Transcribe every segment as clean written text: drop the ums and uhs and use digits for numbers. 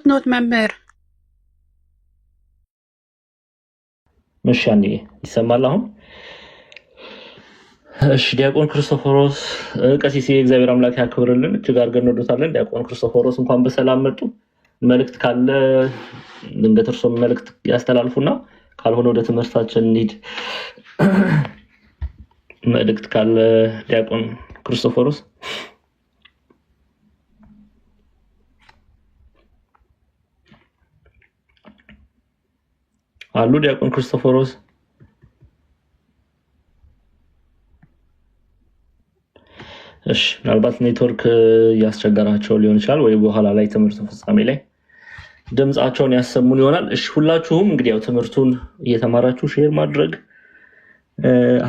ፉትኖት መምህር መሻኒ ይሰማል አሁን? እሺ ዲያቆን ክርስቶፎሮስ ቀሲስ የእግዚአብሔር አምላክ ያክብርልን፣ እጅግ አድርገን እንወዶታለን። ዲያቆን ክርስቶፎሮስ እንኳን በሰላም መጡ። መልእክት ካለ ድንገት እርሶም መልእክት ያስተላልፉና ካልሆነ ወደ ትምህርታችን እንሂድ። መልእክት ካለ ዲያቆን ክርስቶፎሮስ አሉ? ዲያቆን ክርስቶፎሮስ እሺ፣ ምናልባት ኔትወርክ ያስቸገራቸው ሊሆን ይችላል፣ ወይ በኋላ ላይ ትምህርቱ ፍጻሜ ላይ ድምጻቸውን ያሰሙን ይሆናል። እሺ፣ ሁላችሁም እንግዲህ ያው ትምህርቱን እየተማራችሁ ሼር ማድረግ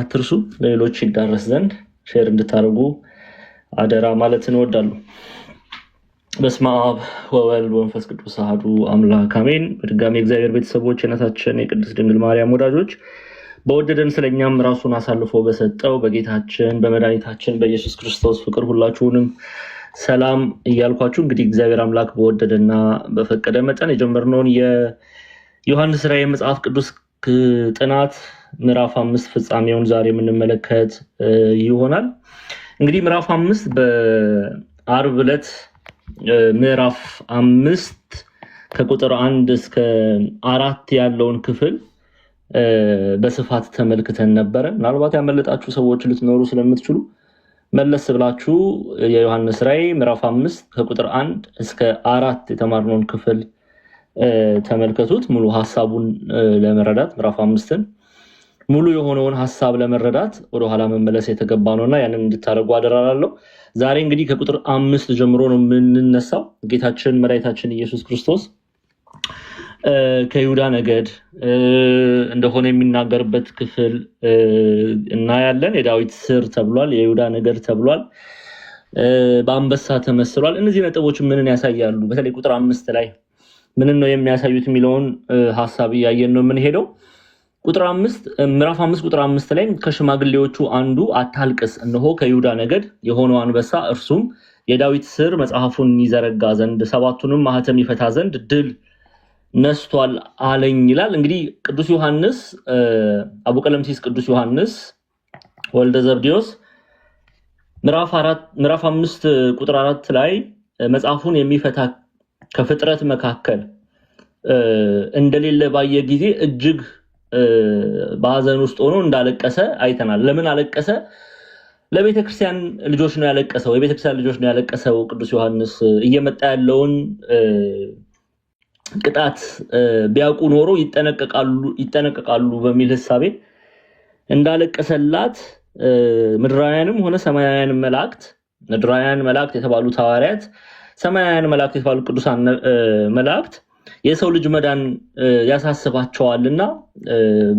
አትርሱ፣ ለሌሎች ይዳረስ ዘንድ ሼር እንድታደርጉ አደራ ማለት እንወዳለሁ። በስመ አብ ወወልድ ወመንፈስ ቅዱስ አሐዱ አምላክ አሜን። በድጋሚ እግዚአብሔር ቤተሰቦች፣ የእናታችን የቅድስት ድንግል ማርያም ወዳጆች፣ በወደደን ስለኛም ራሱን አሳልፎ በሰጠው በጌታችን በመድኃኒታችን በኢየሱስ ክርስቶስ ፍቅር ሁላችሁንም ሰላም እያልኳችሁ እንግዲህ እግዚአብሔር አምላክ በወደደና በፈቀደ መጠን የጀመርነውን የዮሐንስ ራዕይ መጽሐፍ ቅዱስ ጥናት ምዕራፍ 5 ፍጻሜውን ዛሬ የምንመለከት ይሆናል። እንግዲህ ምዕራፍ 5 በአርብ ዕለት ምዕራፍ 5 ከቁጥር 1 እስከ 4 ያለውን ክፍል በስፋት ተመልክተን ነበረ። ምናልባት ያመለጣችሁ ሰዎች ልትኖሩ ስለምትችሉ መለስ ብላችሁ የዮሐንስ ራዕይ ምዕራፍ 5 ከቁጥር 1 እስከ 4 የተማርነውን ክፍል ተመልከቱት። ሙሉ ሐሳቡን ለመረዳት ምዕራፍ 5ን ሙሉ የሆነውን ሐሳብ ለመረዳት ወደ ኋላ መመለስ የተገባ ነውና ያንን እንድታደርጉ አደራላለሁ። ዛሬ እንግዲህ ከቁጥር 5 ጀምሮ ነው የምንነሳው። ጌታችን መድኃኒታችን ኢየሱስ ክርስቶስ ከይሁዳ ነገድ እንደሆነ የሚናገርበት ክፍል እናያለን። የዳዊት ስር ተብሏል፣ የይሁዳ ነገድ ተብሏል፣ በአንበሳ ተመስሏል። እነዚህ ነጥቦች ምንን ያሳያሉ? በተለይ ቁጥር 5 ላይ ምንን ነው የሚያሳዩት የሚለውን ሐሳብ እያየን ነው የምንሄደው። ምዕራፍ 5 ቁጥር 5 ላይ ከሽማግሌዎቹ አንዱ አታልቅስ፣ እነሆ ከይሁዳ ነገድ የሆነው አንበሳ እርሱም የዳዊት ስር መጽሐፉን ይዘረጋ ዘንድ ሰባቱንም ማህተም ይፈታ ዘንድ ድል ነስቷል አለኝ ይላል። እንግዲህ ቅዱስ ዮሐንስ አቡቀለምሲስ ቅዱስ ዮሐንስ ወልደ ዘብዴዎስ ምዕራፍ 5 ቁጥር 4 ላይ መጽሐፉን የሚፈታ ከፍጥረት መካከል እንደሌለ ባየ ጊዜ እጅግ በሐዘን ውስጥ ሆኖ እንዳለቀሰ አይተናል። ለምን አለቀሰ? ለቤተክርስቲያን ልጆች ነው ያለቀሰው። የቤተክርስቲያን ልጆች ነው ያለቀሰው። ቅዱስ ዮሐንስ እየመጣ ያለውን ቅጣት ቢያውቁ ኖሮ ይጠነቀቃሉ በሚል ሐሳቤ እንዳለቀሰላት ምድራውያንም ሆነ ሰማያውያን መላእክት፣ ምድራውያን መላእክት የተባሉት ሐዋርያት፣ ሰማያውያን መላእክት የተባሉት ቅዱሳን መላእክት የሰው ልጅ መዳን ያሳስባቸዋልና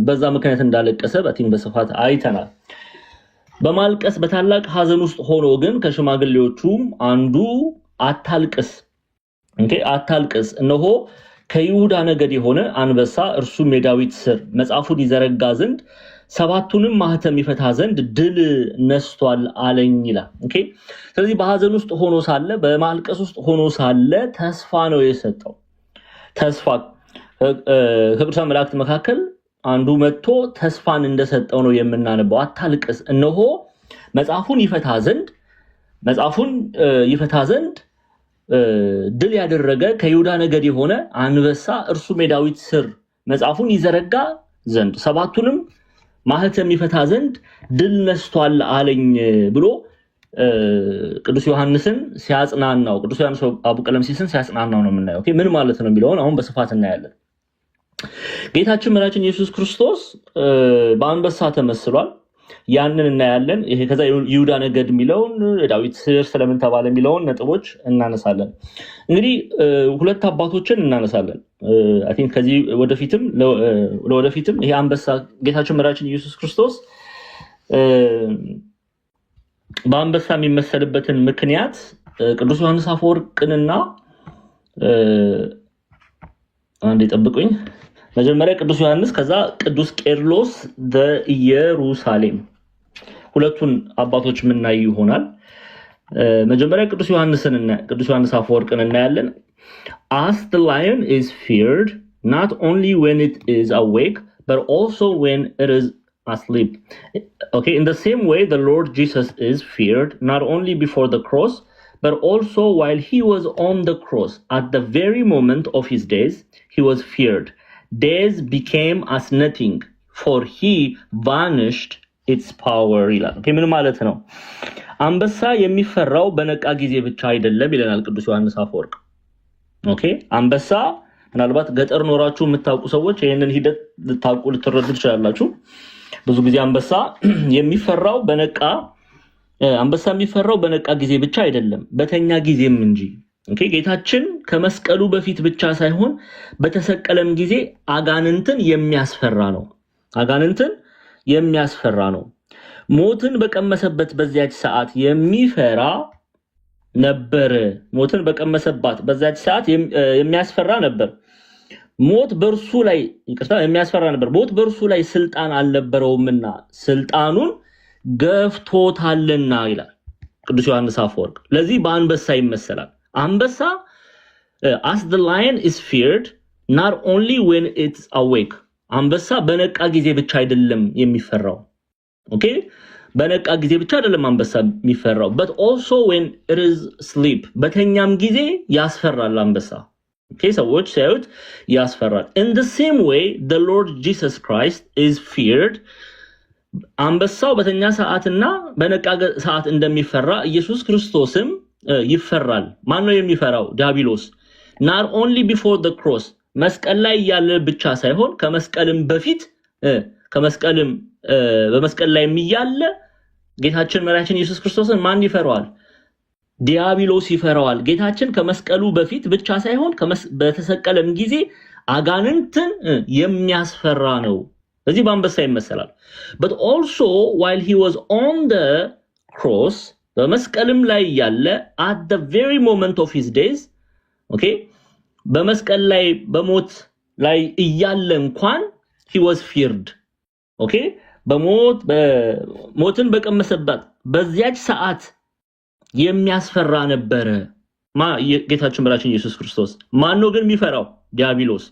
በዛ ምክንያት እንዳለቀሰ በስፋት አይተናል። በማልቀስ በታላቅ ሐዘን ውስጥ ሆኖ ግን ከሽማግሌዎቹም አንዱ አታልቅስ፣ አታልቅስ፣ እነሆ ከይሁዳ ነገድ የሆነ አንበሳ እርሱም የዳዊት ስር መጽሐፉን ይዘረጋ ዘንድ ሰባቱንም ማህተም ይፈታ ዘንድ ድል ነስቷል አለኝ ይላል። ስለዚህ በሐዘን ውስጥ ሆኖ ሳለ፣ በማልቀስ ውስጥ ሆኖ ሳለ ተስፋ ነው የሰጠው። ተስፋ ከቅዱሳን መላእክት መካከል አንዱ መጥቶ ተስፋን እንደሰጠው ነው የምናነበው። አታልቅስ፣ እነሆ መጽሐፉን ይፈታ ዘንድ ድል ያደረገ ከይሁዳ ነገድ የሆነ አንበሳ እርሱም የዳዊት ስር መጽሐፉን ይዘረጋ ዘንድ ሰባቱንም ማህተም ይፈታ ዘንድ ድል ነስቷል አለኝ ብሎ ቅዱስ ዮሐንስን ሲያጽናናው፣ ቅዱስ ዮሐንስ አቡቀለምሲስን ሲያጽናናው ነው የምናየው። ምን ማለት ነው የሚለውን አሁን በስፋት እናያለን። ጌታችን መድኃኒታችን ኢየሱስ ክርስቶስ በአንበሳ ተመስሏል። ያንን እናያለን። ይሄ ከዛ ይሁዳ ነገድ የሚለውን ዳዊት ስር ስለምን ተባለ የሚለውን ነጥቦች እናነሳለን። እንግዲህ ሁለት አባቶችን እናነሳለን። አይ ቲንክ ከዚህ ወደፊትም ይሄ አንበሳ ጌታችን መድኃኒታችን ኢየሱስ ክርስቶስ በአንበሳ የሚመሰልበትን ምክንያት ቅዱስ ዮሐንስ አፈወርቅንና አንዴ ጠብቁኝ። መጀመሪያ ቅዱስ ዮሐንስ ከዛ ቅዱስ ቄርሎስ ዘኢየሩሳሌም ሁለቱን አባቶች የምናይ ይሆናል። መጀመሪያ ቅዱስ ዮሐንስ አፈወርቅን እናያለን። As the lion is feared not only when it is awake, but also when it is asleep. Okay, in the same way, the Lord Jesus is feared not only before the cross, but also while he was on the cross. At the very moment of his days, he was feared. Days became as nothing, for he vanished its power. Okay, ምን ማለት ነው? አንበሳ የሚፈራው በነቃ ጊዜ ብቻ አይደለም ይለናል ቅዱስ ዮሐንስ አፈወርቅ። ኦኬ፣ አንበሳ ምናልባት ገጠር ኖራችሁ የምታውቁ ሰዎች ይሄንን ሂደት ልታውቁ ልትረዱ ትችላላችሁ። ብዙ ጊዜ አንበሳ የሚፈራው በነቃ ጊዜ ብቻ አይደለም፣ በተኛ ጊዜም እንጂ። ኦኬ፣ ጌታችን ከመስቀሉ በፊት ብቻ ሳይሆን በተሰቀለም ጊዜ አጋንንትን የሚያስፈራ ነው። ሞትን በቀመሰበት በዚያች ሰዓት የሚፈራ ነበር። ሞትን በቀመሰባት በዛች ሰዓት የሚያስፈራ ነበር። ሞት በርሱ ላይ የሚያስፈራ ነበር። ሞት በርሱ ላይ ስልጣን አልነበረውምና ስልጣኑን ገፍቶታልና ይላል ቅዱስ ዮሐንስ አፈወርቅ። ለዚህ በአንበሳ ይመሰላል። አንበሳ as the lion is feared not only when it's awake. አንበሳ በነቃ ጊዜ ብቻ አይደለም የሚፈራው። ኦኬ፣ በነቃ ጊዜ ብቻ አይደለም አንበሳ የሚፈራው, but also when it is sleep. በተኛም ጊዜ ያስፈራል አንበሳ። ኦኬ፣ ሰዎች ሲያዩት ያስፈራል. In the same way, the Lord Jesus Christ is feared. አንበሳው በተኛ ሰዓትና በነቃ ሰዓት እንደሚፈራ ኢየሱስ ክርስቶስም ይፈራል። ማን ነው የሚፈራው? ዲያብሎስ። not only before the cross, መስቀል ላይ ያለ ብቻ ሳይሆን ከመስቀልም በፊት በመስቀል ላይ የሚያለ ጌታችን መድኃኒታችን ኢየሱስ ክርስቶስን ማን ይፈራዋል? ዲያብሎስ ይፈራዋል። ጌታችን ከመስቀሉ በፊት ብቻ ሳይሆን በተሰቀለም ጊዜ አጋንንትን የሚያስፈራ ነው። ስለዚህ በአንበሳ ይመሰላል። but also while he was on the cross, በመስቀልም ላይ ያለ at the very moment of his days, okay, በመስቀል ላይ በሞት ላይ እያለ እንኳን he was feared. okay, ሞትን በቀመሰባት በዚያች ሰዓት የሚያስፈራ ነበረ ጌታችን መድኃኒታችን ኢየሱስ ክርስቶስ። ማን ነው ግን የሚፈራው? ዲያብሎስ።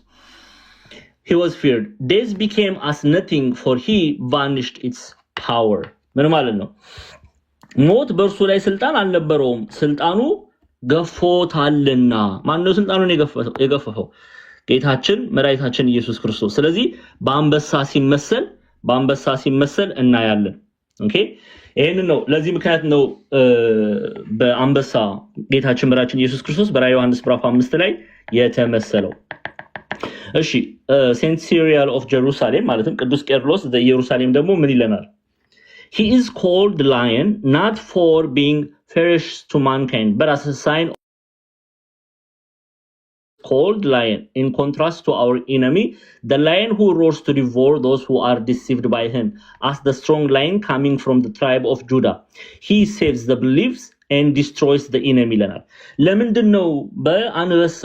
he was feared. Days became as nothing, for he vanished its power. ምን ማለት ነው? ሞት በእርሱ ላይ ስልጣን አልነበረውም፣ ስልጣኑ ገፎታልና። ማን ነው ስልጣኑን የገፈፈው? ጌታችን መድኃኒታችን ኢየሱስ ክርስቶስ። ስለዚህ በአንበሳ ሲመሰል እናያለን። ኦኬ፣ ይሄንን ነው። ለዚህ ምክንያት ነው በአንበሳ ጌታችን መድኃኒታችን ኢየሱስ ክርስቶስ በራዕየ ዮሐንስ ምዕራፍ 5 ላይ የተመሰለው። እሺ፣ ሴንት ሲሪያል ኦፍ ጀሩሳሌም ማለትም ቅዱስ ቄርሎስ ዘኢየሩሳሌም ደግሞ ምን ይለናል? he is called lion not for being fierce to mankind, but as a sign called lion in contrast to our enemy, the lion who roars to devour those who are deceived by him. As the strong lion coming from the tribe of Judah, he saves the beliefs and destroys the enemy. ለምንድን ነው በአንበሳ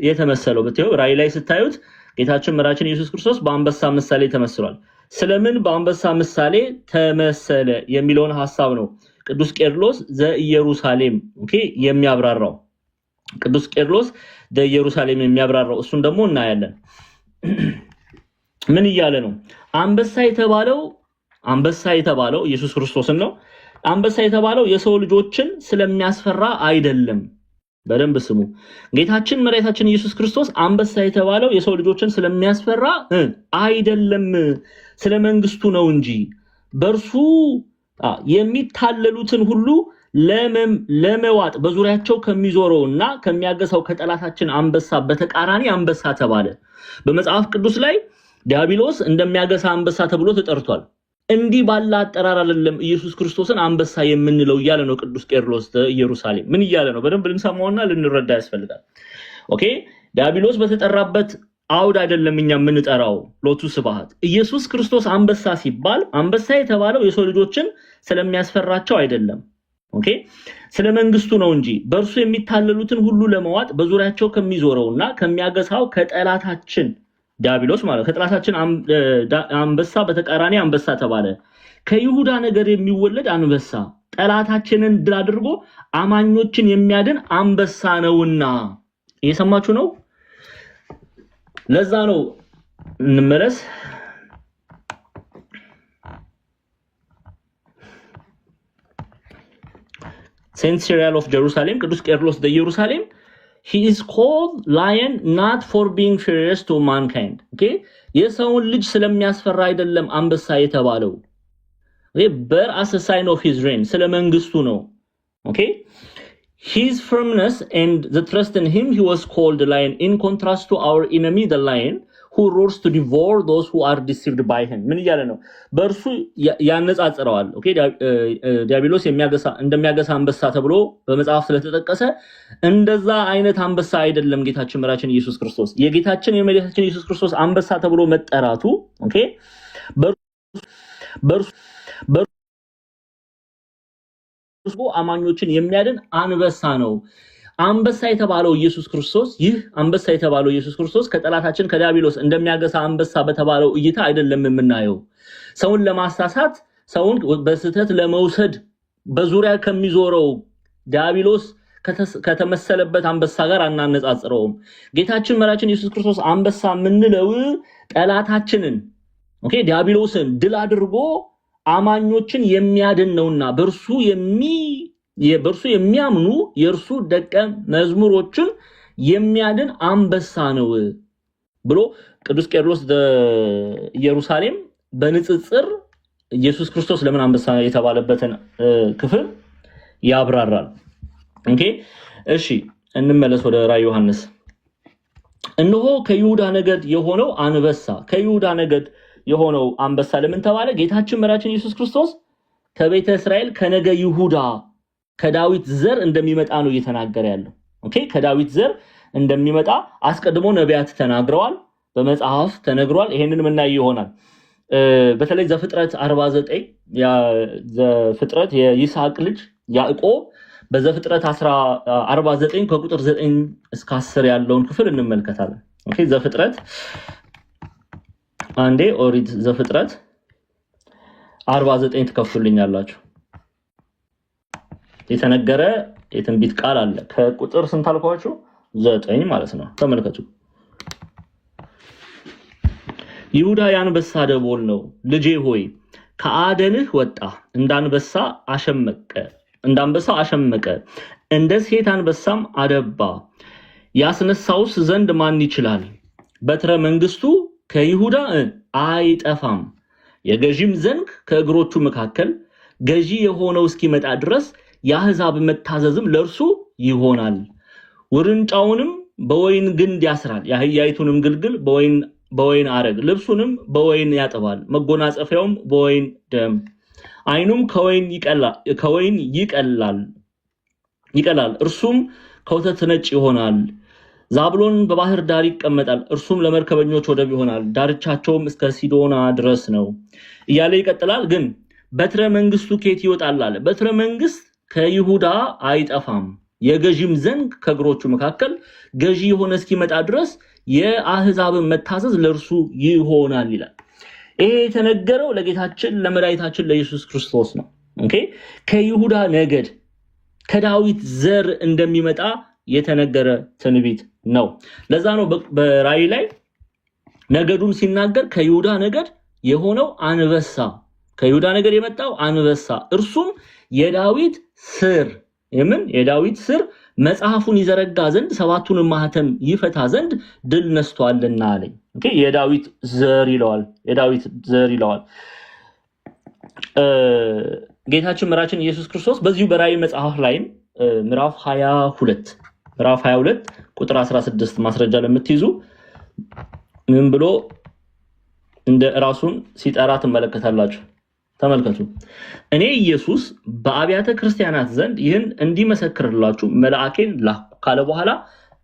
የተመሰለው? በተው ራእይ ላይ ስታዩት ጌታችን መድኃኒታችን ኢየሱስ ክርስቶስ በአንበሳ ምሳሌ ተመስሏል። ስለምን በአንበሳ ምሳሌ ተመሰለ የሚለውን ሐሳብ ነው ቅዱስ ቄርሎስ ዘኢየሩሳሌም የሚያብራራው። ቅዱስ ቄርሎስ ዘኢየሩሳሌም የሚያብራራው እሱን ደግሞ እናያለን። ምን እያለ ነው? አንበሳ የተባለው ኢየሱስ ክርስቶስን ነው። አንበሳ የተባለው የሰው ልጆችን ስለሚያስፈራ አይደለም። በደንብ ስሙ። ጌታችን መድኃኒታችን ኢየሱስ ክርስቶስ አንበሳ የተባለው የሰው ልጆችን ስለሚያስፈራ አይደለም፣ ስለ መንግስቱ ነው እንጂ በርሱ የሚታለሉትን ሁሉ ለመዋጥ በዙሪያቸው ከሚዞረውና ከሚያገሳው ከጠላታችን አንበሳ በተቃራኒ አንበሳ ተባለ። በመጽሐፍ ቅዱስ ላይ ዲያብሎስ እንደሚያገሳ አንበሳ ተብሎ ተጠርቷል። እንዲህ ባለ አጠራር አይደለም ኢየሱስ ክርስቶስን አንበሳ የምንለው እያለ ነው ቅዱስ ቄርሎስ ኢየሩሳሌም። ምን እያለ ነው? በደንብ ልንሰማውና ልንረዳ ያስፈልጋል። ኦኬ፣ ዲያብሎስ በተጠራበት አውድ አይደለም እኛ የምንጠራው። ሎቱ ስብሐት። ኢየሱስ ክርስቶስ አንበሳ ሲባል አንበሳ የተባለው የሰው ልጆችን ስለሚያስፈራቸው አይደለም። ኦኬ፣ ስለ መንግስቱ ነው እንጂ በእርሱ የሚታለሉትን ሁሉ ለመዋጥ በዙሪያቸው ከሚዞረውና ከሚያገሳው ከጠላታችን ዲያብሎስ ማለት ከጠላታችን አንበሳ በተቃራኒ አንበሳ ተባለ። ከይሁዳ ነገር የሚወለድ አንበሳ ጠላታችንን ድል አድርጎ አማኞችን የሚያድን አንበሳ ነውና። እየሰማችሁ ነው? ለዛ ነው እንመለስ። Saint Cyril of Jerusalem, ቅዱስ ቄርሎስ ዘኢየሩሳሌም, he is called lion not for being furious to mankind. Okay? የሰውን ልጅ ስለሚያስፈራ አይደለም አንበሳ የተባለው። but as a sign of his reign, ስለ መንግስቱ ነው። Okay? His firmness and the trust in him, he was called the lion in contrast to our enemy the lion who roars to devour those who are deceived by him. ምን ይያለ ነው? በእርሱ ያነጻጽረዋል። ኦኬ ዲያብሎስ እንደሚያገሳ አንበሳ ተብሎ በመጽሐፍ ስለተጠቀሰ እንደዛ አይነት አንበሳ አይደለም ጌታችን መራችን ኢየሱስ ክርስቶስ። የጌታችን የመድኃኒታችን ኢየሱስ ክርስቶስ አንበሳ ተብሎ መጠራቱ ኦኬ በእርሱ አማኞችን የሚያድን አንበሳ ነው። አንበሳ የተባለው ኢየሱስ ክርስቶስ ይህ አንበሳ የተባለው ኢየሱስ ክርስቶስ ከጠላታችን ከዲያብሎስ እንደሚያገሳ አንበሳ በተባለው እይታ አይደለም የምናየው። ሰውን ለማሳሳት ሰውን በስህተት ለመውሰድ በዙሪያ ከሚዞረው ዲያብሎስ ከተመሰለበት አንበሳ ጋር አናነጻጽረውም። ጌታችን መራችን ኢየሱስ ክርስቶስ አንበሳ ምንለው ጠላታችንን ኦኬ ዲያብሎስን ድል አድርጎ አማኞችን የሚያድን ነውና በእርሱ የሚያምኑ የእርሱ ደቀ መዝሙሮችን የሚያድን አንበሳ ነው ብሎ ቅዱስ ቄርሎስ ዘኢየሩሳሌም በንጽጽር ኢየሱስ ክርስቶስ ለምን አንበሳ የተባለበትን ክፍል ያብራራል። ኦኬ እሺ እንመለስ ወደ ራዕየ ዮሐንስ። እነሆ ከይሁዳ ነገድ የሆነው አንበሳ ከይሁዳ ነገድ የሆነው አንበሳ ለምን ተባለ? ጌታችን መራችን ኢየሱስ ክርስቶስ ከቤተ እስራኤል ከነገ ይሁዳ ከዳዊት ዘር እንደሚመጣ ነው እየተናገረ ያለው። ኦኬ ከዳዊት ዘር እንደሚመጣ አስቀድሞ ነቢያት ተናግረዋል፣ በመጽሐፍ ተነግሯል። ይሄንን ምናይ ይሆናል። በተለይ ዘፍጥረት 49 ዘፍጥረት የይስሐቅ ልጅ ያዕቆብ በዘፍጥረት 49 ከቁጥር 9 እስከ 10 ያለውን ክፍል እንመልከታለን። ኦኬ ዘፍጥረት አንዴ ኦሪት ዘፍጥረት 49 ተከፍቱልኛላችሁ። የተነገረ የትንቢት ቃል አለ። ከቁጥር ስንት አልኳችሁ? 9 ማለት ነው። ተመልከቱ። ይሁዳ የአንበሳ ደቦል ነው። ልጄ ሆይ ከአደንህ ወጣ፣ እንዳንበሳ አሸመቀ፣ እንደ ሴት አንበሳም አደባ። ያስነሳውስ ዘንድ ማን ይችላል? በትረ መንግስቱ ከይሁዳ አይጠፋም፣ የገዢም ዘንግ ከእግሮቹ መካከል ገዢ የሆነው እስኪመጣ ድረስ የአሕዛብ መታዘዝም ለእርሱ ይሆናል። ውርንጫውንም በወይን ግንድ ያስራል፣ የአህያይቱንም ግልግል በወይን አረግ፣ ልብሱንም በወይን ያጥባል፣ መጎናጸፊያውም በወይን ደም፣ ዓይኑም ከወይን ይቀላል፣ እርሱም ከወተት ነጭ ይሆናል። ዛብሎን በባህር ዳር ይቀመጣል፣ እርሱም ለመርከበኞች ወደብ ይሆናል፣ ዳርቻቸውም እስከ ሲዶና ድረስ ነው እያለ ይቀጥላል። ግን በትረ መንግስቱ ከየት ይወጣል አለ? በትረ መንግስት ከይሁዳ አይጠፋም፣ የገዢም ዘንግ ከእግሮቹ መካከል ገዢ የሆነ እስኪመጣ ድረስ የአሕዛብን መታዘዝ ለእርሱ ይሆናል ይላል። ይሄ የተነገረው ለጌታችን ለመድኃኒታችን ለኢየሱስ ክርስቶስ ነው። ኦኬ ከይሁዳ ነገድ ከዳዊት ዘር እንደሚመጣ የተነገረ ትንቢት ነው። ለዛ ነው በራእይ ላይ ነገዱን ሲናገር ከይሁዳ ነገድ የሆነው አንበሳ ከይሁዳ ነገድ የመጣው አንበሳ እርሱም የዳዊት ስር የዳዊት ስር መጽሐፉን ይዘረጋ ዘንድ ሰባቱን ማህተም ይፈታ ዘንድ ድል ነስቷልና አለኝ። ኦኬ የዳዊት ዘር ይለዋል። ጌታችን መራችን ኢየሱስ ክርስቶስ በዚሁ በራእይ መጽሐፍ ላይ ምዕራፍ 22 ቁጥር 16 ማስረጃ ለምትይዙ ምን ብሎ እንደ ራሱን ሲጠራ ትመለከታላችሁ። ተመልከቱ። እኔ ኢየሱስ በአብያተ ክርስቲያናት ዘንድ ይህን እንዲመሰክርላችሁ መልአኬን ላኩ ካለ በኋላ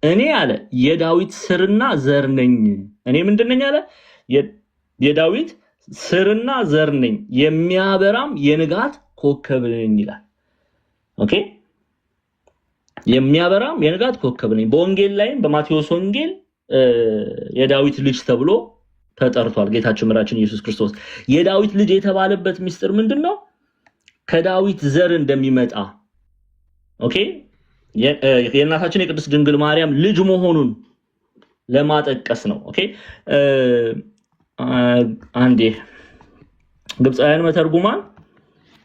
እኔ አለ የዳዊት ስርና ዘር ነኝ። እኔ ምንድነኝ አለ? የዳዊት ስርና ዘር ነኝ፣ የሚያበራም የንጋት ኮከብ ነኝ ይላል። ኦኬ የሚያበራም የንጋት ኮከብ ነኝ። በወንጌል ላይም በማቴዎስ ወንጌል የዳዊት ልጅ ተብሎ ተጠርቷል። ጌታችን መድኃኒታችን ኢየሱስ ክርስቶስ የዳዊት ልጅ የተባለበት ምስጢር ምንድነው? ከዳዊት ዘር እንደሚመጣ ኦኬ የእናታችን የቅድስት ድንግል ማርያም ልጅ መሆኑን ለማጠቀስ ነው። ኦኬ አንዴ ግብፃውያን መተርጉማን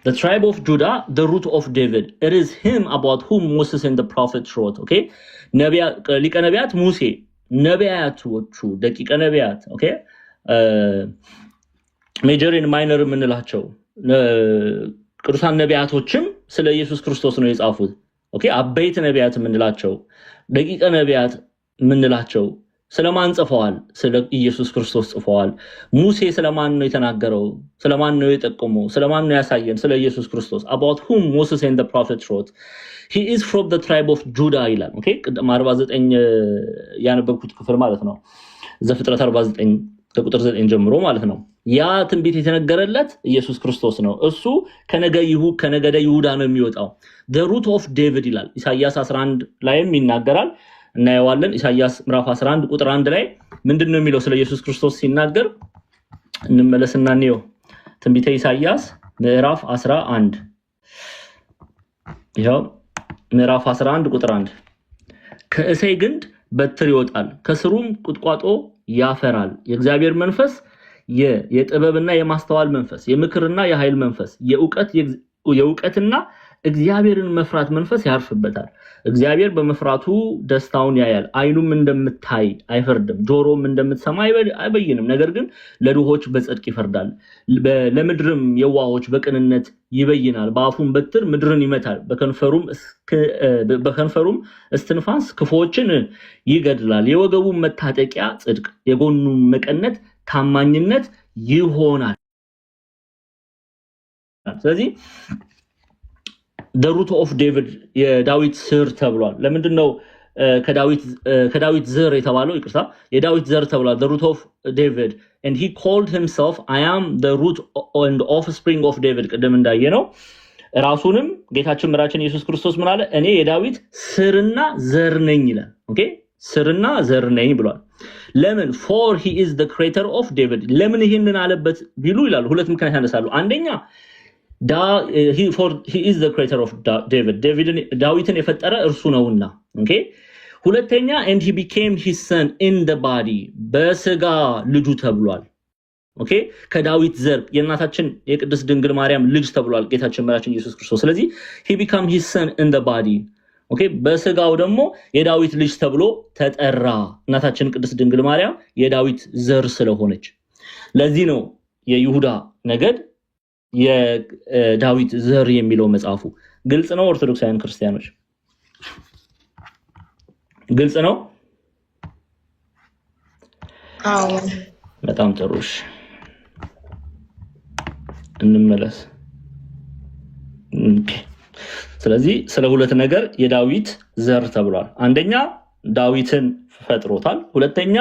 the tribe of Judah, the root of David, it is him about whom Moses and the prophets wrote. Okay, ሊቀ ነቢያት ሙሴ ነቢያቶቹ ደቂቀ ነቢያት ኦኬ ሜጀር ኤንድ ማይነር የምንላቸው ቅዱሳን ነቢያቶችም ስለ ኢየሱስ ክርስቶስ ነው የጻፉት። ኦኬ አበይት ነቢያት የምንላቸው ደቂቀ ነቢያት የምንላቸው ስለማን ጽፈዋል? ስለ ኢየሱስ ክርስቶስ ጽፈዋል። ሙሴ ስለማን ነው የተናገረው? ስለማን ነው የጠቆመው? ስለማን ነው ያሳየን? ስለ ኢየሱስ ክርስቶስ about whom Moses and the prophets wrote. He is from the tribe of Judah ይላል። ኦኬ ቅድም 49 ያነበብኩት ክፍል ማለት ነው። ዘፍጥረት 49 ከቁጥር 9 ጀምሮ ማለት ነው። ያ ትንቢት የተነገረለት ኢየሱስ ክርስቶስ ነው። እሱ ከነገደ ይሁዳ ነው የሚወጣው። the root of David ይላል። ኢሳይያስ 11 ላይም ይናገራል እናየዋለን። ኢሳይያስ ምዕራፍ 11 ቁጥር 1 ላይ ምንድነው የሚለው ስለ ኢየሱስ ክርስቶስ ሲናገር እንመለስና እንየው። ትንቢተ ኢሳይያስ ምዕራፍ 11 ይሄው ምዕራፍ 11 ቁጥር 1 ከእሴይ ግንድ በትር ይወጣል፣ ከስሩም ቁጥቋጦ ያፈራል። የእግዚአብሔር መንፈስ የጥበብና የማስተዋል መንፈስ፣ የምክርና የኃይል መንፈስ፣ የእውቀትና እግዚአብሔርን መፍራት መንፈስ ያርፍበታል። እግዚአብሔር በመፍራቱ ደስታውን ያያል። አይኑም እንደምታይ አይፈርድም፣ ጆሮም እንደምትሰማ አይበይንም። ነገር ግን ለድሆች በጽድቅ ይፈርዳል፣ ለምድርም የዋሆች በቅንነት ይበይናል። በአፉም በትር ምድርን ይመታል፣ በከንፈሩም እስትንፋስ ክፉዎችን ይገድላል። የወገቡም መታጠቂያ ጽድቅ፣ የጎኑም መቀነት ታማኝነት ይሆናል። ስለዚህ the root of David የዳዊት ስር ተብሏል። ለምንድን ነው ከዳዊት ዘር የተባለው? ይቅርታ የዳዊት ዘር ተብሏል። the root of David and he called himself I am the root and offspring of David። ቅድም እንዳየነው ራሱንም ጌታችን መድኃኒታችን ኢየሱስ ክርስቶስ ምን አለ? እኔ የዳዊት ስርና ዘር ነኝ ይላል። ኦኬ ስርና ዘር ነኝ ብሏል። ለምን? for he is the creator of David። ለምን ይሄንን አለበት ቢሉ ይላሉ ሁለት ምክንያት ያነሳሉ። አንደኛ he is the creator of David ዳዊትን የፈጠረ እርሱ ነውና። ኦኬ ሁለተኛ and he became his son in the body በስጋ ልጁ ተብሏል። ኦኬ ከዳዊት ዘር የእናታችን የቅድስት ድንግል ማርያም ልጅ ተብሏል ጌታችን መድኃኒታችን ኢየሱስ ክርስቶስ። ስለዚህ he became his son in the body ኦኬ በስጋው ደግሞ የዳዊት ልጅ ተብሎ ተጠራ። እናታችን ቅድስት ድንግል ማርያም የዳዊት ዘር ስለሆነች ለዚህ ነው የይሁዳ ነገድ የዳዊት ዘር የሚለው መጽሐፉ። ግልጽ ነው ኦርቶዶክሳውያን ክርስቲያኖች? ግልጽ ነው? አዎ በጣም ጥሩ። እንመለስ። ስለዚህ ስለ ሁለት ነገር የዳዊት ዘር ተብሏል። አንደኛ ዳዊትን ፈጥሮታል። ሁለተኛ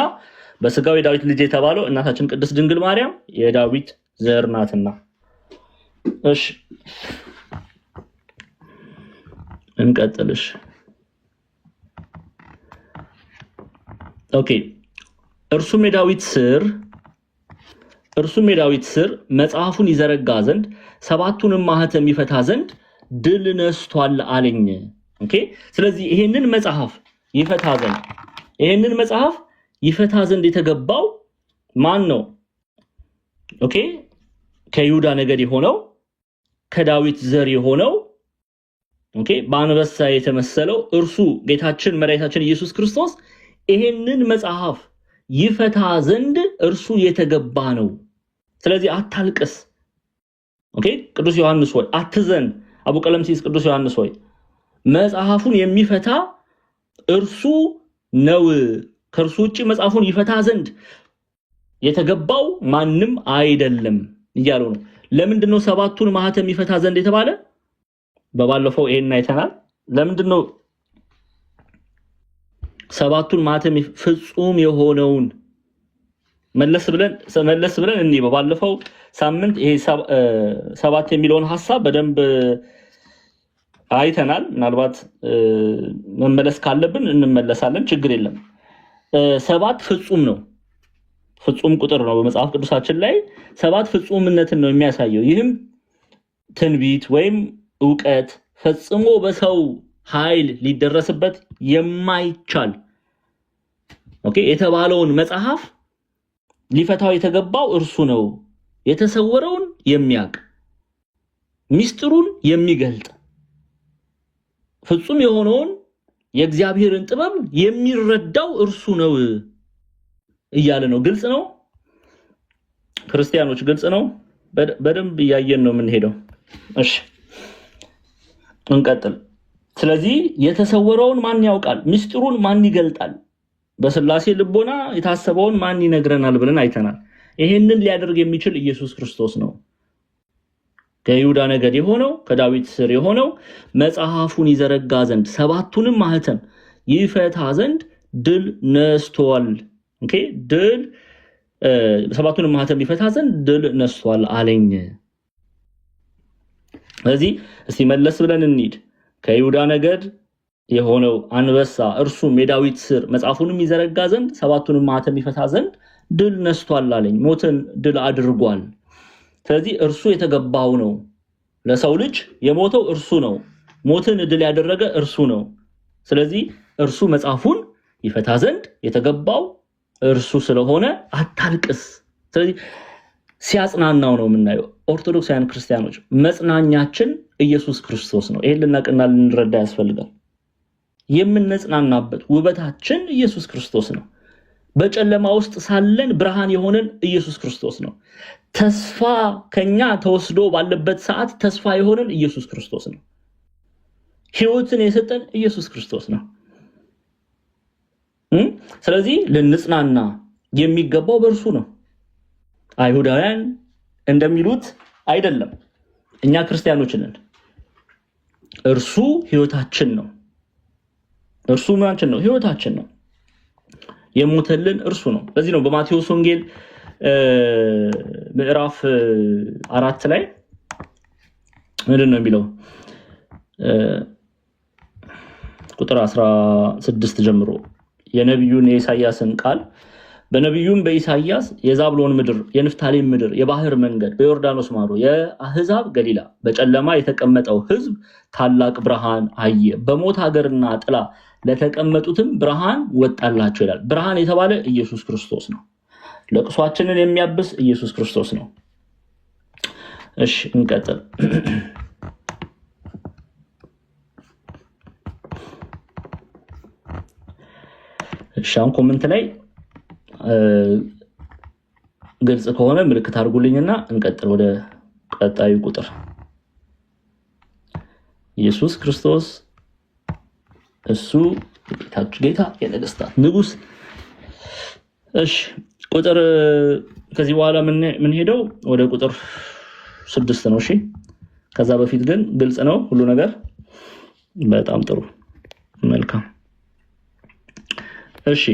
በስጋው የዳዊት ልጅ የተባለው እናታችን ቅድስት ድንግል ማርያም የዳዊት ዘር ናትና። እሺ እንቀጥልሽ። ኦኬ እርሱም የዳዊት ስር መጽሐፉን ይዘረጋ ዘንድ ሰባቱንም ማህተም ይፈታ ዘንድ ድል ነስቷል አለኝ። ኦኬ ስለዚህ ይሄንን መጽሐፍ ይፈታ ዘንድ የተገባው ማን ነው? ኦኬ ከይሁዳ ነገድ የሆነው ከዳዊት ዘር የሆነው ኦኬ በአንበሳ የተመሰለው እርሱ ጌታችን መድኃኒታችን ኢየሱስ ክርስቶስ ይሄንን መጽሐፍ ይፈታ ዘንድ እርሱ የተገባ ነው። ስለዚህ አታልቅስ። ኦኬ ቅዱስ ዮሐንስ ሆይ አትዘን። አቡ ቀለምሲስ ቅዱስ ዮሐንስ ሆይ መጽሐፉን የሚፈታ እርሱ ነው። ከእርሱ ውጪ መጽሐፉን ይፈታ ዘንድ የተገባው ማንም አይደለም እያሉ ነው። ለምንድነው ሰባቱን ማህተም ይፈታ ዘንድ የተባለ? በባለፈው ይሄን አይተናል። ለምንድነው ሰባቱን ማህተም ፍጹም የሆነውን መለስ ብለን እንይ። በባለፈው ሳምንት ይሄ ሰባት የሚለውን ሐሳብ በደንብ አይተናል። ምናልባት መመለስ ካለብን እንመለሳለን፣ ችግር የለም። ሰባት ፍጹም ነው። ፍጹም ቁጥር ነው በመጽሐፍ ቅዱሳችን ላይ 7 ፍጹምነትን ነው የሚያሳየው። ይህም ትንቢት ወይም ዕውቀት ፈጽሞ በሰው ኃይል ሊደረስበት የማይቻል የተባለውን መጽሐፍ ሊፈታው የተገባው እርሱ ነው። የተሰወረውን የሚያውቅ ሚስጥሩን የሚገልጥ ፍጹም የሆነውን የእግዚአብሔርን ጥበብ የሚረዳው እርሱ ነው እያለ ነው። ግልጽ ነው ክርስቲያኖች፣ ግልጽ ነው። በደንብ እያየን ነው የምንሄደው። እሺ እንቀጥል። ስለዚህ የተሰወረውን ማን ያውቃል? ሚስጥሩን ማን ይገልጣል? በስላሴ ልቦና የታሰበውን ማን ይነግረናል ብለን አይተናል። ይሄንን ሊያደርግ የሚችል ኢየሱስ ክርስቶስ ነው። ከይሁዳ ነገድ የሆነው ከዳዊት ስር የሆነው መጽሐፉን ይዘረጋ ዘንድ 7ቱንም ማህተም ይፈታ ዘንድ ድል ነስቷል። ድል 7ቱንም ማህተም ይፈታ ዘንድ ድል ነስቷል አለኝ። ስለዚህ እስቲ መለስ ብለን እንሂድ። ከይሁዳ ነገድ የሆነው አንበሳ እርሱም የዳዊት ስር መጽሐፉንም ይዘረጋ ዘንድ 7ቱንም ማህተም ይፈታ ዘንድ ድል ነስቷል አለኝ። ሞትን ድል አድርጓል። ስለዚህ እርሱ የተገባው ነው። ለሰው ልጅ የሞተው እርሱ ነው። ሞትን ድል ያደረገ እርሱ ነው። ስለዚህ እርሱ መጽሐፉን ይፈታ ዘንድ የተገባው እርሱ ስለሆነ አታልቅስ። ስለዚህ ሲያጽናናው ነው የምናየው። ኦርቶዶክሳውያን ክርስቲያኖች መጽናኛችን ኢየሱስ ክርስቶስ ነው። ይሄን ልናቅና ልንረዳ ያስፈልጋል። የምንጽናናበት ውበታችን ኢየሱስ ክርስቶስ ነው። በጨለማ ውስጥ ሳለን ብርሃን የሆነን ኢየሱስ ክርስቶስ ነው። ተስፋ ከኛ ተወስዶ ባለበት ሰዓት ተስፋ የሆነን ኢየሱስ ክርስቶስ ነው። ሕይወትን የሰጠን ኢየሱስ ክርስቶስ ነው። ስለዚህ ልንጽናና የሚገባው በእርሱ ነው። አይሁዳውያን እንደሚሉት አይደለም። እኛ ክርስቲያኖች ነን። እርሱ ሕይወታችን ነው። እርሱ ምናችን ነው? ሕይወታችን ነው። የሞተልን እርሱ ነው። ለዚህ ነው በማቴዎስ ወንጌል ምዕራፍ 4 ላይ ምንድን ነው የሚለው? ቁጥር 16 ጀምሮ የነቢዩን የኢሳያስን ቃል በነቢዩም በኢሳያስ የዛብሎን ምድር፣ የንፍታሌም ምድር፣ የባህር መንገድ፣ በዮርዳኖስ ማዶ፣ የአህዛብ ገሊላ በጨለማ የተቀመጠው ሕዝብ ታላቅ ብርሃን አየ፣ በሞት ሀገርና ጥላ ለተቀመጡትም ብርሃን ወጣላቸው ይላል። ብርሃን የተባለ ኢየሱስ ክርስቶስ ነው። ለቅሷችንን የሚያብስ ኢየሱስ ክርስቶስ ነው። እሺ እንቀጥል። እሺ አሁን ኮሜንት ላይ ግልጽ ከሆነ ምልክት አድርጉልኝና እንቀጥል ወደ ቀጣዩ ቁጥር። ኢየሱስ ክርስቶስ እሱ ጌታ የነገስታት ንጉስ። እሺ ቁጥር ከዚህ በኋላ ምን ሄደው ወደ ቁጥር 6 ነው። እሺ ከዛ በፊት ግን ግልጽ ነው ሁሉ ነገር። በጣም ጥሩ መልካም። እሺ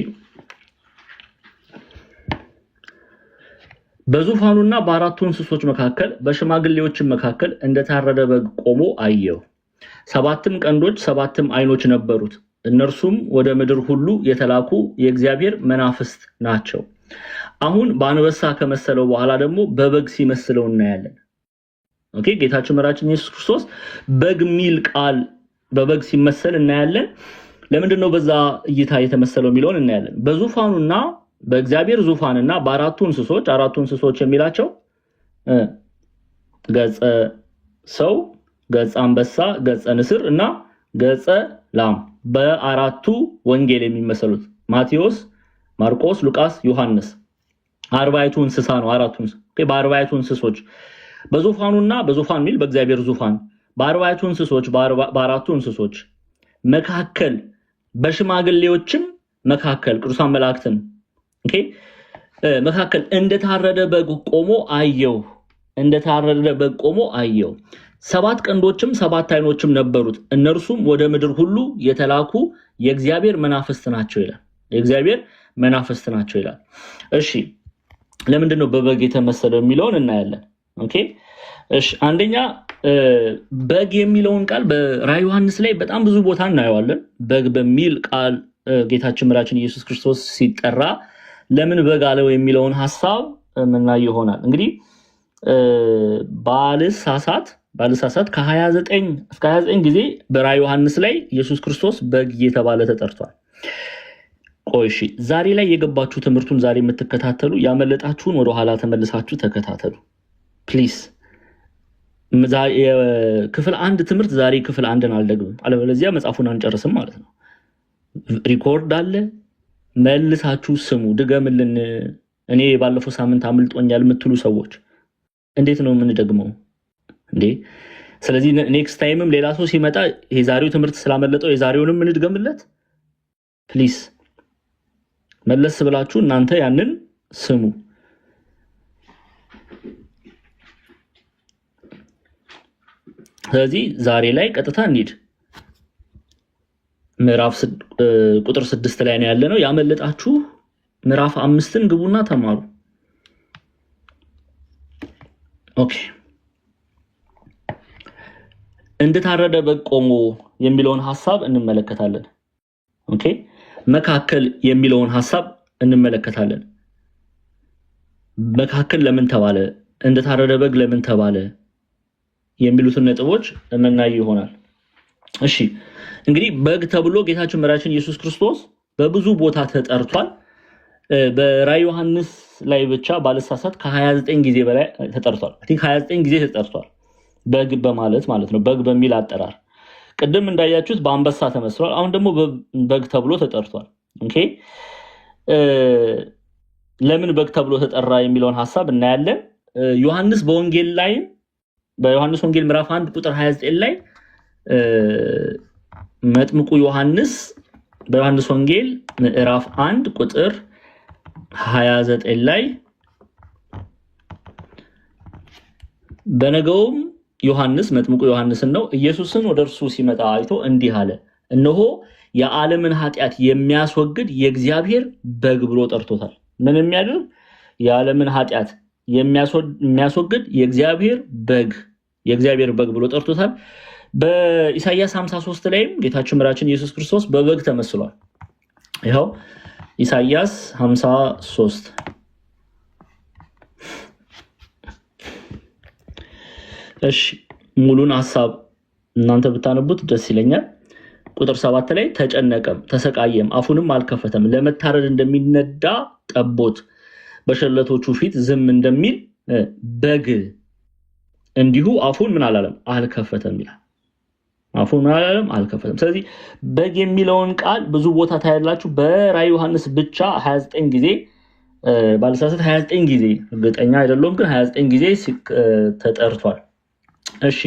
በዙፋኑና በአራቱ እንስሶች መካከል በሽማግሌዎችም መካከል እንደታረደ በግ ቆሞ አየሁ። 7 ቀንዶች 7 አይኖች ነበሩት። እነርሱም ወደ ምድር ሁሉ የተላኩ የእግዚአብሔር መናፍስት ናቸው። አሁን በአንበሳ ከመሰለው በኋላ ደግሞ በበግ ሲመስለው እናያለን። ኦኬ ጌታችን መራችን ኢየሱስ ክርስቶስ በግ ሚል ቃል በበግ ሲመሰል እናያለን። ለምንድን ነው በዛ እይታ የተመሰለው የሚለውን እናያለን። በዙፋኑና በእግዚአብሔር ዙፋንና በአራቱ እንስሶች የሚላቸው ገጸ ሰው፣ ገጸ አንበሳ፣ ገጸ ንስር እና ገጸ ላም በአራቱ ወንጌል የሚመሰሉት ማቴዎስ፣ ማርቆስ፣ ሉቃስ፣ ዮሐንስ 40 እንስሳ ነው። አራቱ በ40 እንስሶች በዙፋኑና በዙፋን ሚል በእግዚአብሔር ዙፋን በ40 እንስሶች በአራቱ እንስሶች መካከል በሽማግሌዎችም መካከል ቅዱሳን መላእክትን መካከል እንደታረደ በግ ቆሞ አየሁ። እንደታረደ በግ ቆሞ አየሁ። 7 ቀንዶችም 7 አይኖችም ነበሩት። እነርሱም ወደ ምድር ሁሉ የተላኩ የእግዚአብሔር መናፍስት ናቸው ይላል። የእግዚአብሔር መናፍስት ናቸው ይላል። እሺ ለምንድን ነው በበግ የተመሰለው የሚለውን እናያለን። ኦኬ እሺ አንደኛ በግ የሚለውን ቃል በራዕየ ዮሐንስ ላይ በጣም ብዙ ቦታ እናየዋለን። በግ በሚል ቃል ጌታችን መድኃኒታችን ኢየሱስ ክርስቶስ ሲጠራ ለምን በግ አለው የሚለውን ሐሳብ ምናይ ይሆናል። እንግዲህ ባልሳሳት ከ29 እስከ 29 ጊዜ በራዕየ ዮሐንስ ላይ ኢየሱስ ክርስቶስ በግ እየተባለ ተጠርቷል። ቆይ እሺ፣ ዛሬ ላይ የገባችሁ ትምህርቱን ዛሬ የምትከታተሉ ያመለጣችሁን ወደ ኋላ ተመልሳችሁ ተከታተሉ ፕሊዝ። ክፍል 1 ትምህርት ዛሬ ክፍል 1ን አልደግምም፣ አለበለዚያ መጽሐፉን አንጨርስም ማለት ነው። ሪኮርድ አለ፣ መልሳችሁ ስሙ፣ ድገምልን። እኔ ባለፈው ሳምንት አምልጦኛል የምትሉ ሰዎች እንዴት ነው የምንደግመው እንዴ? ስለዚህ ኔክስት ታይምም ሌላ ሰው ሲመጣ የዛሬው ትምህርት ስላመለጠው የዛሬውንም እንድገምለት ፕሊዝ። መለስ ብላችሁ እናንተ ያንን ስሙ። ስለዚህ ዛሬ ላይ ቀጥታ እንሂድ። ምዕራፍ ቁጥር 6 ላይ ነው ያለነው። ያመለጣችሁ ምዕራፍ 5ን ግቡና ተማሩ። ኦኬ። እንደታረደ በግ ቆሞ የሚለውን ሐሳብ እንመለከታለን። ኦኬ። መካከል የሚለውን ሐሳብ እንመለከታለን። መካከል ለምን ተባለ? እንደታረደ በግ ለምን ተባለ? የሚሉትን ነጥቦች እናይ ይሆናል። እሺ፣ እንግዲህ በግ ተብሎ ጌታችን መድኃኒታችን ኢየሱስ ክርስቶስ በብዙ ቦታ ተጠርቷል። በራዕየ ዮሐንስ ላይ ብቻ ባልሳሳት ከ29 ጊዜ በላይ ተጠርቷል። አይ ቲንክ 29 ጊዜ ተጠርቷል። በግ በማለት ማለት ነው፣ በግ በሚል አጠራር። ቅድም እንዳያችሁት በአንበሳ ተመስሏል። አሁን ደግሞ በግ ተብሎ ተጠርቷል። ኦኬ፣ ለምን በግ ተብሎ ተጠራ የሚለውን ሐሳብ እናያለን። ዮሐንስ በወንጌል ላይ በዮሐንስ ወንጌል ምዕራፍ 1 ቁጥር 29 ላይ መጥምቁ ዮሐንስ በዮሐንስ ወንጌል ምዕራፍ 1 ቁጥር 29 ላይ በነገውም ዮሐንስ መጥምቁ ዮሐንስን ነው ኢየሱስን ወደ እርሱ ሲመጣ አይቶ እንዲህ አለ፣ እነሆ የዓለምን ኃጢአት የሚያስወግድ የእግዚአብሔር በግ ብሎ ጠርቶታል። ምን የሚያደርግ? የዓለምን ኃጢአት የሚያስወግድ የእግዚአብሔር በግ ብሎ ጠርቶታል። በኢሳይያስ 53 ላይም ጌታችን መድኃኒታችን ኢየሱስ ክርስቶስ በበግ ተመስሏል። ይኸው ኢሳይያስ 53 እሺ፣ ሙሉን ሐሳብ እናንተ ብታነቡት ደስ ይለኛል። ቁጥር 7 ላይ ተጨነቀም ተሰቃየም አፉንም አልከፈተም፣ ለመታረድ እንደሚነዳ ጠቦት በሸለቶቹ ፊት ዝም እንደሚል በግ እንዲሁ አፉን ምን አላለም? አልከፈተም ይላል። አፉን ምን አላለም? አልከፈተም። ስለዚህ በግ የሚለውን ቃል ብዙ ቦታ ታያላችሁ። በራዕየ ዮሐንስ ብቻ 29 ጊዜ ባልሳሳት 29 ጊዜ እርግጠኛ አይደለሁም፣ ግን 29 ጊዜ ተጠርቷል። እሺ፣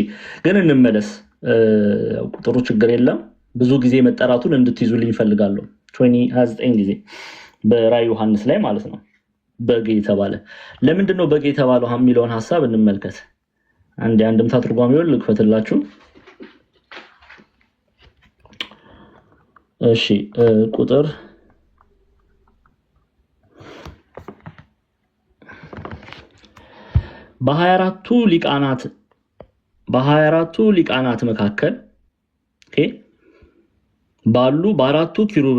ግን እንመለስ። ቁጥሩ ችግር የለም። ብዙ ጊዜ መጠራቱን እንድትይዙልኝ እፈልጋለሁ። 29 ጊዜ በራዕየ ዮሐንስ ላይ ማለት ነው በግ የተባለ። ለምንድን ነው በግ የተባለው የሚለውን ሐሳብ እንመልከት። አንድምታ ትርጓሜውን ልክፈትላችሁ። እሺ፣ ቁጥር በ24ቱ ሊቃናት መካከል ባሉ በአራቱ ኪሩብ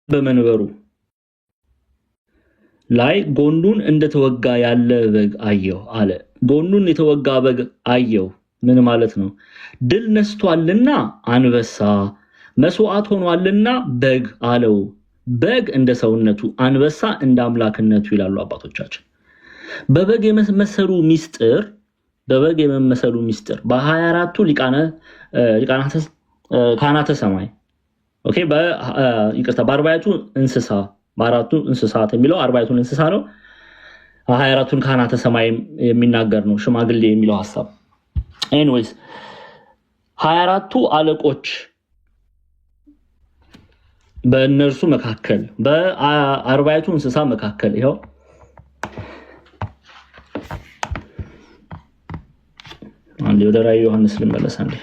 በመንበሩ ላይ ጎኑን እንደተወጋ ያለ በግ አየሁ አለ። ጎኑን የተወጋ በግ አየሁ ምን ማለት ነው? ድል ነስቷልና አንበሳ፣ መስዋዕት ሆኗልና በግ አለው። በግ እንደ ሰውነቱ፣ አንበሳ እንደ አምላክነቱ ይላሉ አባቶቻችን። በበግ የመመሰሉ ሚስጥር በ24ቱ ካህናተ ሰማይ ኦኬ፣ በአርባዕቱ እንስሳ በአራቱ እንስሳት የሚለው አርባዕቱን እንስሳ ነው። 24ቱን ካህናተ ሰማይ የሚናገር ነው ሽማግሌ የሚለው ሐሳብ። ኤኒዌይስ 24ቱ አለቆች በእነርሱ መካከል በአርባዕቱ እንስሳ መካከል ይሄው አንዴ ወደ ራዕየ ዮሐንስ ልመለስ አንዴ።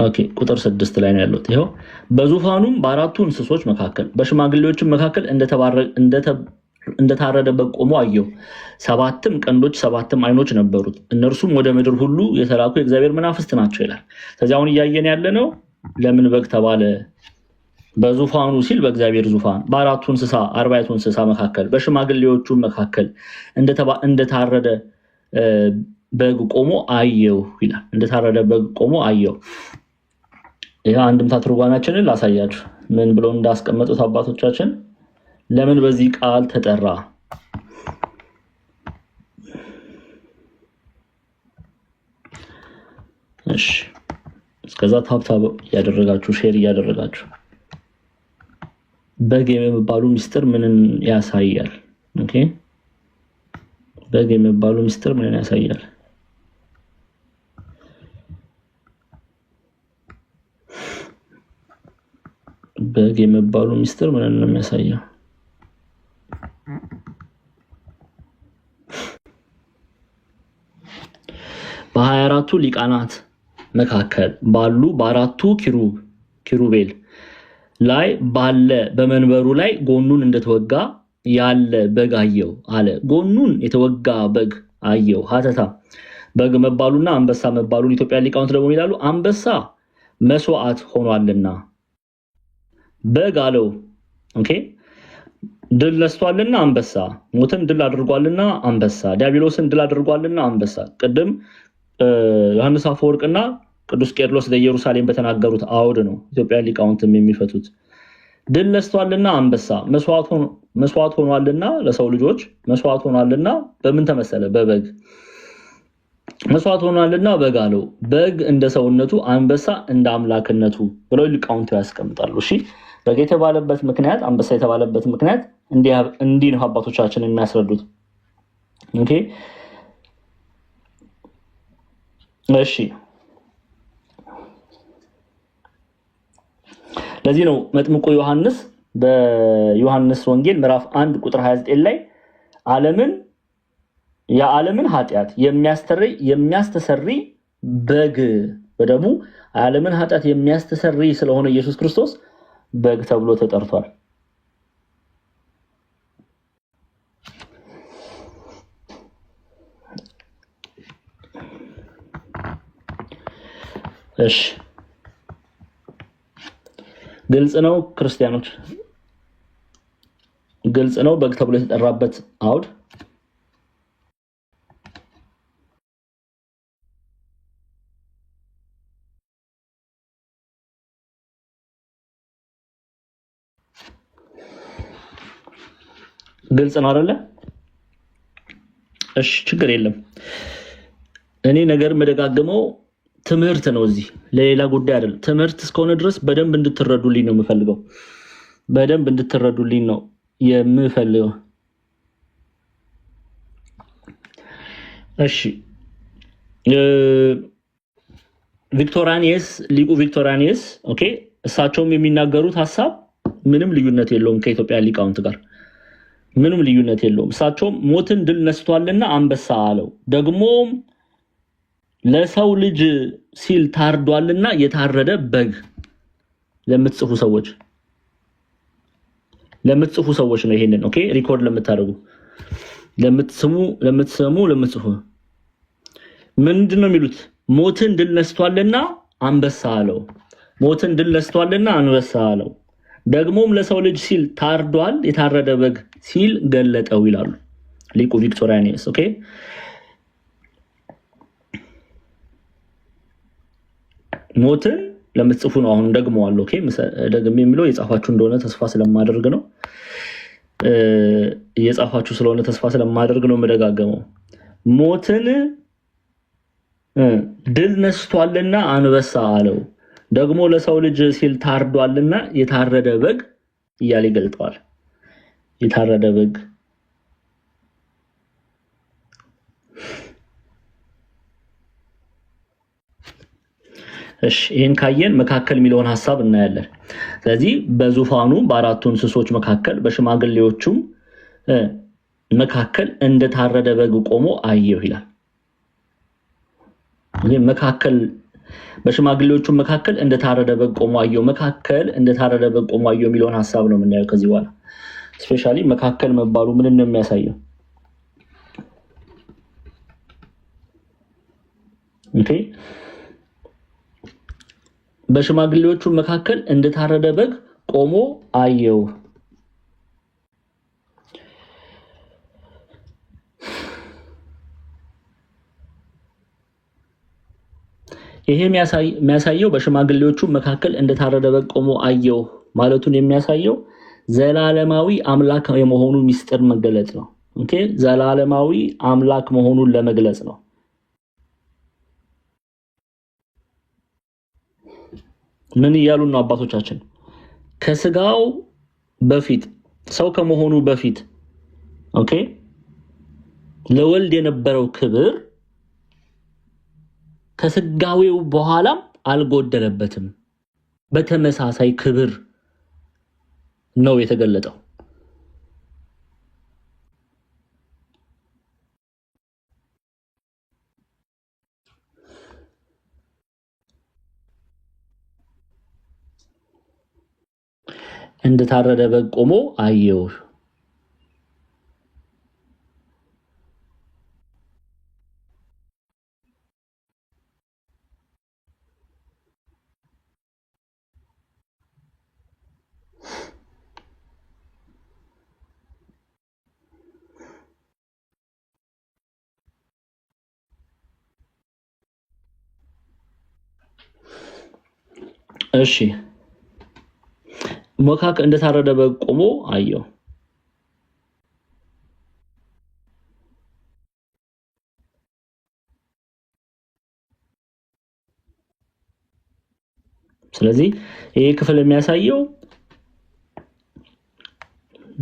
ኦኬ፣ ቁጥር 6 ላይ ነው ያለው። ይሄው በዙፋኑም በአራቱ እንስሶች መካከል በሽማግሌዎችም መካከል እንደታረደ በግ ቆሞ አየሁ። 7 ቀንዶች 7 ዓይኖች ነበሩት። እነርሱም ወደ ምድር ሁሉ የተላኩ የእግዚአብሔር መናፍስት ናቸው ይላል። ስለዚህ አሁን እያየን ያለነው ለምን በግ ተባለ? በዙፋኑ ሲል በእግዚአብሔር ዙፋን፣ በአራቱ እንስሳ 40 እንስሳ መካከል፣ በሽማግሌዎቹ መካከል እንደታረደ በግ ቆሞ አየሁ ይላል። እንደታረደ በግ ቆሞ አየሁ። ይህ አንድምታ ትርጓሜያችንን ላሳያችሁ ምን ብለው እንዳስቀመጡት አባቶቻችን። ለምን በዚህ ቃል ተጠራ? እሺ እስከዛ ታብታብ እያደረጋችሁ ሼር እያደረጋችሁ በግ የሚባሉ ሚስጥር ምንን ያሳያል? ኦኬ በግ የሚባሉ ሚስጥር ምንን ያሳያል? በግ የሚባሉ ሚስጥር ምንን ነው የሚያሳየው? በ24ቱ ሊቃናት መካከል ባሉ በአራቱ ኪሩቤል ላይ ባለ በመንበሩ ላይ ጎኑን እንደተወጋ ያለ በግ አየሁ አለ። ጎኑን የተወጋ በግ አየሁ። ሀተታ በግ መባሉና አንበሳ መባሉን ኢትዮጵያ ሊቃውንት ደግሞ ይላሉ። አንበሳ መስዋዕት ሆኗልና በግ አለው። ኦኬ ድል ነስቷልና አንበሳ፣ ሞትን ድል አድርጓልና አንበሳ፣ ዲያብሎስን ድል አድርጓልና አንበሳ። ቅድም ዮሐንስ አፈወርቅና ቅዱስ ቄርሎስ ለኢየሩሳሌም በተናገሩት አውድ ነው ኢትዮጵያ ሊቃውንትም የሚፈቱት። ድል ነስቷልና አንበሳ፣ መስዋዕት ሆኗልና ለሰው ልጆች መስዋዕት ሆኗልና በምን ተመሰለ? በበግ መስዋዕት ሆኗልና በግ አለው። በግ እንደ ሰውነቱ፣ አንበሳ እንደ አምላክነቱ ብለው ሊቃውንቱ ያስቀምጣሉ። እሺ በግ የተባለበት ምክንያት፣ አንበሳ የተባለበት ምክንያት እንዲህ ነው አባቶቻችን የሚያስረዱት። ኦኬ እሺ ለዚህ ነው መጥምቁ ዮሐንስ በዮሐንስ ወንጌል ምዕራፍ 1 ቁጥር 29 ላይ የዓለምን ኃጢአት የሚያስተሰሪ በግ በደሙ ዓለምን ኃጢአት የሚያስተሰሪ ስለሆነ ኢየሱስ ክርስቶስ በግ ተብሎ ተጠርቷል። እሺ ግልጽ ነው ክርስቲያኖች፣ ግልጽ ነው በግ ተብሎ የተጠራበት አውድ። ግልጽ ነው አይደለ? እሺ ችግር የለም። እኔ ነገር መደጋገመው ትምህርት ነው፣ እዚህ ለሌላ ጉዳይ አይደለም። ትምህርት እስከሆነ ድረስ በደንብ እንድትረዱልኝ ነው የምፈልገው። በደንብ እንድትረዱልኝ ነው የምፈልገው። እሺ ቪክቶራኒየስ፣ ሊቁ ቪክቶራኒየስ ኦኬ፣ እሳቸውም የሚናገሩት ሐሳብ ምንም ልዩነት የለውም ከኢትዮጵያ ሊቃውንት ጋር ምንም ልዩነት የለውም። እሳቸውም ሞትን ድል ነስቷልና አንበሳ አለው፣ ደግሞም ለሰው ልጅ ሲል ታርዷልና የታረደ በግ። ለምትጽፉ ሰዎች ነው ይሄንን ኦኬ ሪኮርድ ለምታደርጉ ለምትጽፉ ምንድነው የሚሉት? ሞትን ድል ነስቷልና አንበሳ አለው፣ ሞትን ድል ነስቷልና አንበሳ አለው፣ ደግሞም ለሰው ልጅ ሲል ታርዷል የታረደ በግ ሲል ገለጠው ይላሉ ሊቁ ቪክቶሪያኒስ ኦኬ። ሞትን ለምትጽፉ ነው አሁን ደግመዋለሁ ኦኬ። ደግሜ የሚለው የጻፋችሁ እንደሆነ ተስፋ ስለማደርግ ነው የጻፋችሁ ስለሆነ ተስፋ ስለማደርግ ነው የምደጋገመው። ሞትን ድል ነስቷልና አንበሳ አለው፣ ደግሞ ለሰው ልጅ ሲል ታርዷልና የታረደ በግ እያለ ይገልጠዋል። የታረደ በግ እሺ ይሄን ካየን መካከል የሚለውን ሐሳብ እናያለን። ስለዚህ በዙፋኑ በአራቱ እንስሶች መካከል በሽማግሌዎቹም መካከል እንደታረደ በግ ቆሞ አየሁ ይላል። ይሄ መካከል በሽማግሌዎቹ መካከል እንደታረደ በግ ቆሞ አየሁ፣ መካከል እንደታረደ በግ ቆሞ አየሁ የሚለውን ሐሳብ ነው የምናየው ከዚህ በኋላ። ስፔሻሊ መካከል መባሉ ምን ነው የሚያሳየው? ኦኬ በሽማግሌዎቹ መካከል እንደታረደ በግ ቆሞ አየው። ይሄ የሚያሳየው በሽማግሌዎቹ መካከል እንደታረደ በግ ቆሞ አየው ማለቱን የሚያሳየው ዘላለማዊ አምላክ የመሆኑ ሚስጥር መገለጽ ነው። ኦኬ ዘላለማዊ አምላክ መሆኑን ለመግለጽ ነው። ምን እያሉ ነው አባቶቻችን? ከስጋው በፊት ሰው ከመሆኑ በፊት ኦኬ ለወልድ የነበረው ክብር ከስጋዌው በኋላም አልጎደለበትም። በተመሳሳይ ክብር ነው የተገለጠው። እንደታረደ በግ ቆሞ አየው። እሺ መካከል እንደታረደ በግ ቆሞ አየው። ስለዚህ ይሄ ክፍል የሚያሳየው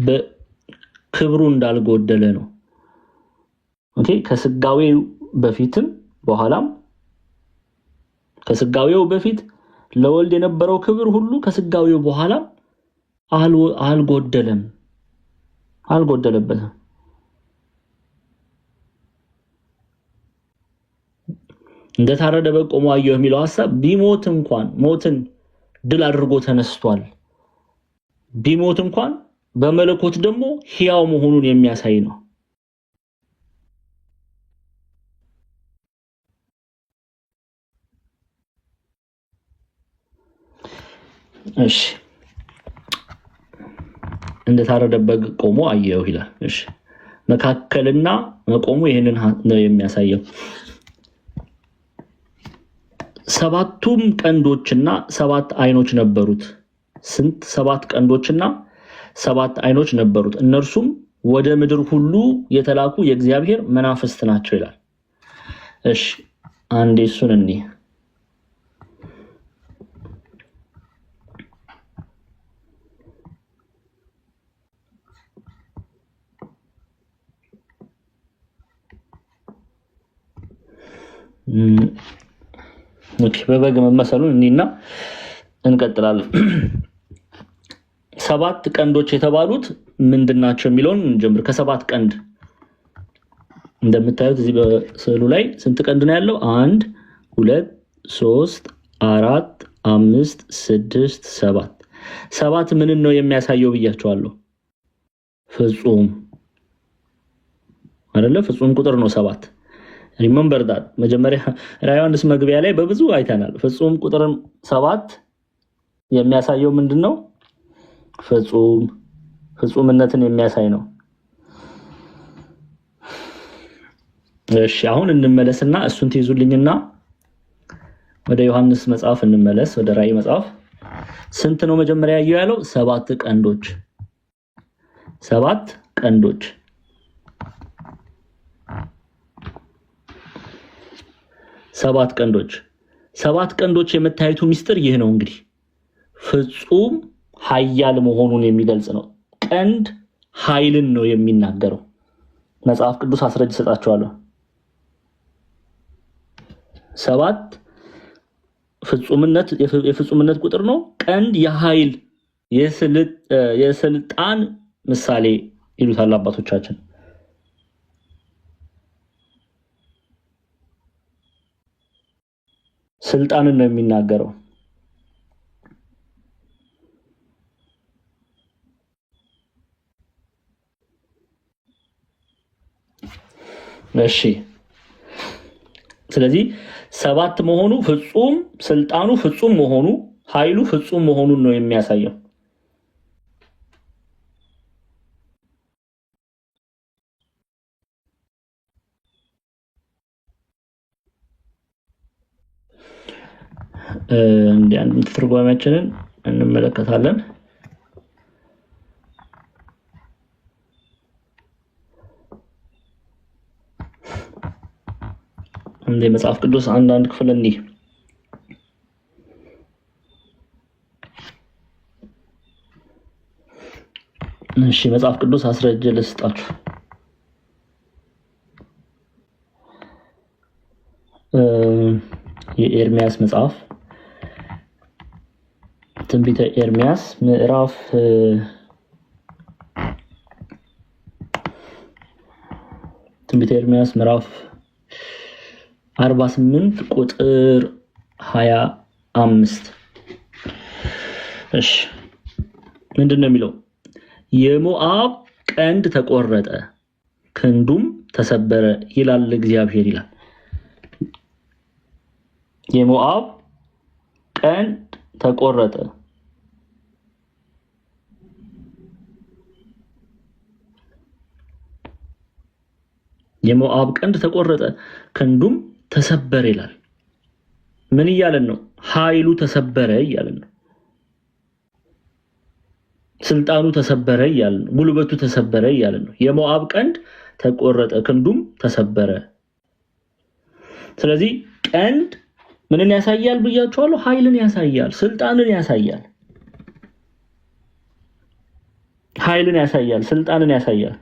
በክብሩ እንዳልጎደለ ነው። ኦኬ ከስጋዌው በፊትም በኋላም ከስጋዌው በፊት ለወልድ የነበረው ክብር ሁሉ ከስጋዌው በኋላ አልጎደለበትም። እንደታረደ በግ ቆሞ አየሁ የሚለው ሐሳብ ቢሞት እንኳን ሞትን ድል አድርጎ ተነስቷል። ቢሞት እንኳን በመለኮት ደግሞ ሕያው መሆኑን የሚያሳይ ነው። እሺ እንደታረደ በግ ቆሞ አየሁ ይላል። እሺ መካከልና መቆሙ ይሄንን ነው የሚያሳየው። ሰባቱም ቀንዶችና ሰባት አይኖች ነበሩት። ስንት? ሰባት ቀንዶችና ሰባት አይኖች ነበሩት። እነርሱም ወደ ምድር ሁሉ የተላኩ የእግዚአብሔር መናፍስት ናቸው ይላል። እሺ አንዴ እሱን እንይ። ኦኬ በበግ መመሰሉን እኒና እንቀጥላለን። ሰባት ቀንዶች የተባሉት ምንድናቸው የሚለውን እንጀምር። ከሰባት ቀንድ እንደምታዩት እዚህ በስዕሉ ላይ ስንት ቀንድ ነው ያለው? 1 2 3 4 5 6 7 ሰባት ምንን ነው የሚያሳየው ብያቸዋለሁ? ፍጹም አይደለ? ፍጹም ቁጥር ነው ሰባት። ሪመምበር ዳት መጀመሪያ ራዕየ ዮሐንስ መግቢያ ላይ በብዙ አይተናል። ፍጹም ቁጥርም ሰባት የሚያሳየው ምንድነው? ፍጹምነትን የሚያሳይ ነው። እሺ አሁን እንመለስና እሱን ትይዙልኝና ወደ ዮሐንስ መጽሐፍ እንመለስ። ወደ ራዕይ መጽሐፍ ስንት ነው መጀመሪያ ያየው ያለው? ሰባት ቀንዶች። ሰባት ቀንዶች ሰባት ቀንዶች ሰባት ቀንዶች የመታየቱ ሚስጥር ይህ ነው። እንግዲህ ፍጹም ኃያል መሆኑን የሚገልጽ ነው። ቀንድ ኃይልን ነው የሚናገረው። መጽሐፍ ቅዱስ አስረጅ ሰጣቸዋለሁ። ሰባት የፍጹምነት ቁጥር ነው። ቀንድ የኃይል የስልጣን ምሳሌ ይሉታል አባቶቻችን። ስልጣንን ነው የሚናገረው። እሺ ስለዚህ 7 መሆኑ ፍጹም ስልጣኑ ፍጹም መሆኑ ኃይሉ ፍጹም መሆኑን ነው የሚያሳየው። እንደ አንድ ትርጓሜያችንን እንመለከታለን። እንደ መጽሐፍ ቅዱስ አንዳንድ ክፍል እንዲህ እሺ መጽሐፍ ቅዱስ አስረጅ ልስጣችሁ። የኤርሚያስ መጽሐፍ ትንቢተ ኤርሚያስ ምዕራፍ ትንቢተ ኤርሚያስ ምዕራፍ 48 ቁጥር 25 እሺ ምንድነው የሚለው? የሞዓብ ቀንድ ተቆረጠ ክንዱም ተሰበረ ይላል እግዚአብሔር ይላል። የሞዓብ ቀንድ ተቆረጠ የሞዓብ ቀንድ ተቆረጠ ክንዱም ተሰበረ ይላል። ምን እያለን ነው? ኃይሉ ተሰበረ እያለን ነው። ስልጣኑ ተሰበረ እያለን ነው። ጉልበቱ ተሰበረ እያለን ነው። የሞዓብ ቀንድ ተቆረጠ ክንዱም ተሰበረ። ስለዚህ ቀንድ ምንን ያሳያል ብያችኋለሁ? ኃይልን ያሳያል፣ ስልጣንን ያሳያል። ኃይልን ያሳያል፣ ስልጣንን ያሳያል።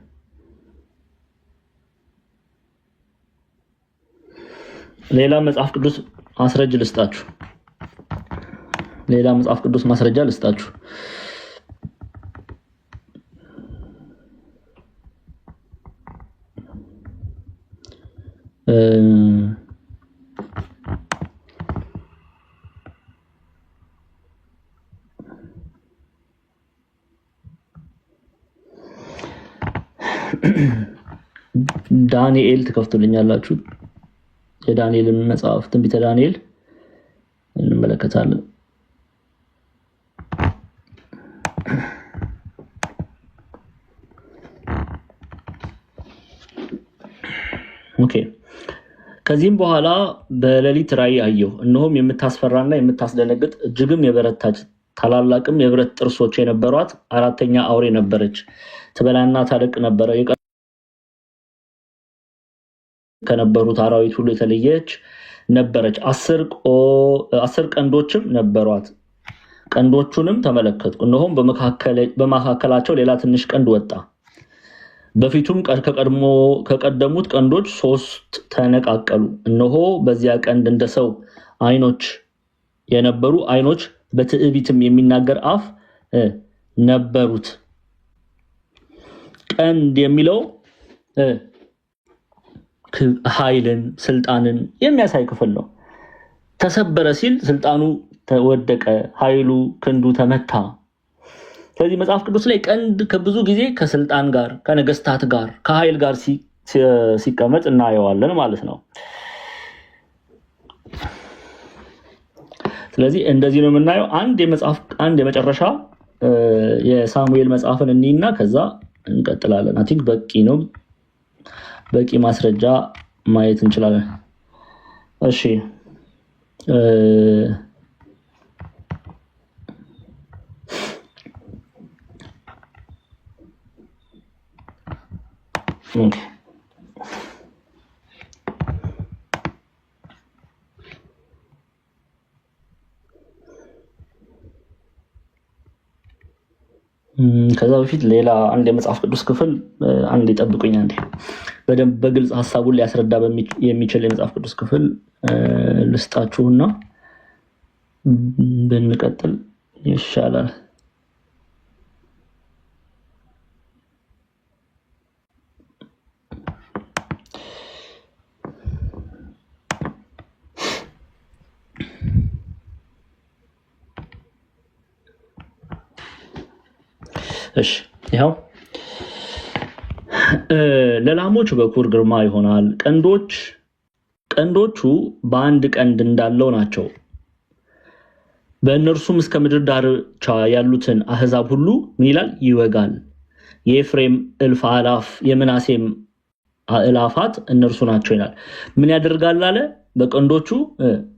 ሌላ መጽሐፍ ቅዱስ ማስረጃ ልስጣችሁ። ሌላ መጽሐፍ ቅዱስ ማስረጃ ልስጣችሁ። ዳንኤል ትከፍቱልኛላችሁ። የዳንኤልን መጽሐፍ ትንቢተ ዳንኤል እንመለከታለን። ኦኬ ከዚህም በኋላ በሌሊት ራእይ አየሁ፣ እነሆም የምታስፈራና የምታስደነግጥ እጅግም የበረታች ታላላቅም የብረት ጥርሶች የነበሯት አራተኛ አውሬ ነበረች። ትበላና ታደቅ ነበረ። ከነበሩት አራዊት ሁሉ የተለየች ነበረች። 10 ቀንዶችም ነበሯት። ቀንዶቹንም ተመለከትኩ፣ እነሆም በመካከላቸው ሌላ ትንሽ ቀንድ ወጣ። በፊቱም ከቀደሙት ቀንዶች 3 ተነቃቀሉ። እነሆ በዚያ ቀንድ እንደ ሰው አይኖች የነበሩ አይኖች በትዕቢትም የሚናገር አፍ ነበሩት። ቀንድ የሚለው ኃይልን ስልጣንን የሚያሳይ ክፍል ነው። ተሰበረ ሲል ስልጣኑ ተወደቀ፣ ኃይሉ ክንዱ ተመታ። ስለዚህ መጽሐፍ ቅዱስ ላይ ቀንድ ከብዙ ጊዜ ከስልጣን ጋር ከነገስታት ጋር ከኃይል ጋር ሲቀመጥ እናየዋለን ማለት ነው። ስለዚህ እንደዚህ ነው የምናየው። አንድ የመጨረሻ የሳሙኤል መጽሐፍን እንይና ከዛ እንቀጥላለን። አይ ቲንክ በቂ ነው። በቂ ማስረጃ ማየት እንችላለን። እሺ ከዛ በፊት ሌላ አንድ የመጽሐፍ ቅዱስ ክፍል አንድ ይጠብቁኝ፣ አንዴ በደንብ በግልጽ ሐሳቡን ሊያስረዳ የሚችል የመጽሐፍ ቅዱስ ክፍል ልስጣችሁና ብንቀጥል ይሻላል። እሺ ይኸው ለላሞች በኩር ግርማ ይሆናል። ቀንዶቹ በአንድ ቀንድ እንዳለው ናቸው። በእነርሱም እስከ ምድር ዳርቻ ያሉትን አህዛብ ሁሉ ምን ይላል? ይወጋል። የኤፍሬም እልፍ አላፍ የምናሴም አእላፋት እነርሱ ናቸው ይላል። ምን ያደርጋል አለ? በቀንዶቹ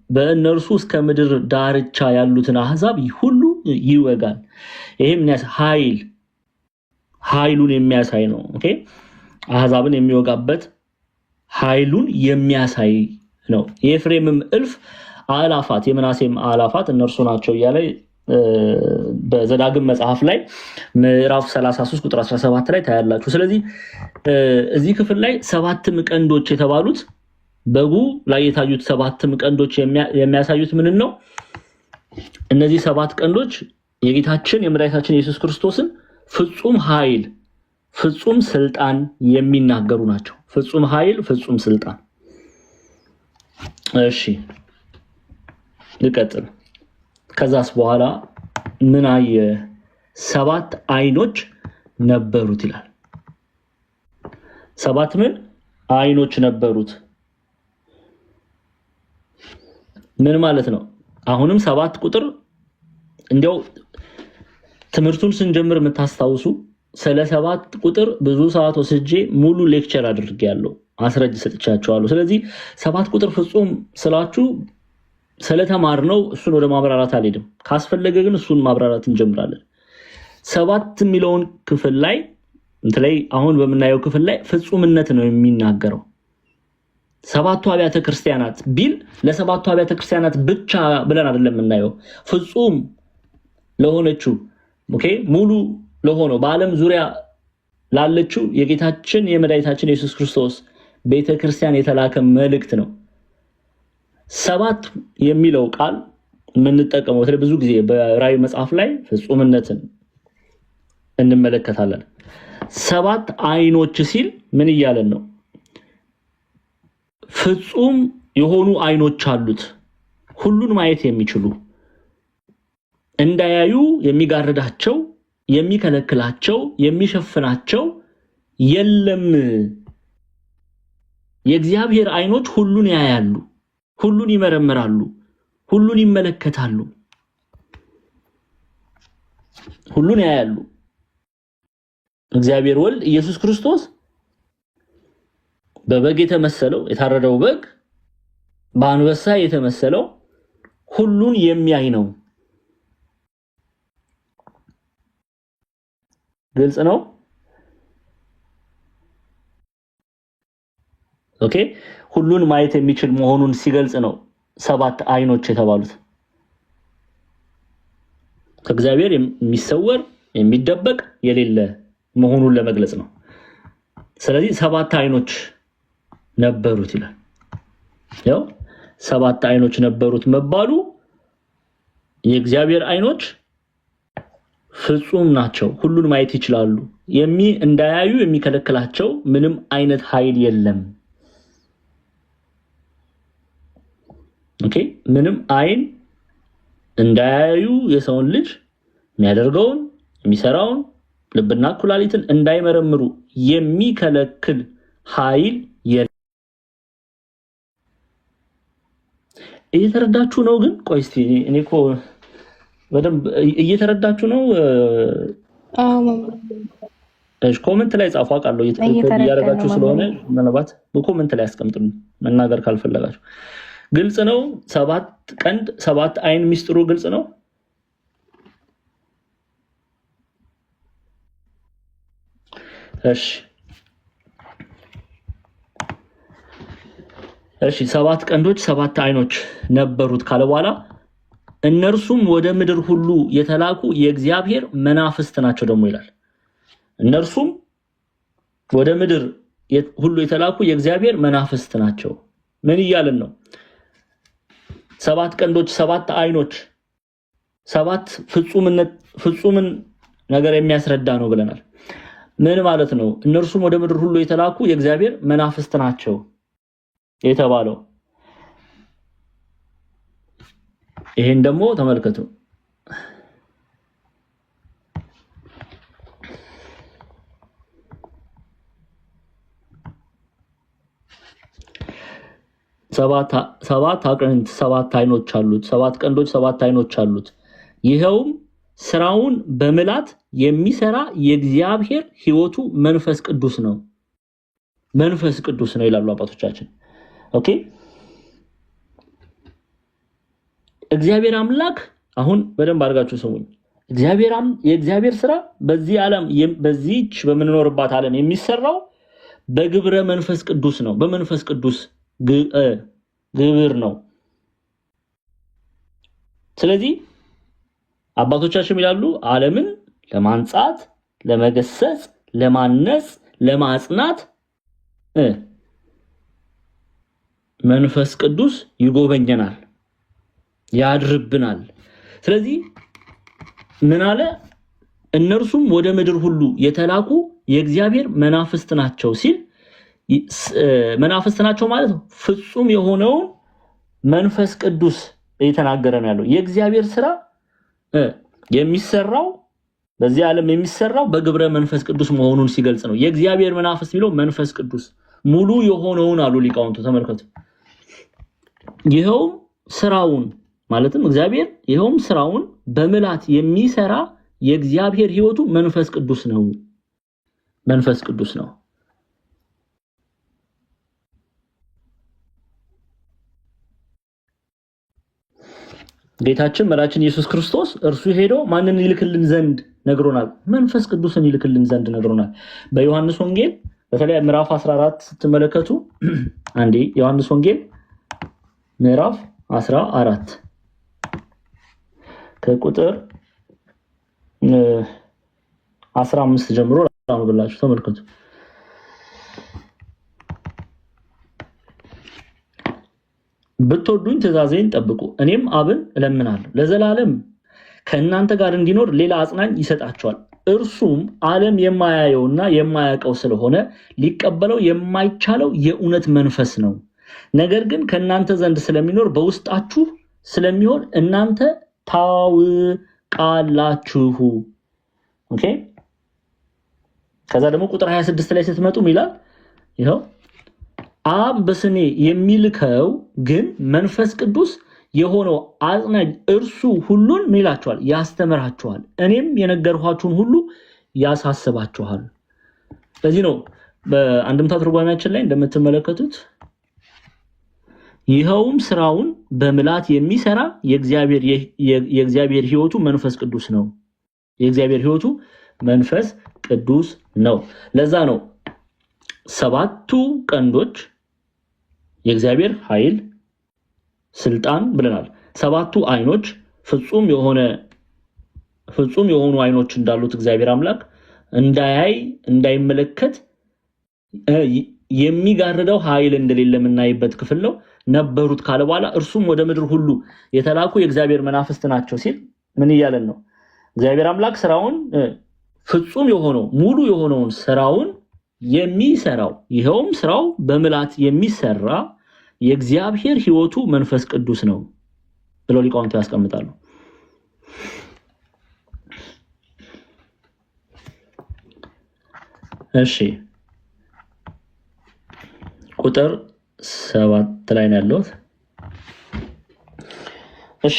በእነርሱ እስከ ምድር ዳርቻ ያሉትን አህዛብ ሁሉ ይወጋል። ይሄም ኃይሉን የሚያሳይ ነው። ኦኬ፣ አህዛብን የሚወጋበት ኃይሉን የሚያሳይ ነው። የኤፍሬምም እልፍ አእላፋት የምናሴም አእላፋት እነርሱ ናቸው እያለ በዘዳግም መጽሐፍ ላይ ምዕራፍ 33 ቁጥር 17 ላይ ታያላችሁ። ስለዚህ እዚህ ክፍል ላይ ሰባትም ቀንዶች የተባሉት በጉ ላይ የታዩት ሰባትም ቀንዶች የሚያሳዩት ምን ነው? እነዚህ ሰባት ቀንዶች የጌታችን የመድኃኒታችን የኢየሱስ ክርስቶስን ፍጹም ኃይል፣ ፍጹም ስልጣን የሚናገሩ ናቸው። ፍጹም ኃይል፣ ፍጹም ስልጣን። እሺ ልቀጥል። ከዛስ በኋላ ምን አየ? ሰባት አይኖች ነበሩት ይላል። ሰባት ምን አይኖች ነበሩት? ምን ማለት ነው? አሁንም ሰባት ቁጥር እንዲያው ትምህርቱን ስንጀምር የምታስታውሱ ስለ ሰባት ቁጥር ብዙ ሰዓት ወስጄ ሙሉ ሌክቸር አድርጌያለሁ፣ አስረጅ ሰጥቻቸዋለሁ። ስለዚህ ሰባት ቁጥር ፍጹም ስላችሁ ስለተማርነው እሱን ወደ ማብራራት አልሄድም። ካስፈለገ ግን እሱን ማብራራት እንጀምራለን። ሰባት የሚለውን ክፍል ላይ እንትላይ አሁን በምናየው ክፍል ላይ ፍጹምነት ነው የሚናገረው። ሰባቱ አብያተ ክርስቲያናት ቢል ለሰባቱ አብያተ ክርስቲያናት ብቻ ብለን አይደለም የምናየው። ፍጹም ለሆነችው ኦኬ፣ ሙሉ ለሆነው በዓለም ዙሪያ ላለችው የጌታችን የመድኃኒታችን የኢየሱስ ክርስቶስ ቤተክርስቲያን የተላከ መልእክት ነው። ሰባት የሚለው ቃል የምንጠቀመው ብዙ ጊዜ በራዕይ መጽሐፍ ላይ ፍጹምነትን እንመለከታለን። ሰባት አይኖች ሲል ምን እያለን ነው? ፍጹም የሆኑ አይኖች አሉት፣ ሁሉን ማየት የሚችሉ እንዳያዩ የሚጋርዳቸው፣ የሚከለክላቸው፣ የሚሸፍናቸው የለም። የእግዚአብሔር አይኖች ሁሉን ያያሉ፣ ሁሉን ይመረምራሉ፣ ሁሉን ይመለከታሉ፣ ሁሉን ያያሉ። እግዚአብሔር ወልድ ኢየሱስ ክርስቶስ በበግ የተመሰለው የታረደው በግ በአንበሳ የተመሰለው ሁሉን የሚያይ ነው። ግልጽ ነው። ኦኬ፣ ሁሉን ማየት የሚችል መሆኑን ሲገልጽ ነው ሰባት አይኖች የተባሉት። ከእግዚአብሔር የሚሰወር የሚደበቅ የሌለ መሆኑን ለመግለጽ ነው። ስለዚህ ሰባት አይኖች ነበሩት ይላል። ያው ሰባት አይኖች ነበሩት መባሉ የእግዚአብሔር አይኖች ፍጹም ናቸው፣ ሁሉን ማየት ይችላሉ። እንዳያዩ የሚከለክላቸው ምንም አይነት ኃይል የለም። ኦኬ፣ ምንም አይን እንዳያዩ የሰውን ልጅ የሚያደርገውን የሚሰራውን ልብና ኩላሊትን እንዳይመረምሩ የሚከለክል ኃይል የለም። እየተረዳችሁ ነው? ግን ቆይ እስቲ እኔ እኮ በደንብ እየተረዳችሁ ነው? እሺ፣ ኮሜንት ላይ ጻፉ። አውቃለሁ እያደረጋችሁ ስለሆነ ምናልባት በኮሜንት ላይ አስቀምጡልኝ መናገር ካልፈለጋችሁ። ግልጽ ነው? ሰባት ቀንድ ሰባት አይን ሚስጥሩ ግልጽ ነው? እሺ ሰባት ቀንዶች ሰባት አይኖች ነበሩት ካለ በኋላ እነርሱም ወደ ምድር ሁሉ የተላኩ የእግዚአብሔር መናፍስት ናቸው ደግሞ ይላል። እነርሱም ወደ ምድር ሁሉ የተላኩ የእግዚአብሔር መናፍስት ናቸው። ምን እያልን ነው? ሰባት ቀንዶች ሰባት አይኖች ሰባት ፍጹምን ነገር የሚያስረዳ ነው ብለናል። ምን ማለት ነው? እነርሱም ወደ ምድር ሁሉ የተላኩ የእግዚአብሔር መናፍስት ናቸው የተባለው። ይሄን ደግሞ ተመልከቱ። ሰባት አቅንት 7 አይኖች አሉት። 7 ቀንዶች 7 አይኖች አሉት። ይሄውም ስራውን በምላት የሚሰራ የእግዚአብሔር ሕይወቱ መንፈስ ቅዱስ ነው። መንፈስ ቅዱስ ነው ይላሉ አባቶቻችን። ኦኬ እግዚአብሔር አምላክ አሁን በደንብ አድርጋችሁ ስሙኝ። የእግዚአብሔር ስራ በዚህ ዓለም በዚህች በምንኖርባት ዓለም የሚሰራው በግብረ መንፈስ ቅዱስ ነው። በመንፈስ ቅዱስ ግብር ነው። ስለዚህ አባቶቻችን ይላሉ ዓለምን ለማንጻት፣ ለመገሰጽ፣ ለማነጽ፣ ለማጽናት መንፈስ ቅዱስ ይጎበኘናል፣ ያድርብናል። ስለዚህ ምን አለ? እነርሱም ወደ ምድር ሁሉ የተላኩ የእግዚአብሔር መናፍስት ናቸው ሲል መናፍስት ናቸው ማለት ነው። ፍጹም የሆነውን መንፈስ ቅዱስ እየተናገረ ነው ያለው። የእግዚአብሔር ስራ የሚሰራው በዚህ ዓለም የሚሰራው በግብረ መንፈስ ቅዱስ መሆኑን ሲገልጽ ነው። የእግዚአብሔር መናፍስት የሚለው መንፈስ ቅዱስ ሙሉ የሆነውን አሉ ሊቃውንቱ። ተመልከቱ። ይኸውም ስራውን ማለትም እግዚአብሔር ይኸውም ስራውን በምላት የሚሰራ የእግዚአብሔር ሕይወቱ መንፈስ ቅዱስ ነው። መንፈስ ቅዱስ ነው። ጌታችን መድኃኒታችን ኢየሱስ ክርስቶስ እርሱ ሄዶ ማንን ይልክልን ዘንድ ነግሮናል? መንፈስ ቅዱስን ይልክልን ዘንድ ነግሮናል። በዮሐንስ ወንጌል በተለይ ምዕራፍ 14 ስትመለከቱ አንዴ ዮሐንስ ወንጌል ምዕራፍ 14 ከቁጥር 15 ጀምሮ ላምብላችሁ ተመልከቱ። ብትወዱኝ ትእዛዜን ጠብቁ፣ እኔም አብን እለምናለሁ ለዘላለም ከእናንተ ጋር እንዲኖር ሌላ አጽናኝ ይሰጣቸዋል። እርሱም ዓለም የማያየውና የማያውቀው ስለሆነ ሊቀበለው የማይቻለው የእውነት መንፈስ ነው። ነገር ግን ከእናንተ ዘንድ ስለሚኖር በውስጣችሁ ስለሚሆን እናንተ ታውቃላችሁ። ኦኬ። ከዛ ደግሞ ቁጥር 26 ላይ ስትመጡ ይላል ይኸው አብ በስሜ የሚልከው ግን መንፈስ ቅዱስ የሆነው አጽናኝ እርሱ ሁሉን ምን ይላችኋል? ያስተምራችኋል፣ እኔም የነገርኳችሁን ሁሉ ያሳስባችኋል። ስለዚህ ነው በአንድምታ ትርጓሜያችን ላይ እንደምትመለከቱት ይኸውም ስራውን በምላት የሚሰራ የእግዚአብሔር ሕይወቱ መንፈስ ቅዱስ ነው። የእግዚአብሔር ሕይወቱ መንፈስ ቅዱስ ነው። ለዛ ነው 7ቱ ቀንዶች የእግዚአብሔር ኃይል ስልጣን ብለናል። 7ቱ አይኖች ፍጹም የሆኑ አይኖች እንዳሉት እግዚአብሔር አምላክ እንዳያይ እንዳይመለከት የሚጋርደው ኃይል እንደሌለ የምናይበት ክፍል ነው። ነበሩት ካለ በኋላ እርሱም ወደ ምድር ሁሉ የተላኩ የእግዚአብሔር መናፍስት ናቸው ሲል ምን እያለን ነው? እግዚአብሔር አምላክ ስራውን ፍጹም የሆነው ሙሉ የሆነውን ስራውን የሚሰራው ይኸውም ስራው በምላት የሚሰራ የእግዚአብሔር ሕይወቱ መንፈስ ቅዱስ ነው ብለው ሊቃውንቱ ያስቀምጣሉ። እሺ ቁጥር 7 ላይ ነው ያለው። እሺ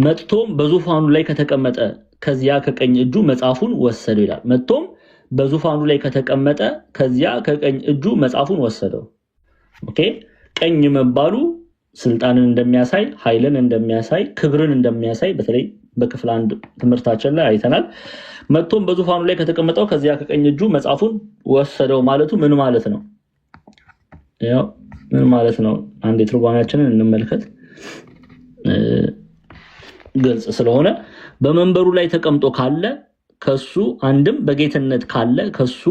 መጥቶም በዙፋኑ ላይ ከተቀመጠ ከዚያ ከቀኝ እጁ መጽሐፉን ወሰደው ይላል። መጥቶም በዙፋኑ ላይ ከተቀመጠ ከዚያ ከቀኝ እጁ መጽሐፉን ወሰደው። ኦኬ። ቀኝ መባሉ ስልጣንን እንደሚያሳይ፣ ኃይልን እንደሚያሳይ፣ ክብርን እንደሚያሳይ በተለይ በክፍል 1 ትምህርታችን ላይ አይተናል። መጥቶም በዙፋኑ ላይ ከተቀመጠው ከዚያ ከቀኝ እጁ መጽሐፉን ወሰደው ማለቱ ምን ማለት ነው? ያው ምን ማለት ነው? አንዴ ትርጓሜያችንን እንመልከት ግልጽ ስለሆነ በመንበሩ ላይ ተቀምጦ ካለ ከሱ አንድም በጌትነት ካለ ከሱ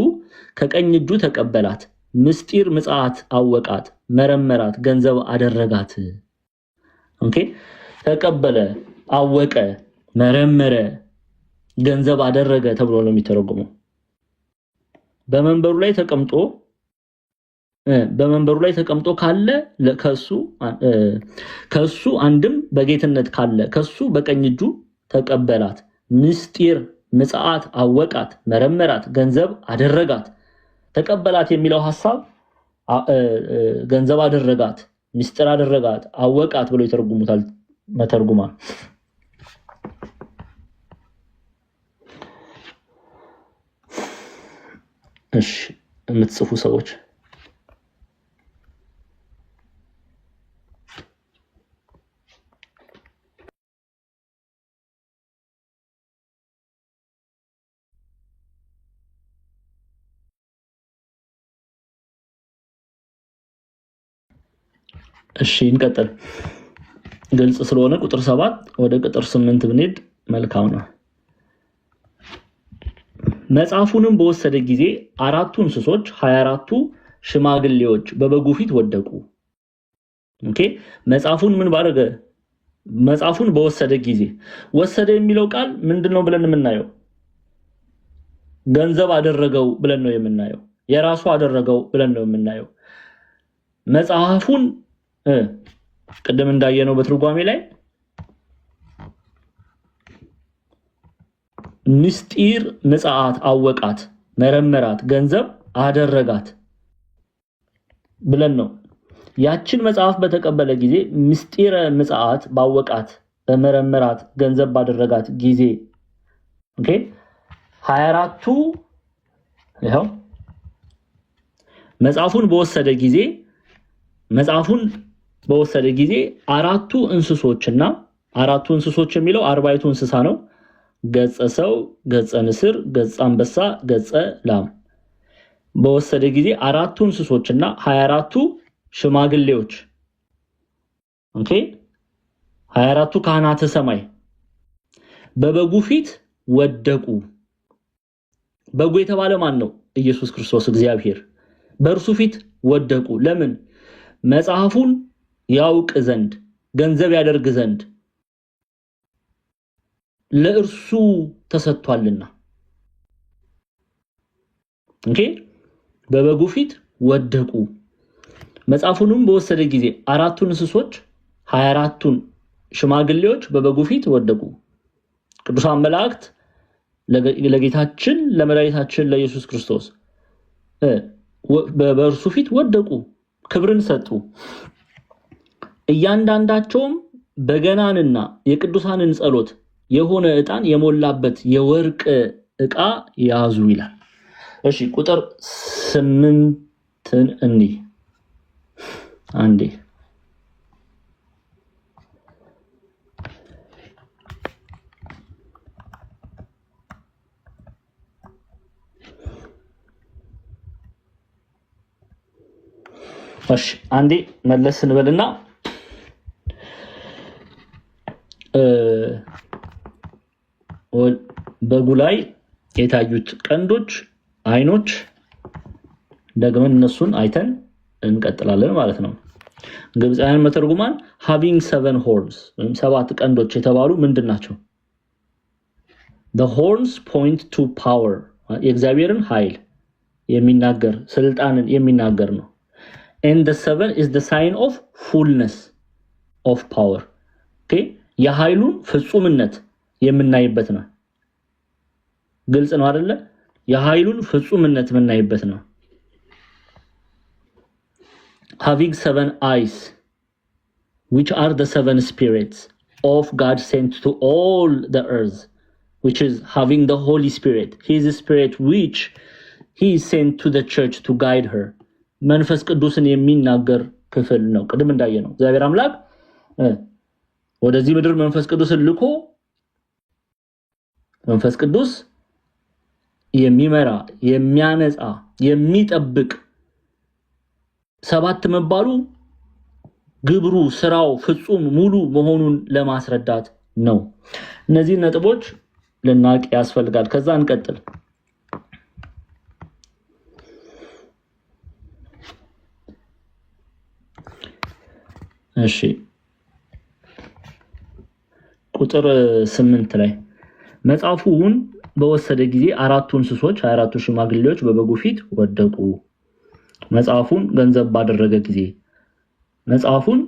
ከቀኝ እጁ ተቀበላት፣ ምስጢር ምጽአት አወቃት፣ መረመራት፣ ገንዘብ አደረጋት። ኦኬ። ተቀበለ፣ አወቀ፣ መረመረ፣ ገንዘብ አደረገ ተብሎ ነው የሚተረጎመው። በመንበሩ ላይ ተቀምጦ ካለ ከሱ አንድም በጌትነት ካለ ከሱ በቀኝ እጁ ተቀበላት፣ ምስጢር ምጽአት አወቃት፣ መረመራት፣ ገንዘብ አደረጋት። ተቀበላት የሚለው ሐሳብ ገንዘብ አደረጋት፣ ምስጢር አደረጋት፣ አወቃት ብለው ይተረጉሙታል መተርጉማን። እሺ የምትጽፉ ሰዎች እሺ እንቀጥል። ግልጽ ስለሆነ ቁጥር 7 ወደ ቁጥር 8 ብንሄድ መልካም ነው። መጽሐፉንም በወሰደ ጊዜ አራቱ እንስሶች 24ቱ ሽማግሌዎች በበጉ ፊት ወደቁ። ኦኬ መጽሐፉን ምን ባደረገ? መጽሐፉን በወሰደ ጊዜ። ወሰደ የሚለው ቃል ምንድነው ብለን የምናየው? ገንዘብ አደረገው ብለን ነው የምናየው። የራሱ አደረገው ብለን ነው የምናየው። መጽሐፉን ቅድም እንዳየነው በትርጓሜ ላይ ምስጢር ምጽአት አወቃት፣ መረመራት፣ ገንዘብ አደረጋት ብለን ነው። ያችን መጽሐፍ በተቀበለ ጊዜ ምስጢረ ምጽአት ባወቃት፣ በመረመራት፣ ገንዘብ ባደረጋት ጊዜ ኦኬ 24ቱ ይሄው መጽሐፉን በወሰደ ጊዜ አራቱ እንስሶችና አራቱ እንስሶች የሚለው አርባይቱ እንስሳ ነው። ገጸ ሰው፣ ገጸ ንስር፣ ገጸ አንበሳ፣ ገጸ ላም በወሰደ ጊዜ አራቱ እንስሶችና 24ቱ ሽማግሌዎች ኦኬ 24ቱ ካህናተ ሰማይ በበጉ ፊት ወደቁ። በጉ የተባለ ማን ነው? ኢየሱስ ክርስቶስ እግዚአብሔር። በእርሱ ፊት ወደቁ። ለምን? መጽሐፉን ያውቅ ዘንድ ገንዘብ ያደርግ ዘንድ ለእርሱ ተሰጥቷልና። ኦኬ በበጉ ፊት ወደቁ። መጽሐፉንም በወሰደ ጊዜ አራቱ እንስሶች 24ቱን ሽማግሌዎች በበጉ ፊት ወደቁ። ቅዱሳን መላእክት ለጌታችን ለመድኃኒታችን ለኢየሱስ ክርስቶስ በእርሱ ፊት ወደቁ፣ ክብርን ሰጡ። እያንዳንዳቸውም በገናንና የቅዱሳንን ጸሎት የሆነ ዕጣን የሞላበት የወርቅ ዕቃ ያዙ ይላል። እሺ ቁጥር 8ን እንይ አንዴ። እሺ አንዴ መለስ እንበልና በጉ ላይ የታዩት ቀንዶች፣ አይኖች ደግመን እነሱን አይተን እንቀጥላለን ማለት ነው። ግብፃውያን መተርጉማን having 7 horns ወይም 7 ቀንዶች የተባሉ ምንድናቸው? the horns point to power የእግዚአብሔርን ኃይል የሚናገር ስልጣንን የሚናገር ነው። and the 7 is the sign of fullness of power okay የኃይሉን ፍጹምነት የምናይበት ነው። ግልጽ ነው አይደለ? የኃይሉን ፍጹምነት የምናይበት ነው። having 7 eyes which are the 7 spirits of God sent to all the earth which is having the Holy Spirit his spirit which he sent to the church to guide her መንፈስ ቅዱስን የሚናገር ክፍል ነው። ቅድም እንዳየነው እግዚአብሔር አምላክ ወደዚህ ምድር መንፈስ ቅዱስን ልኮ መንፈስ ቅዱስ የሚመራ የሚያነጻ የሚጠብቅ 7 መባሉ ግብሩ ስራው ፍጹም ሙሉ መሆኑን ለማስረዳት ነው። እነዚህ ነጥቦች ልናቅ ያስፈልጋል። ከዛ እንቀጥል። እሺ ቁጥር 8 ላይ መጽሐፉን በወሰደ ጊዜ አራቱ እንስሶች 24ቱ ሽማግሌዎች በበጉ ፊት ወደቁ። መጽሐፉን ገንዘብ ባደረገ ጊዜ መጽሐፉን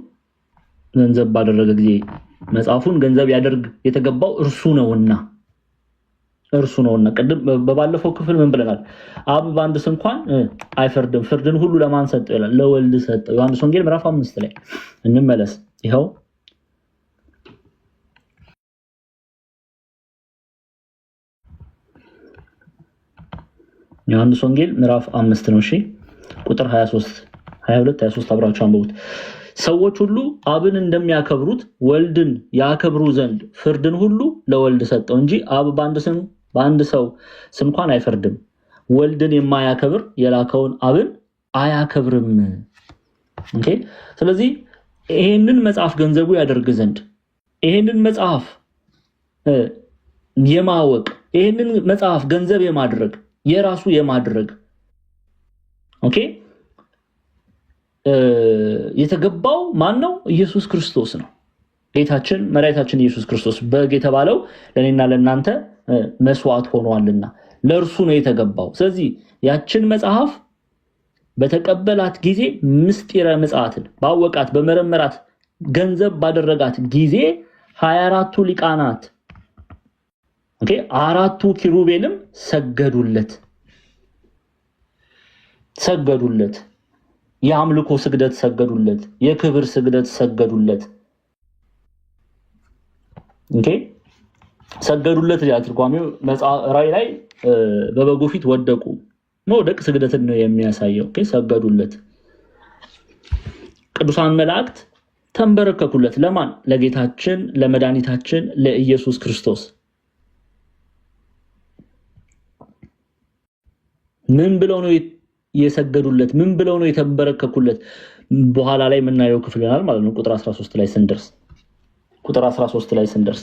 ገንዘብ ያደርግ የተገባው እርሱ ነውና እርሱ ነውና ቅድም በባለፈው ክፍል ምን ብለናል? አብ በአንድ ስም እንኳን አይፈርድም፣ ፍርድን ሁሉ ለማን ሰጠው ይላል? ለወልድ ሰጠው። ዮሐንስ ወንጌል ምዕራፍ 5 ላይ እንመለስ። ይኸው ዮሐንስ ወንጌል ምዕራፍ 5 ነው። እሺ ቁጥር 23 22 23 አብራችሁ አንብቡት። ሰዎች ሁሉ አብን እንደሚያከብሩት ወልድን ያከብሩ ዘንድ ፍርድን ሁሉ ለወልድ ሰጠው እንጂ አብ በአንድ ሰው ስም እንኳን አይፈርድም። ወልድን የማያከብር የላከውን አብን አያከብርም። ኦኬ። ስለዚህ ይሄንን መጽሐፍ ገንዘቡ ያደርግ ዘንድ ይሄንን መጽሐፍ የማወቅ ይሄንን መጽሐፍ ገንዘብ የማድረግ የራሱ የማድረግ ኦኬ የተገባው ማን ነው? ኢየሱስ ክርስቶስ ነው። ጌታችን መድኃኒታችን ኢየሱስ ክርስቶስ በግ የተባለው ለኔና ለናንተ መስዋዕት ሆኗልና ለእርሱ ነው የተገባው። ስለዚህ ያችን መጽሐፍ በተቀበላት ጊዜ ምስጢረ ምጽአትን ባወቃት በመረመራት ገንዘብ ባደረጋት ጊዜ 24ቱ ሊቃናት ኦኬ አራቱ ኪሩቤልም ሰገዱለት። የአምልኮ ስግደት ሰገዱለት፣ የክብር ስግደት ሰገዱለት። ኦኬ ሰገዱለት ይላል ትርጓሜው። ራእይ ላይ በበጉ ፊት ወደቁ። መውደቅ ስግደትን ነው የሚያሳየው። ኦኬ ሰገዱለት። ቅዱሳን መላእክት ተንበረከኩለት። ለማን? ለጌታችን ለመድኃኒታችን ለኢየሱስ ክርስቶስ። ምን ብለው ነው የሰገዱለት? ምን ብለው ነው የተንበረከኩለት? በኋላ ላይ የምናየው ክፍል ይሆናል ማለት ነው። ቁጥር 13 ላይ ስንደርስ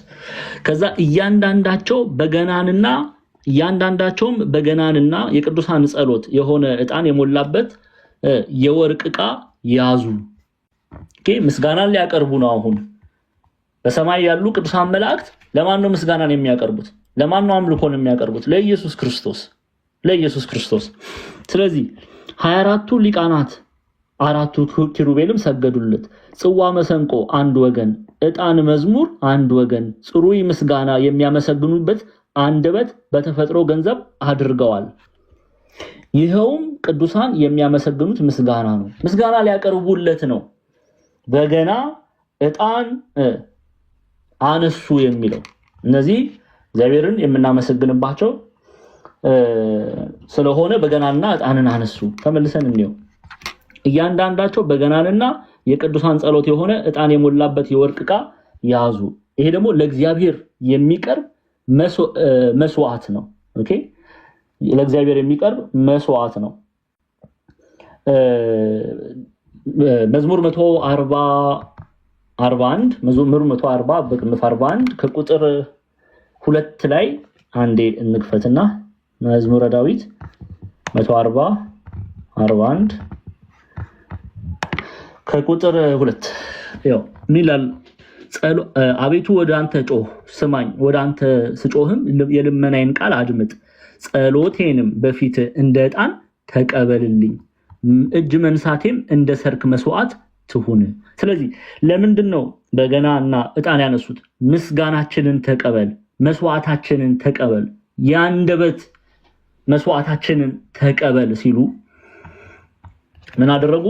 ከዛ እያንዳንዳቸውም በገናንና የቅዱሳን ጸሎት የሆነ ዕጣን የሞላበት የወርቅ ዕቃ ያዙ። ኦኬ ምስጋናን ሊያቀርቡ ነው። አሁን በሰማይ ያሉ ቅዱሳን መላእክት ለማን ነው ምስጋናን የሚያቀርቡት? ለማን ነው አምልኮን የሚያቀርቡት? ለኢየሱስ ክርስቶስ። ስለዚህ 24ቱ ሊቃናት አራቱ ኪሩቤልም ሰገዱለት። ጽዋ መሰንቆ አንድ ወገን፣ ዕጣን መዝሙር አንድ ወገን፣ ጽሩይ ምስጋና የሚያመሰግኑበት አንደበት በተፈጥሮ ገንዘብ አድርገዋል። ይኸውም ቅዱሳን የሚያመሰግኑት ምስጋና ነው። ምስጋና ሊያቀርቡለት ነው። በገና ዕጣን አነሱ የሚለው እነዚህ እግዚአብሔርን የምናመሰግንባቸው ስለሆነ በገናና ዕጣንን አነሱ። ተመልሰን እንየው። እያንዳንዳቸው በገናንና የቅዱሳን ጸሎት የሆነ ዕጣን የሞላበት የወርቅ ዕቃ ያዙ። ይሄ ደግሞ ለእግዚአብሔር የሚቀርብ መስዋዕት ነው። ኦኬ ለእግዚአብሔር የሚቀርብ መስዋዕት ነው። መዝሙር 141 መዝሙር 140 በቅንፍ 41 ከቁጥር 2 ላይ አንዴ እንክፈትና መዝሙረ ዳዊት 141 ከቁጥር 2 ያው ምን ይላል? አቤቱ ወደ አንተ ጮህ ስማኝ፣ ወደ አንተ ስጮህም የልመናዬን ቃል አድምጥ፣ ጸሎቴንም በፊት እንደ ዕጣን ተቀበልልኝ፣ እጅ መንሳቴም እንደ ሰርክ መስዋዕት ትሁን። ስለዚህ ለምንድን ነው በገናና ዕጣን ያነሱት? ምስጋናችንን ተቀበል፣ መስዋዕታችንን ተቀበል፣ ያንደበት መስዋዕታችንን ተቀበል ሲሉ ምን አደረጉ?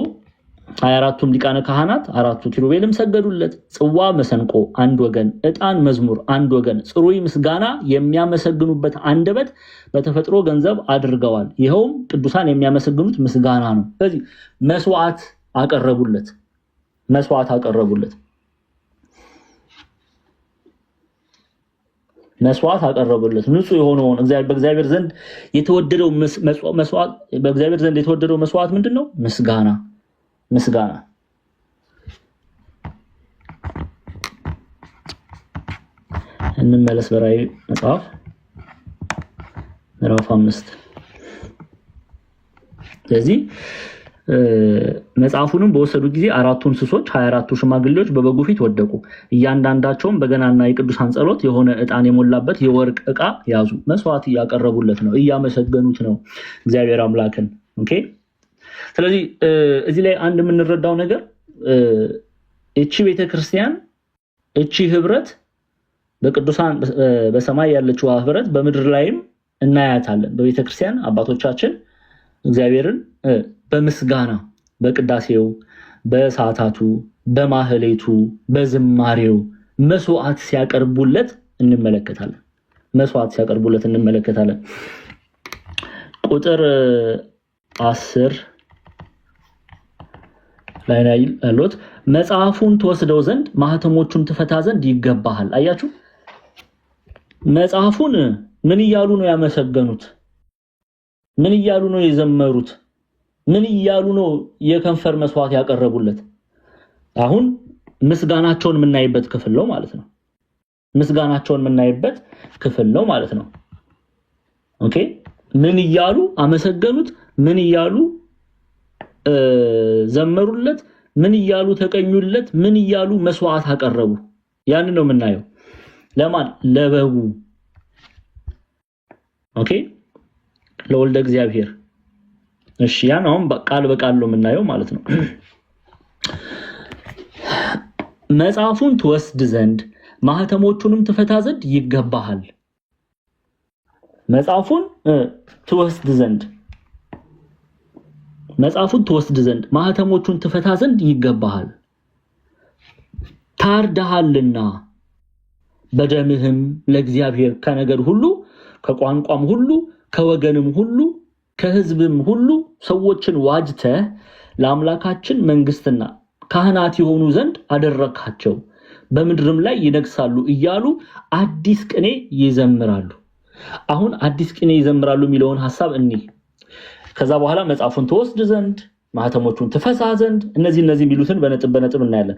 24ቱም ሊቃነ ካህናት አራቱ ኪሩቤልም ሰገዱለት። ጽዋ መሰንቆ አንድ ወገን፣ ዕጣን መዝሙር አንድ ወገን፣ ጽሩይ ምስጋና የሚያመሰግኑበት አንደበት በተፈጥሮ ገንዘብ አድርገዋል። ይኸውም ቅዱሳን የሚያመሰግኑት ምስጋና ነው። ስለዚህ መስዋዕት አቀረቡለት። ንጹህ የሆነውን በእግዚአብሔር ዘንድ የተወደደው መስዋዕት ምንድነው? ምስጋና። እንመለስ። በራእይ መጽሐፍ ምዕራፍ 5 ስለዚህ መጽሐፉንም በወሰዱ ጊዜ አራቱ እንስሶች 24ቱ ሽማግሌዎች በበጉ ፊት ወደቁ። እያንዳንዳቸውም በገናና የቅዱሳን ጸሎት የሆነ ዕጣን የሞላበት የወርቅ ዕቃ ያዙ። መስዋዕት እያቀረቡለት ነው፣ እያመሰገኑት ነው እግዚአብሔር አምላክን። ኦኬ ስለዚህ እዚህ ላይ አንድ የምንረዳው ነገር እቺ ቤተክርስቲያን እቺ ህብረት በቅዱሳን በሰማይ ያለችው ህብረት በምድር ላይም እናያታለን። በቤተክርስቲያን አባቶቻችን እግዚአብሔርን በምስጋና በቅዳሴው፣ በሰዓታቱ፣ በማህሌቱ፣ በዝማሬው መስዋዕት ሲያቀርቡለት እንመለከታለን። ቁጥር 10 ላይ ያሉት መጽሐፉን ትወስደው ዘንድ ማህተሞቹን ትፈታ ዘንድ ይገባሃል። አያችሁ፣ መጽሐፉን ምን እያሉ ነው ያመሰገኑት? ምን እያሉ ነው የዘመሩት? ምን እያሉ ነው የከንፈር መስዋዕት ያቀረቡለት? አሁን ምስጋናቸውን የምናይበት ክፍል ነው ማለት ነው። ኦኬ፣ ምን እያሉ አመሰገኑት? ምን እያሉ ዘመሩለት? ምን እያሉ ተቀኙለት? ምን እያሉ መስዋዕት አቀረቡ? ያን ነው የምናየው። ለማን? ለበጉ። ኦኬ፣ ለወልደ እግዚአብሔር። እሺ፣ ያን አሁን ቃል በቃል ነው የምናየው ማለት ነው። መጽሐፉን ትወስድ ዘንድ ማህተሞቹንም ትፈታ ዘንድ ይገባሃል። መጽሐፉን ትወስድ ዘንድ ማህተሞቹን ትፈታ ዘንድ ይገባሃል። ታርደሃልና በደምህም ለእግዚአብሔር ከነገድ ሁሉ ከቋንቋም ሁሉ ከወገንም ሁሉ ከህዝብም ሁሉ ሰዎችን ዋጅተህ ለአምላካችን መንግስትና ካህናት የሆኑ ዘንድ አደረካቸው፣ በምድርም ላይ ይነግሳሉ እያሉ አዲስ ቅኔ ይዘምራሉ። አሁን አዲስ ቅኔ ይዘምራሉ የሚለውን ሐሳብ ከዛ በኋላ መጽሐፉን ትወስድ ዘንድ ማህተሞቹን ትፈታ ዘንድ እነዚህ የሚሉትን በነጥብ እናያለን።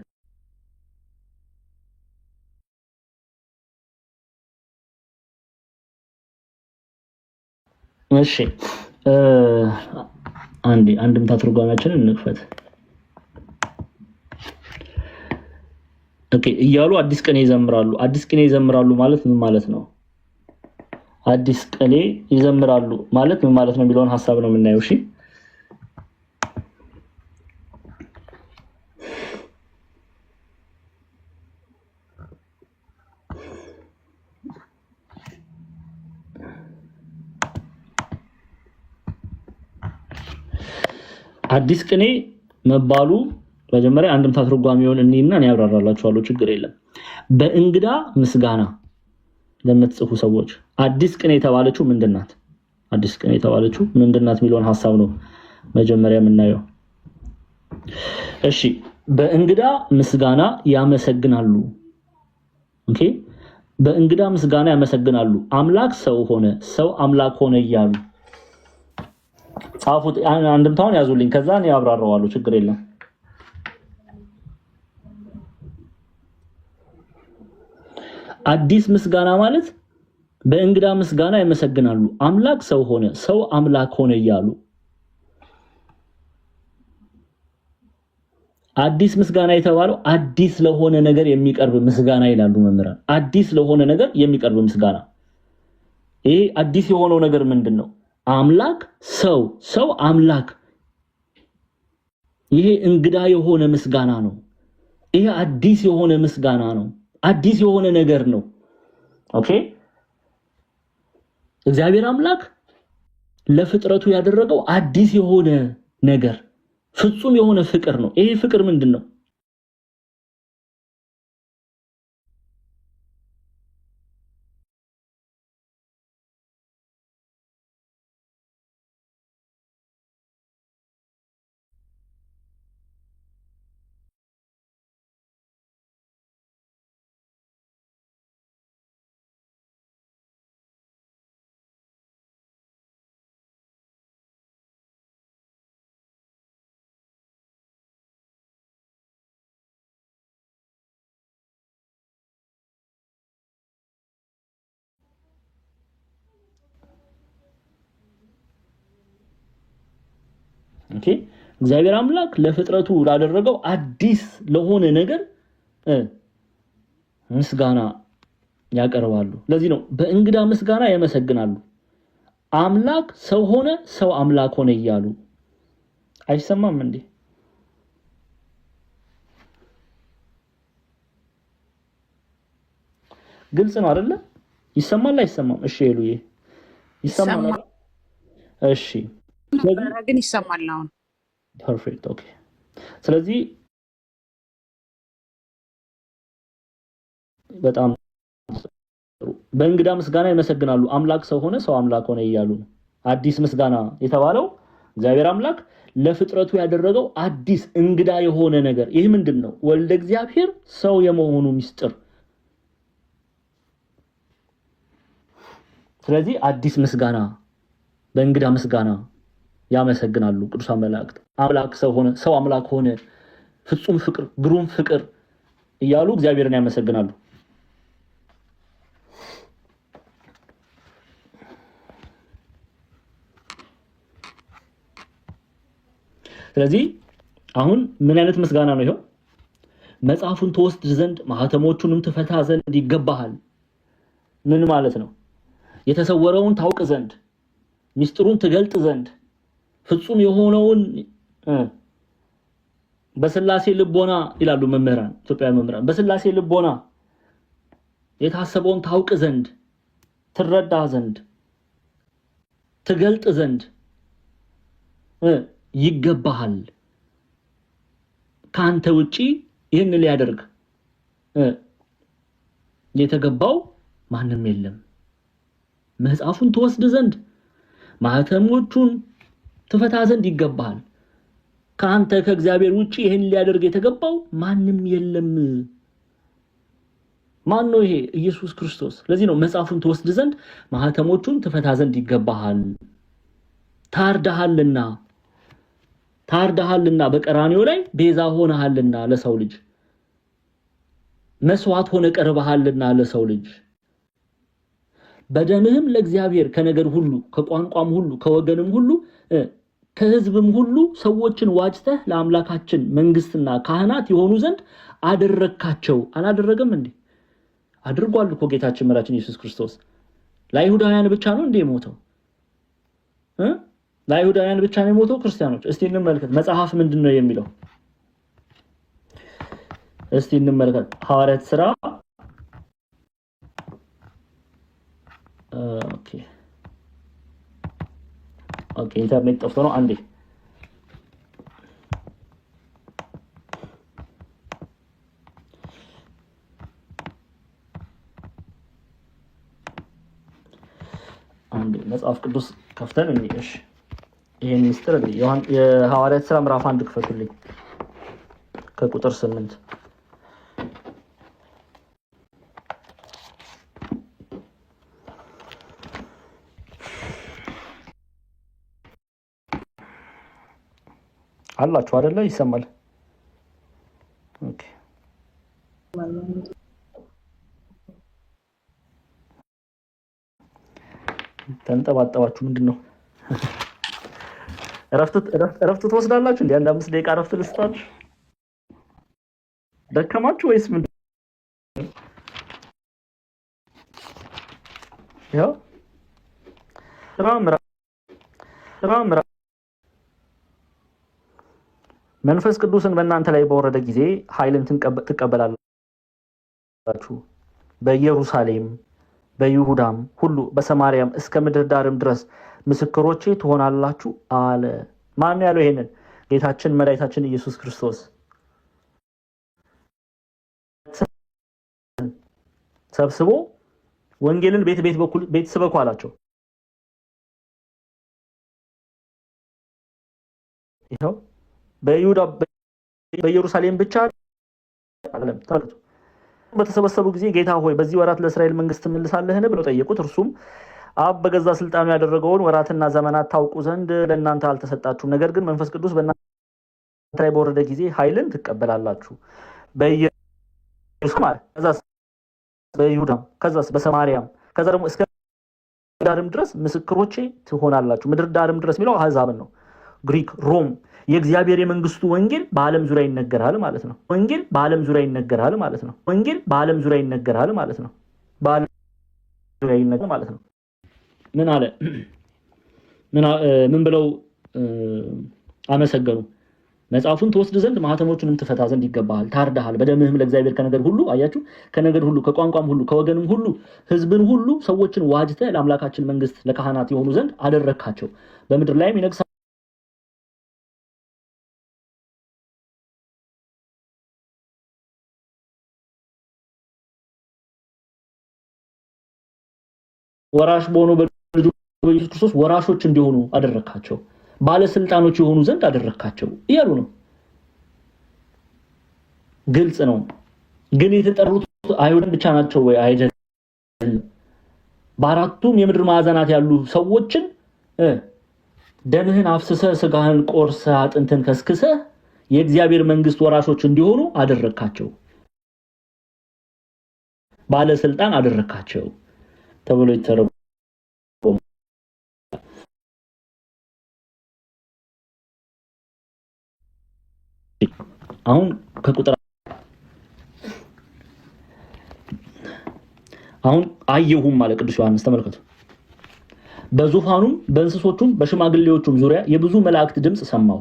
እሺ፣ አንድምታ ትርጓሜያችንን እንክፈት። ኦኬ፣ እያሉ አዲስ ቅኔ ይዘምራሉ ማለት ምን ማለት ነው? አዲስ ቅኔ ይዘምራሉ ማለት ምን ማለት ነው የሚለውን ሐሳብ ነው የምናየው። እሺ፣ አዲስ ቅኔ መባሉ መጀመሪያ አንድምታ ትርጓሜውን እንይና እኔ ያብራራላችኋለሁ፣ ችግር የለም። በእንግዳ ምስጋና ለምትጽፉ ሰዎች አዲስ ቅኔ የተባለችው ምንድናት? የሚለውን ሐሳብ ነው መጀመሪያ የምናየው። እሺ፣ በእንግዳ ምስጋና ያመሰግናሉ። ኦኬ፣ በእንግዳ ምስጋና ያመሰግናሉ። አምላክ ሰው ሆነ፣ ሰው አምላክ ሆነ እያሉ ጻፉት። አንድምታውን ያዙልኝ፣ ከዛ እኔ ያብራራዋለሁ፣ ችግር የለም። አዲስ ምስጋና ማለት በእንግዳ ምስጋና ያመሰግናሉ። አምላክ ሰው ሆነ፣ ሰው አምላክ ሆነ እያሉ አዲስ ምስጋና የተባለው አዲስ ለሆነ ነገር የሚቀርብ ምስጋና ይላሉ መምህራን። አዲስ ለሆነ ነገር የሚቀርብ ምስጋና። ይሄ አዲስ የሆነው ነገር ምንድነው? አምላክ ሰው አምላክ። ይሄ እንግዳ የሆነ ምስጋና ነው። ይሄ አዲስ የሆነ ምስጋና ነው። አዲስ የሆነ ነገር ነው። ኦኬ፣ እግዚአብሔር አምላክ ለፍጥረቱ ያደረገው አዲስ የሆነ ነገር ፍጹም የሆነ ፍቅር ነው። ይሄ ፍቅር ምንድነው? ኦኬ፣ እግዚአብሔር አምላክ ለፍጥረቱ ላደረገው አዲስ ለሆነ ነገር ምስጋና ያቀርባሉ። ለዚህ ነው በእንግዳ ምስጋና ያመሰግናሉ። አምላክ ሰው ሆነ፣ ሰው አምላክ ሆነ እያሉ አይሰማም እንዴ? ግልጽ ነው አይደለ? ይሰማል አይሰማም? እሺ ሄሉዬ ይሰማል አይደል? እሺ ግን ይሰማል አሁን። ፐርፌክት ኦኬ። ስለዚህ በጣም በእንግዳ ምስጋና ይመሰግናሉ። አምላክ ሰው ሆነ፣ ሰው አምላክ ሆነ እያሉ ነው። አዲስ ምስጋና የተባለው እግዚአብሔር አምላክ ለፍጥረቱ ያደረገው አዲስ እንግዳ የሆነ ነገር ይህ ምንድነው? ወልደ እግዚአብሔር ሰው የመሆኑ ምስጢር። ስለዚህ አዲስ ምስጋና በእንግዳ ምስጋና ያመሰግናሉ ቅዱሳን መላእክት። አምላክ ሰው ሆነ፣ ሰው አምላክ ሆነ፣ ፍጹም ፍቅር፣ ግሩም ፍቅር እያሉ እግዚአብሔርን ያመሰግናሉ። ስለዚህ አሁን ምን አይነት ምስጋና ነው ይሄው? መጽሐፉን ተወስድ ዘንድ ማህተሞቹንም ትፈታ ዘንድ ይገባሃል። ምን ማለት ነው? የተሰወረውን ታውቅ ዘንድ፣ ሚስጥሩን ትገልጥ ዘንድ፣ ፍጹም የሆነውን በስላሴ ልቦና ይላሉ መምህራን፣ ኢትዮጵያውያን መምህራን፣ በስላሴ ልቦና የታሰበውን ታውቅ ዘንድ፣ ትረዳ ዘንድ፣ ትገልጥ ዘንድ ይገባሃል። ካንተ ውጪ ይህን ሊያደርግ የተገባው ማንም የለም። መጽሐፉን ተወስድ ዘንድ ማህተሞቹን ትፈታ ዘንድ ይገባሃል። ካንተ ከእግዚአብሔር ውጪ ይህን ሊያደርግ የተገባው ማንም የለም። ማን ነው ይሄ? ኢየሱስ ክርስቶስ። ለዚህ ነው መጽሐፉን ተወስድ ዘንድ ማህተሞቹን ትፈታ ዘንድ ይገባሃል። ታርዳሃልና በቀራንዮ ላይ ቤዛ ሆነሃልና ለሰው ልጅ መስዋዕት ሆነ ቀርበሃልና ለሰው ልጅ በደምህም ለእግዚአብሔር ከነገር ሁሉ ከቋንቋም ሁሉ ከወገንም ሁሉ ከህዝብም ሁሉ ሰዎችን ዋጅተህ ለአምላካችን መንግስትና ካህናት የሆኑ ዘንድ አደረካቸው። አላደረገም እንዴ? አድርጓል እኮ ጌታችን መድኃኒታችን ኢየሱስ ክርስቶስ። ለአይሁዳውያን ብቻ ነው እንዴ ሞተው? ለአይሁዳውያን ብቻ ነው የሞተው? ክርስቲያኖች እስቲ እንመልከት። መጽሐፍ ምንድነው የሚለው? እስቲ እንመልከት። ሐዋርያት ሥራ ኦኬ ኢንተርኔት ጠፍቶ ነው አንዴ። መጽሐፍ ቅዱስ ከፍተን እንይሽ ይሄን ምስጢር እንዴ የሐዋርያት ሥራ ምዕራፍ 1 ክፈቱልኝ ከቁጥር 8 አላችሁ አይደለ? ይሰማል። ኦኬ ተንጠባጠባችሁ ምንድነው? እረፍት ትወስዳላችሁ እንዴ? አንድ 5 ደቂቃ እረፍት ልስጣችሁ። ደከማችሁ ወይስ ምንድነው? ያው ራም መንፈስ ቅዱስን በእናንተ ላይ በወረደ ጊዜ ኃይልን ትቀበላላችሁ። በኢየሩሳሌም በይሁዳም ሁሉ በሰማርያም እስከ ምድር ዳርም ድረስ ምስክሮቼ ትሆናላችሁ አለ። ማን ያለው ይሄንን? ጌታችን መድኃኒታችን ኢየሱስ ክርስቶስ። ሰብስቦ ወንጌልን ቤት ስበኩ አላቸው። ይሄው በይሁዳ በኢየሩሳሌም ብቻ አይደለም ታሉት። በተሰበሰቡ ጊዜ ጌታ ሆይ በዚህ ወራት ለእስራኤል መንግስት ትመልሳለህን ብለው ጠየቁት። እርሱም አብ በገዛ ስልጣኑ ያደረገውን ወራትና ዘመናት ታውቁ ዘንድ ለእናንተ አልተሰጣችሁም። ነገር ግን መንፈስ ቅዱስ በእናንተ ላይ በወረደ ጊዜ ኃይልን ትቀበላላችሁ። በኢየሩሳሌም ከዛስ በይሁዳም ከዛስ በሰማርያም ከዛ ደግሞ እስከ ዳርም ድረስ ምስክሮቼ ትሆናላችሁ። ምድር ዳርም ድረስ የሚለው አሕዛብን ነው። ግሪክ፣ ሮም። የእግዚአብሔር የመንግስቱ ወንጌል በዓለም ዙሪያ ይነገራል ማለት ነው። ወንጌል በዓለም ዙሪያ ይነገራል ማለት ነው። ወንጌል በዓለም ዙሪያ ይነገራል ማለት ነው። በዓለም ዙሪያ ይነገራል ማለት ነው። ምን አለ? ምን ብለው አመሰገኑ? መጽሐፉን ትወስድ ዘንድ ማህተሞቹንም ትፈታ ዘንድ ይገባሃል። ታርደሃል በደምህም ለእግዚአብሔር ከነገድ ሁሉ አያችሁ፣ ከነገድ ሁሉ ከቋንቋም ሁሉ ከወገንም ሁሉ ህዝብን ሁሉ ሰዎችን ዋጅተህ ለአምላካችን መንግስት ለካህናት የሆኑ ዘንድ አደረግካቸው። በምድር ላይም ይነግሣሉ። ወራሽ በሆነው በልጁ በኢየሱስ ክርስቶስ ወራሾች እንዲሆኑ አደረግካቸው፣ ባለስልጣኖች የሆኑ ዘንድ አደረግካቸው እያሉ ነው። ግልጽ ነው። ግን የተጠሩት አይሁድ ብቻ ናቸው ወይ? አይደለም። በአራቱም የምድር ማዕዘናት ያሉ ሰዎችን ደምህን አፍስሰህ ስጋህን ቆርሰህ አጥንትን ከስክሰህ የእግዚአብሔር መንግስት ወራሾች እንዲሆኑ አደረግካቸው፣ ባለስልጣን አደረግካቸው ተብሎ ይተረጎማል። አሁን ከቁጥር አሁን አየሁም ማለት ቅዱስ ዮሐንስ ተመልከቱ። በዙፋኑም በእንስሶቹም በሽማግሌዎቹም ዙሪያ የብዙ መላእክት ድምጽ ሰማሁ።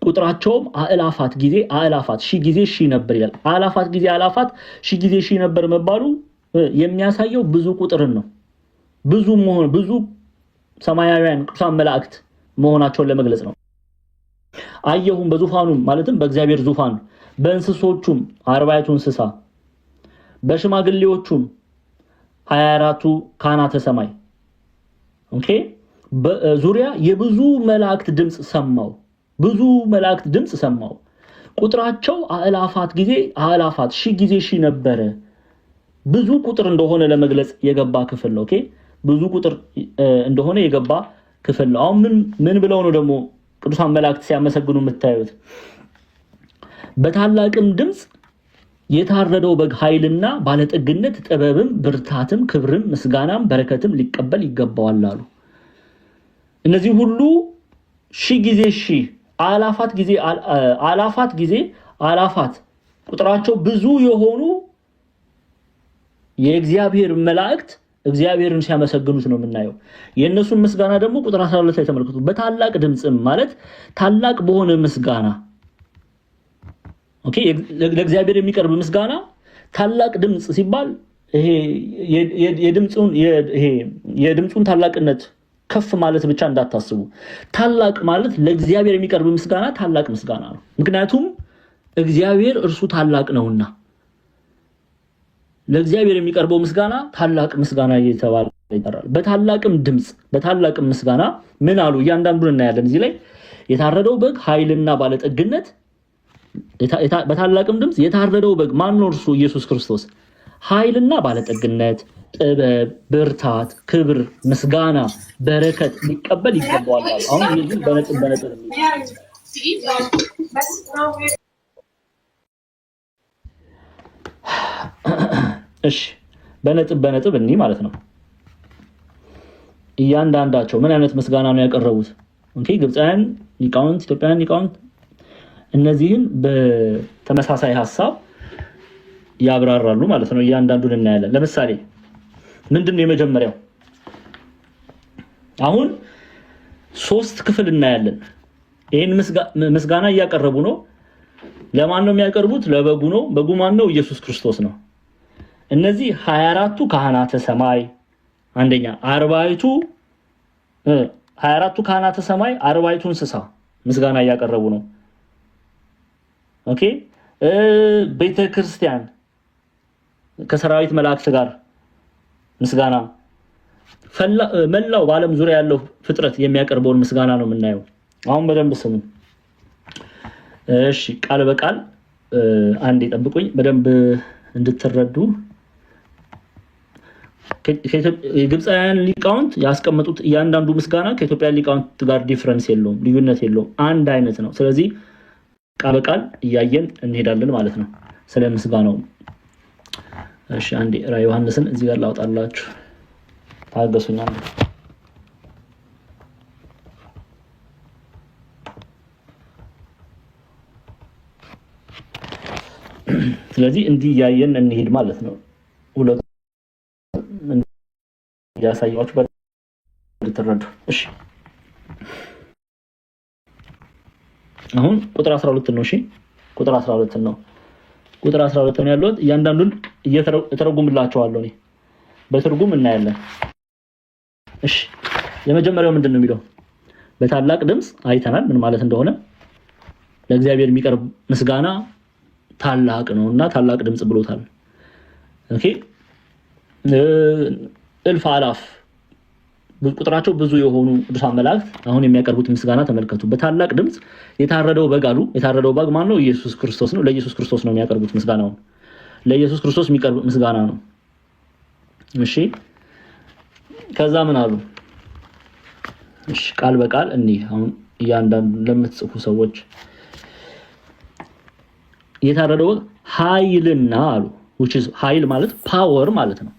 ቁጥራቸውም አእላፋት ጊዜ አእላፋት ሺህ ጊዜ ሺህ ነበር ይላል። አእላፋት ጊዜ አእላፋት ሺህ ጊዜ ሺህ ነበር መባሉ የሚያሳየው ብዙ ቁጥርን ነው። ብዙ ሰማያውያን ቅዱሳን መላእክት መሆናቸውን ለመግለጽ ነው። አየሁም በዙፋኑም ማለትም በእግዚአብሔር ዙፋን በእንስሶቹም 40ቱ እንስሳ በሽማግሌዎቹም 24ቱ ካህናተ ሰማይ ዙሪያ የብዙ መላእክት ድምጽ ሰማው። ብዙ መላእክት ድምጽ ሰማው። ቁጥራቸው አእላፋት ጊዜ አእላፋት ሺህ ጊዜ ሺህ ነበረ። ብዙ ቁጥር እንደሆነ ለመግለጽ የገባ ክፍል ነው። ብዙ ቁጥር እንደሆነ የገባ ክፍል ነው። አሁን ምን ብለው ነው ደግሞ ቅዱሳን መላእክት ሲያመሰግኑ የምታዩት? በታላቅም ድምጽ የታረደው በግ ኃይልና ባለጠግነት ጥበብም ብርታትም ክብርም ምስጋናም በረከትም ሊቀበል ይገባዋል አሉ። እነዚህ ሁሉ ሺህ ጊዜ ሺህ አላፋት ጊዜ አላፋት ቁጥራቸው ብዙ የሆኑ የእግዚአብሔር መላእክት እግዚአብሔርን ሲያመሰግኑት ነው የምናየው። የእነሱን ምስጋና ደግሞ ቁጥር 12 ላይ ተመልከቱ። በታላቅ ድምጽም ማለት ታላቅ በሆነ ምስጋና ለእግዚአብሔር የሚቀርብ ምስጋና ታላቅ ድምጽ ሲባል ይሄ የድምጹን ታላቅነት ከፍ ማለት ብቻ እንዳታስቡ። ታላቅ ማለት ለእግዚአብሔር የሚቀርብ ምስጋና ታላቅ ምስጋና ነው። ምክንያቱም እግዚአብሔር እርሱ ታላቅ ነውና ለእግዚአብሔር የሚቀርበው ምስጋና ታላቅ ምስጋና እየተባለ ይጠራል። በታላቅም ድምጽ በታላቅም ምስጋና ምን አሉ? እያንዳንዱን እናያለን እዚህ ላይ። የታረደው በግ ኃይልና ባለጠግነት፣ በታላቅም ድምጽ የታረደው በግ ማን ነው? እርሱ ኢየሱስ ክርስቶስ። ኃይልና ባለጠግነት፣ ጥበብ፣ ብርታት፣ ክብር፣ ምስጋና፣ በረከት ሊቀበል ይገባዋል። አሁን ይሄን በነጥብ እሺ በነጥብ እንይ ማለት ነው። እያንዳንዳቸው ምን አይነት ምስጋና ነው ያቀረቡት? ግብፃውያን ሊቃውንት፣ ኢትዮጵያውያን ሊቃውንት እነዚህን በተመሳሳይ ሐሳብ ያብራራሉ ማለት ነው። እያንዳንዱን እናያለን። ለምሳሌ ምንድነው የመጀመሪያው? አሁን 3 ክፍል እናያለን። ይሄን ምስጋና እያቀረቡ ነው። ለማን ነው የሚያቀርቡት? ለበጉ ነው። በጉ ማን ነው? ኢየሱስ ክርስቶስ ነው። እነዚህ 24ቱ ካህናተ ሰማይ አንደኛ 24ቱ ካህናተ ሰማይ 40ቱ እንስሳ ምስጋና እያቀረቡ ነው። ቤተክርስቲያን ከሰራዊት መላእክት ጋር ምስጋና፣ መላው በዓለም ዙሪያ ያለው ፍጥረት የሚያቀርበውን ምስጋና ነው የምናየው። አሁን በደንብ ስሙ። እሺ ቃል በቃል አንዴ ጠብቁኝ በደንብ እንድትረዱ። የግብፃውያን ሊቃውንት ያስቀመጡት እያንዳንዱ ምስጋና ከኢትዮጵያ ሊቃውንት ጋር ዲፈረንስ የለውም፣ ልዩነት የለውም፣ አንድ አይነት ነው። ስለዚህ ቃል በቃል እያየን እንሄዳለን ማለት ነው ስለ ምስጋናው። እሺ አንዴ ራዕየ ዮሐንስን እዚህ ጋር ላውጣላችሁ፣ ታገሱኝ። ስለዚህ እንዲህ እያየን እንሄድ ማለት ነው። ሁለቱ ያሳያችሁ በትረዱ። እሺ አሁን ቁጥር 12 ነው። እሺ ቁጥር 12 ነው። ቁጥር 12 ነው ያለው። እያንዳንዱን እተረጉምላችኋለሁ እኔ በትርጉም እናያለን። እሺ የመጀመሪያው ምንድነው የሚለው? በታላቅ ድምጽ አይተናል ምን ማለት እንደሆነ። ለእግዚአብሔር የሚቀርብ ምስጋና ታላቅ ነውና ታላቅ ድምጽ ብሎታል። ኦኬ እልፍ አላፍ ቁጥራቸው ብዙ የሆኑ ቅዱሳን መላእክት አሁን የሚያቀርቡት ምስጋና ተመልከቱ። በታላቅ ድምጽ የታረደው በግ አሉ። የታረደው በግ ማን ነው? ኢየሱስ ክርስቶስ ነው። ለኢየሱስ ክርስቶስ ነው የሚያቀርቡት ምስጋናውን። ለኢየሱስ ክርስቶስ የሚቀርብ ምስጋና ነው። እሺ ከዛ ምን አሉ? እሺ ቃል በቃል እንዲህ አሁን እያንዳንዱ ለምትጽፉ ሰዎች የታረደው ኃይልና አሉ which is ኃይል ማለት ፓወር ማለት ነው።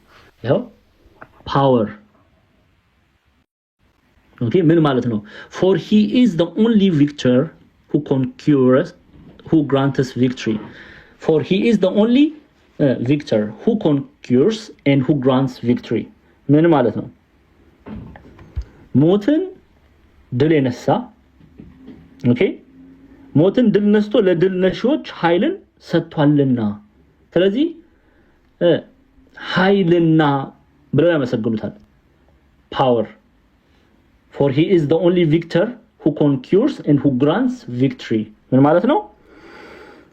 ያው ፓወር ኦኬ ምን ማለት ነው? for he is the only victor who conquers who grants us victory. For he is the only victor who conquers and who grants victory. ምን ማለት ነው? ሞትን ድል የነሳ ኦኬ ሞትን ድል ነስቶ ለድል ነሺዎች ኃይልን ሰጥቷልና። ስለዚህ ኃይልና ብለው ያመሰግኑታል። ፓወር for he is the only victor who conquers and who grants victory. ምን ማለት ነው?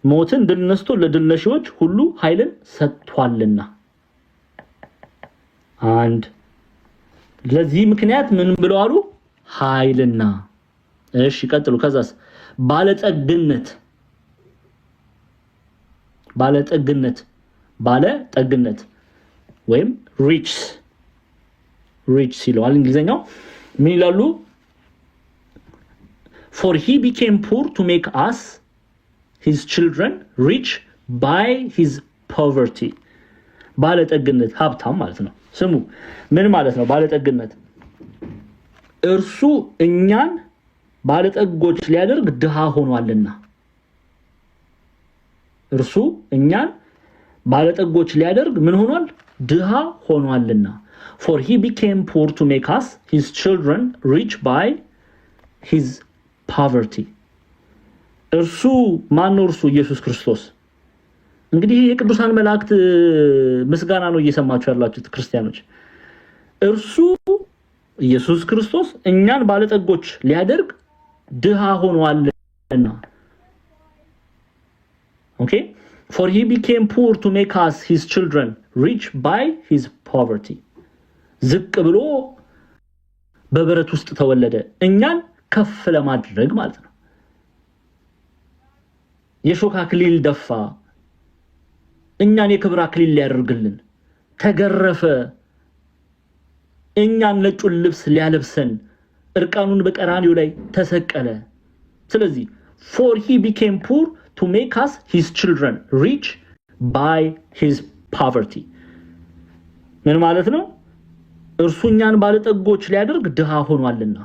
ሞትን ድል ነስቶ ለድል ነሺዎች ሁሉ ኃይልን ሰጥቷልና። አንድ ለዚህ ምክንያት ምን ብለው አሉ? ኃይልና። እሺ ቀጥሉ። ከዛስ ባለጠግነት ወይም ሪች ሲለዋል እንግሊዘኛው ምን ይላሉ? for he became poor to make us his children rich by his poverty. ባለጠግነት ሀብታም ማለት ነው። ስሙ ምን ማለት ነው? ባለጠግነት እርሱ እኛን ባለጠጎች ሊያደርግ ድሃ ሆኗልና። እርሱ እኛን ባለጠጎች ሊያደርግ ምን ሆኗል? ድሃ ሆኗልና። for he became poor to make us his children rich by his poverty. እርሱ ማን ነው? እርሱ ኢየሱስ ክርስቶስ። እንግዲህ የቅዱሳን መላእክት ምስጋና ነው እየሰማችሁ ያላችሁት ክርስቲያኖች። እርሱ ኢየሱስ ክርስቶስ እኛን ባለጠጎች ሊያደርግ ድሃ ሆኗልና። ኦኬ for he became poor to make us his children rich by his poverty. ዝቅ ብሎ በበረት ውስጥ ተወለደ እኛን ከፍ ለማድረግ ማለት ነው። የሾህ አክሊል ደፋ እኛን የክብር አክሊል ሊያደርግልን ተገረፈ እኛን ነጩን ልብስ ሊያለብሰን እርቃኑን በቀራንዮ ላይ ተሰቀለ። ስለዚህ for he became poor to make us his children rich by his poverty. ምን ማለት ነው? እርሱ እኛን ባለጠጎች ሊያደርግ ድሃ ሆኗልና።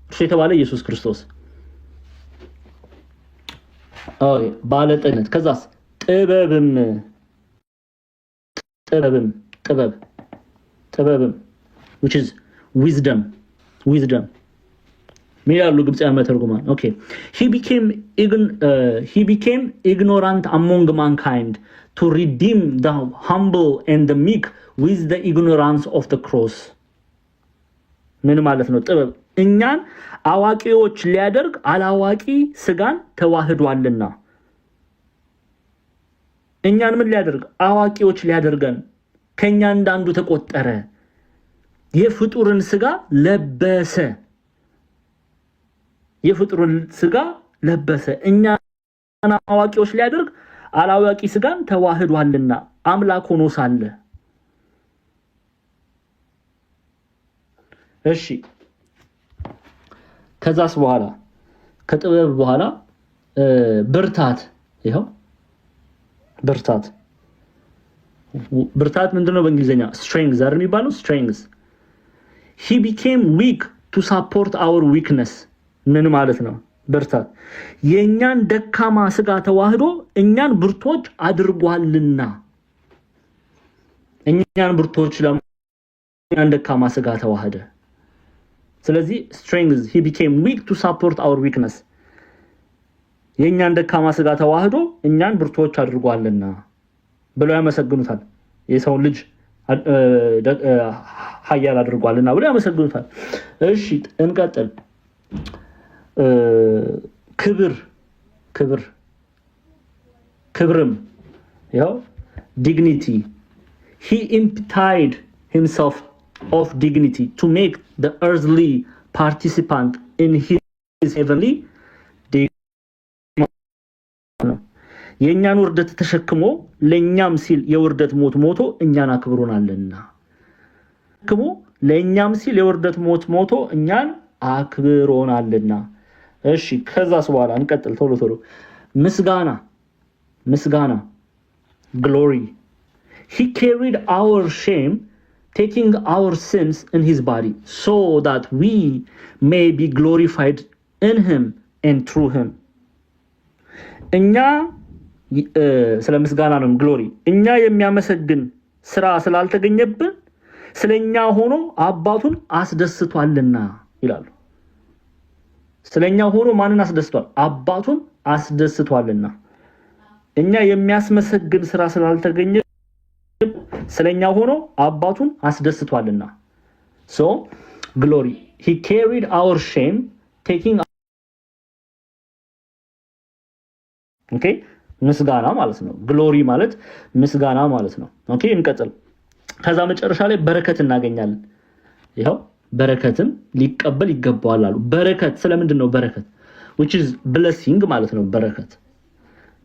እርሱ የተባለ ኢየሱስ ክርስቶስ ባለጠግነት። ከዛስ ጥበብም which is wisdom ምን ያሉ ግብጻውያን መተርጉማን ኦኬ he became ignorant among mankind to redeem the humble and the meek with the ignorance of the cross. ምን ማለት ነው? ጥበብ እኛን አዋቂዎች ሊያደርግ አላዋቂ ስጋን ተዋህዷልና። እኛን ምን ሊያደርግ? አዋቂዎች ሊያደርገን ከኛ እንዳንዱ ተቆጠረ። የፍጡርን ስጋ ለበሰ። እኛን አዋቂዎች ሊያደርግ አላዋቂ ስጋን ተዋህዷልና አምላክ ሆኖ ሳለ። እሺ ከዛስ በኋላ ከጥበብ በኋላ ብርታት። ይሄው ብርታት ምንድነው? በእንግሊዘኛ strength አይደል የሚባለው? strength. he became weak to support our weakness. ምን ማለት ነው? ብርታት የኛን ደካማ ስጋ ተዋህዶ እኛን ብርቶች አድርጓልና። እኛን ብርቶች ለእኛን ደካማ ስጋ ተዋህደ። ስለዚህ strength he became weak to support our weakness. የእኛን ደካማ ስጋ ተዋህዶ እኛን ብርቶች አድርጓልና ብለው ያመሰግኑታል። የሰውን ልጅ ኃያል አድርጓልና ብለው ያመሰግኑታል። እሺ እንቀጥል። ክብርም ያው dignity, he emptied himself of dignity to make the earthly participant in his heavenly የእኛን ውርደት ተሸክሞ ለእኛም ሲል የውርደት ሞት ሞቶ እኛን አክብሮናልና ለእኛም ሲል የውርደት ሞት ሞቶ እኛን አክብሮናልና። እሺ ከዛስ በኋላ እንቀጥል ቶሎ ምስጋና glory, he carried our shame, taking our sins in his body, so that we may be glorified in him and through him. እኛ ስለ ምስጋና ነው ግሎሪ። እኛ የሚያመሰግን ስራ ስላልተገኘብን ስለኛ ሆኖ አባቱን አስደስቷልና ይላሉ። ስለኛ ሆኖ ማንን አስደስቷል? አባቱን አስደስቷልና። እኛ የሚያስመሰግን ስራ ስላልተገኘ ስለኛ ሆኖ አባቱን አስደስቷልና። so glory, he carried our shame, taking okay ምስጋና ማለት ነው። ግሎሪ ማለት ምስጋና ማለት ነው። ኦኬ እንቀጥል። ከዛ መጨረሻ ላይ በረከት እናገኛለን። ይሄው በረከትን ሊቀበል ይገባዋል አሉ። በረከት ስለምንድን ነው? በረከት which is blessing ማለት ነው። በረከት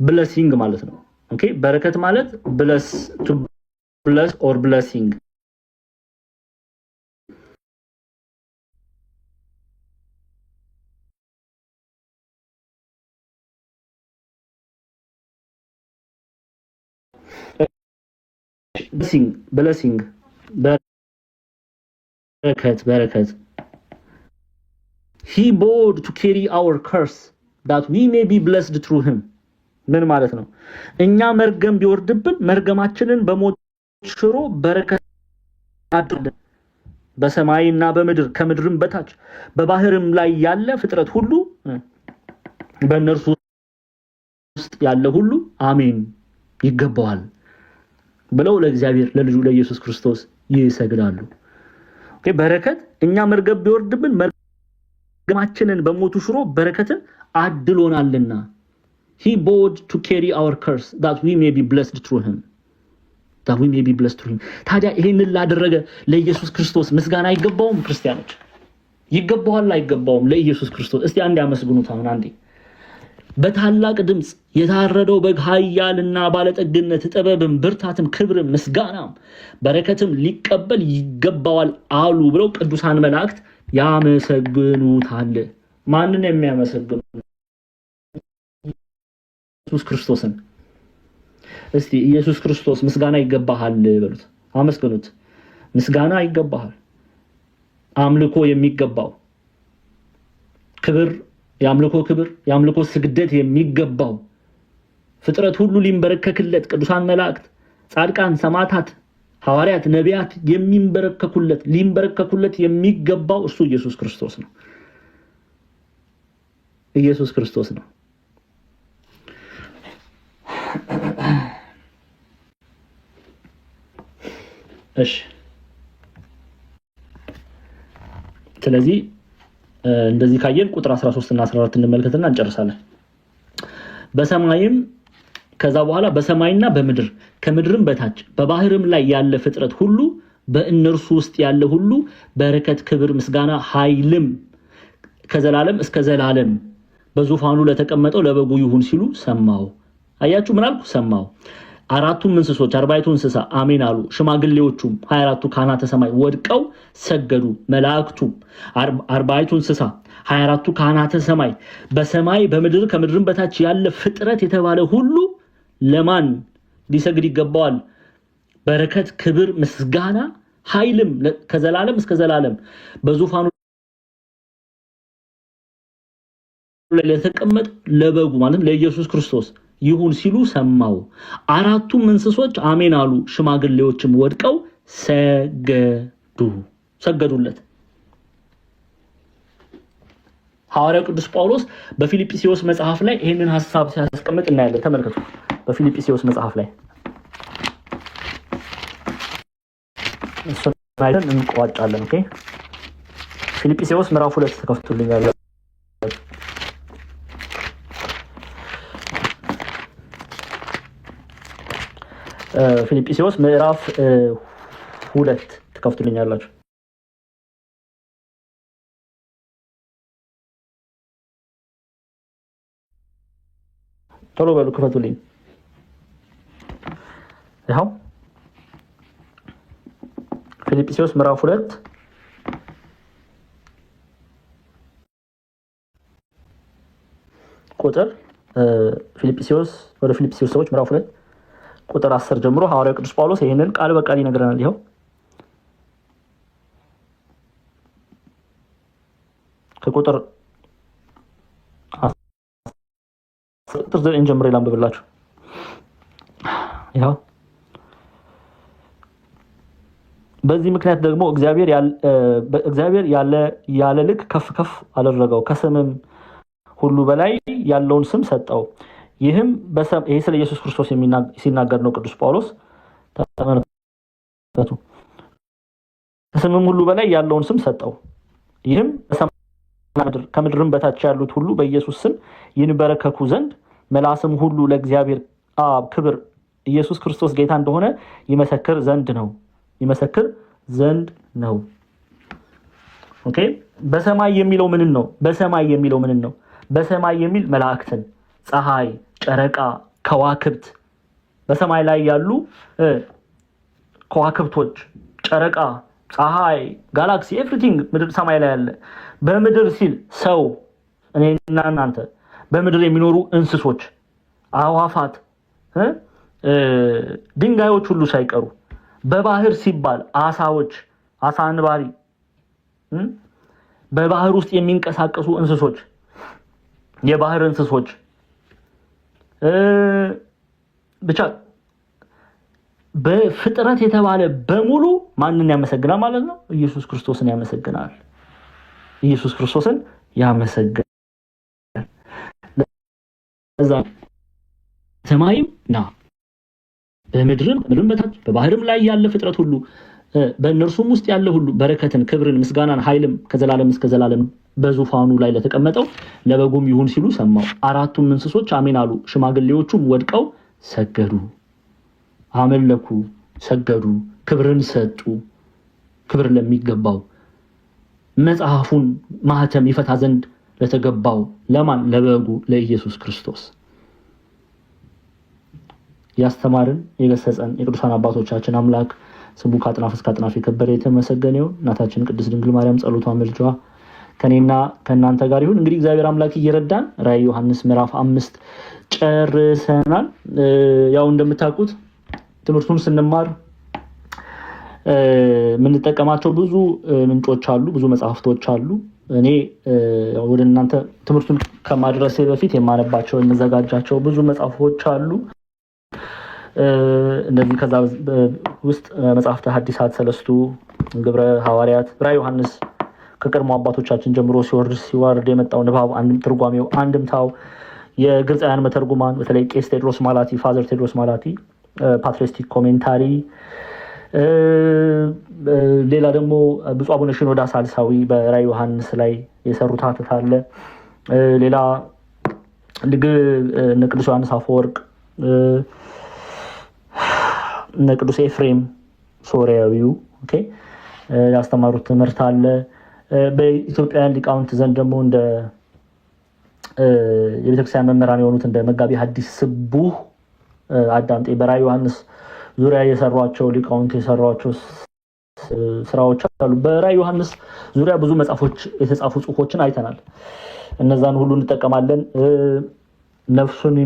blessing ማለት ነው። ኦኬ በረከት ማለት bless, to bless or blessing። blessing በረከት he bowed to carry our curse that we may be blessed through him። ምን ማለት ነው? እኛ መርገም ቢወርድብን መርገማችንን በሞት ሽሮ በረከት አድርገን በሰማይና በምድር ከምድርም በታች በባህርም ላይ ያለ ፍጥረት ሁሉ በእነርሱ ውስጥ ያለ ሁሉ አሜን ይገባዋል ብለው ለእግዚአብሔር ለልጁ ለኢየሱስ ክርስቶስ ይሰግዳሉ። ኦኬ በረከት እኛ መርገም ቢወርድብን መርገማችንን በሞቱ ሽሮ በረከትን አድሎናልና he bowed to carry our curse that we may be blessed through him, that we may be blessed through him። ታዲያ ይሄንን ላደረገ ለኢየሱስ ክርስቶስ ምስጋና አይገባውም? ክርስቲያኖች ይገባዋል አይገባውም? ለኢየሱስ ክርስቶስ እስቲ አንዴ አመስግኑት። አሁን አንዴ በታላቅ ድምጽ የታረደው በግ ኃያልና ባለጠግነት ጥበብም ብርታትም ክብርም ምስጋናም በረከትም ሊቀበል ይገባዋል አሉ ብለው ቅዱሳን መላእክት ያመሰግኑታል። ማንን የሚያመሰግኑ? ኢየሱስ ክርስቶስን። እስቲ ኢየሱስ ክርስቶስ ምስጋና ይገባሃል በሉት፣ አመስግኑት። ምስጋና ይገባሃል፣ አምልኮ የሚገባው ክብር፣ የአምልኮ ስግደት የሚገባው ፍጥረት ሁሉ ሊንበረከክለት፣ ቅዱሳን መላእክት፣ ጻድቃን፣ ሰማዕታት፣ ሐዋርያት፣ ነቢያት ሊንበረከኩለት የሚገባው እሱ ኢየሱስ ክርስቶስ ነው። ኢየሱስ ክርስቶስ ነው። እሺ ስለዚህ እንደዚህ ካየን ቁጥር 13 እና 14 እንመልከትና እንጨርሳለን። በሰማይም ከዛ በኋላ በሰማይና በምድር ከምድርም በታች በባህርም ላይ ያለ ፍጥረት ሁሉ በእነርሱ ውስጥ ያለ ሁሉ በረከት፣ ክብር፣ ምስጋና፣ ኃይልም ከዘላለም እስከ ዘላለም በዙፋኑ ለተቀመጠው ለበጉ ይሁን ሲሉ ሰማሁ። አያችሁ ምን አልኩ? ሰማሁ። አራቱም እንስሶች 40ቱ እንስሳ አሜን አሉ። ሽማግሌዎቹም 24ቱ ካህናተ ሰማይ ወድቀው ሰገዱ። መላእክቱም 40ቱ እንስሳ 24ቱ ካህናተ ሰማይ በሰማይ በምድር ከምድርም በታች ያለ ፍጥረት የተባለ ሁሉ ለማን ሊሰግድ ይገባዋል? በረከት፣ ክብር፣ ምስጋና፣ ኃይልም ከዘላለም እስከ ዘላለም በዙፋኑ ላይ ለተቀመጠ ለበጉ ማለት ለኢየሱስ ክርስቶስ ይሁን ሲሉ ሰማው። አራቱም እንስሶች አሜን አሉ። ሽማግሌዎችም ወድቀው ሰገዱለት። ሐዋርያው ቅዱስ ጳውሎስ በፊልጵስዩስ መጽሐፍ ላይ ይህንን ሐሳብ ሲያስቀምጥ እናያለን። ተመልከቱ። በፊልጵስዩስ መጽሐፍ ላይ እሱን አይተን እንቋጫለን። ኦኬ ፊልጵስዩስ ምዕራፍ 2 ተከፍቱልኛል። ፊልጵስዩስ ምዕራፍ 2 ተከፍቱልኛላችሁ። ቶሎ በሉ ክፈቱልኝ። ይኸው ፊልጵስዩስ ምዕራፍ 2 ቁጥር ፊልጵስዩስ ወደ ፊልጵስዩስ ሰዎች ምዕራፍ 2 ቁጥር 10 ጀምሮ ሐዋርያው ቅዱስ ጳውሎስ ይሄንን ቃል በቃል ይነግረናል። ይኸው ከቁጥር 9 ጀምሮ ላንብብላችሁ። ይኸው በዚህ ምክንያት ደግሞ እግዚአብሔር ያለ ልክ ከፍ ከፍ አደረገው፣ ከስምም ሁሉ በላይ ያለውን ስም ሰጠው። ይህም ይሄ ስለ ኢየሱስ ክርስቶስ ሲናገር ነው ቅዱስ ጳውሎስ። ተመልከቱ። ከስምም ሁሉ በላይ ያለውን ስም ሰጠው። ይህም ከምድርም በታች ያሉት ሁሉ በኢየሱስ ስም ይንበረከኩ ዘንድ መላስም ሁሉ ለእግዚአብሔር አብ ክብር ኢየሱስ ክርስቶስ ጌታ እንደሆነ ይመሰክር ዘንድ ነው። ኦኬ በሰማይ የሚለው ምን ነው? በሰማይ የሚል መላእክትን፣ ፀሐይ፣ ጨረቃ፣ ከዋክብት፣ በሰማይ ላይ ያሉ ከዋክብቶች፣ ጨረቃ፣ ፀሐይ፣ ጋላክሲ፣ ኤቭሪቲንግ ምድር ሰማይ ላይ ያለ። በምድር ሲል ሰው እኔና እናንተ፣ በምድር የሚኖሩ እንስሶች፣ አዋፋት፣ ድንጋዮች ሁሉ ሳይቀሩ፣ በባህር ሲባል አሳዎች፣ አሳ አንባሪ፣ በባህር ውስጥ የሚንቀሳቀሱ እንስሶች፣ የባህር እንስሶች ብቻ በፍጥረት የተባለ በሙሉ ማንን ያመሰግናል ማለት ነው? ኢየሱስ ክርስቶስን ያመሰግናል። ኢየሱስ ክርስቶስን ያመሰግናል። ለዛ ሰማይም ና በምድርም በታች በባህርም ላይ ያለ ፍጥረት ሁሉ በእነርሱም ውስጥ ያለ ሁሉ በረከትን፣ ክብርን፣ ምስጋናን፣ ኃይልም ከዘላለም እስከ ዘላለም በዙፋኑ ላይ ለተቀመጠው ለበጉም ይሁን ሲሉ ሰማው። አራቱም እንስሶች አሜን አሉ። ሽማግሌዎቹም ወድቀው ሰገዱ፣ አመለኩ፣ ሰገዱ፣ ክብርን ሰጡ። ክብር ለሚገባው መጽሐፉን ማህተም ይፈታ ዘንድ ለተገባው ለማን? ለበጉ ለኢየሱስ ክርስቶስ። ያስተማርን የገሰጸን የቅዱሳን አባቶቻችን አምላክ ስሙ ከአጥናፍ እስከ አጥናፍ የከበረ የተመሰገነ ይሁን። እናታችን ቅድስት ድንግል ማርያም ጸሎቷ መልጇ ከኔና ከእናንተ ጋር ይሁን። እንግዲህ እግዚአብሔር አምላክ እየረዳን ራዕይ ዮሐንስ ምዕራፍ 5 ጨርሰናል። ያው እንደምታውቁት ትምህርቱን ስንማር የምንጠቀማቸው ብዙ ምንጮች አሉ፣ ብዙ መጽሐፍቶች አሉ። እኔ ወደ እናንተ ትምህርቱን ከማድረሴ በፊት የማነባቸው የምዘጋጃቸው ብዙ መጽሐፎች አሉ። እንደዚህ ከዛ ውስጥ መጽሐፍተ ሐዲሳት፣ ሰለስቱ፣ ግብረ ሐዋርያት፣ ራዕይ ዮሐንስ ከቀድሞ አባቶቻችን ጀምሮ ሲወርድ የመጣው ንባብ፣ ትርጓሜው፣ አንድምታው፣ የግብፃውያን መተርጉማን በተለይ ቄስ ቴዎድሮስ ማላቲ፣ ፋዘር ቴዎድሮስ ማላቲ ፓትሪስቲክ ኮሜንታሪ፣ ሌላ ደግሞ ብፁዕ አቡነ ሽኖዳ ሳልሳዊ በራዕይ ዮሐንስ ላይ የሰሩት ሀተት አለ። ሌላ እነ ቅዱስ ዮሐንስ አፈወርቅ፣ እነ ቅዱስ ኤፍሬም ሶሪያዊው ያስተማሩት ትምህርት አለ። በኢትዮጵያውያን ሊቃውንት ዘንድ ደግሞ እንደ የቤተክርስቲያን መምህራን የሆኑት እንደ መጋቢ ሐዲስ ስቡህ አዳምጤ በራዕይ ዮሐንስ ዙሪያ የሰሯቸው ሊቃውንት የሰሯቸው ስራዎች አሉ። በራዕይ ዮሐንስ ዙሪያ ብዙ መጽሐፎች የተጻፉ ጽሁፎችን አይተናል። እነዛን ሁሉ እንጠቀማለን። ነፍሱን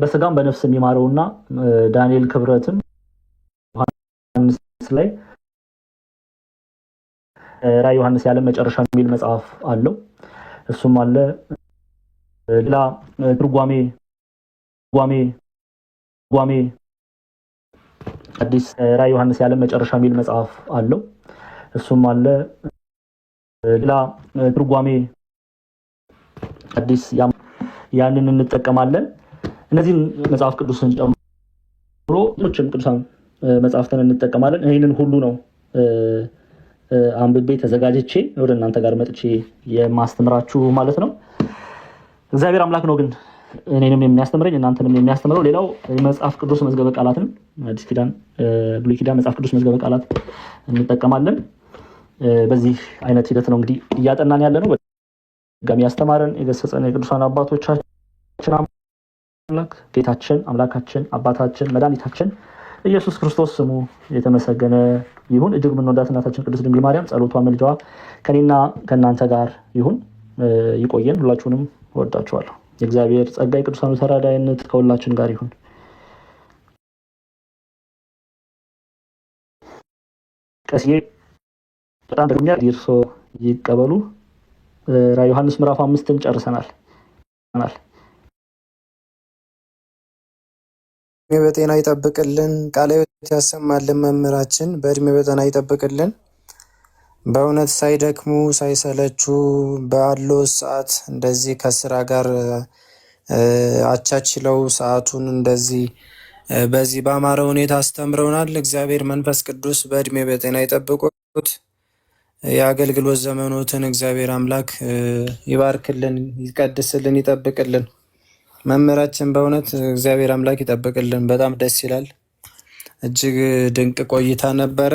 በስጋም በነፍስም ይማረውና ዳንኤል ክብረትም ዮሐንስ ላይ ራዕይ ዮሐንስ ያለ መጨረሻ የሚል መጽሐፍ አለው። እሱም አለ። ሌላ ትርጓሜ አዲስ ራዕይ ዮሐንስ ያለ መጨረሻ የሚል መጽሐፍ አለው። እሱም አለ። ሌላ ትርጓሜ አዲስ ያንን እንጠቀማለን። እነዚህን መጽሐፍ ቅዱስን ጨምሮ ሌሎችም ቅዱሳን መጽሐፍትን እንጠቀማለን። ይህንን ሁሉ ነው አንብቤ ተዘጋጅቼ ወደ እናንተ ጋር መጥቼ የማስተምራችሁ ማለት ነው። እግዚአብሔር አምላክ ነው ግን እኔንም የሚያስተምረኝ እናንተንም የሚያስተምረው። ሌላው የመጽሐፍ ቅዱስ መዝገበ ቃላትን አዲስ ኪዳን፣ ብሉይ ኪዳን መጽሐፍ ቅዱስ መዝገበ ቃላት እንጠቀማለን። በዚህ አይነት ሂደት ነው እንግዲህ እያጠናን ያለ ነው። ጋሚ ያስተማረን የገሰጸን የቅዱሳን አባቶቻችን አምላክ ጌታችን አምላካችን አባታችን መድኃኒታችን ኢየሱስ ክርስቶስ ስሙ የተመሰገነ ይሁን። እጅግ የምንወዳት እናታችን ቅድስት ድንግል ማርያም ጸሎቷ መልጃዋ ከኔና ከእናንተ ጋር ይሁን። ይቆየን። ሁላችሁንም እወዳችኋለሁ። የእግዚአብሔር ጸጋ የቅዱሳኑ ተራዳይነት ከሁላችን ጋር ይሁን። ቀሲዬ በጣም ደግሞኛ ዲርሶ ይቀበሉ። ራዕየ ዮሐንስ ምዕራፍ 5ን ጨርሰናል። በጤና ይጠብቅልን፣ ቃለ ሕይወት ያሰማልን። መምህራችን በእድሜ በጤና ይጠብቅልን። በእውነት ሳይደክሙ ሳይሰለቹ ባለው ሰዓት እንደዚህ ከስራ ጋር አቻችለው ሰዓቱን እንደዚህ በዚህ በአማረ ሁኔታ አስተምረውናል። እግዚአብሔር መንፈስ ቅዱስ በእድሜ በጤና ይጠብቁት። የአገልግሎት ዘመኖትን እግዚአብሔር አምላክ ይባርክልን፣ ይቀድስልን፣ ይጠብቅልን። መምህራችን በእውነት እግዚአብሔር አምላክ ይጠብቅልን። በጣም ደስ ይላል። እጅግ ድንቅ ቆይታ ነበረ።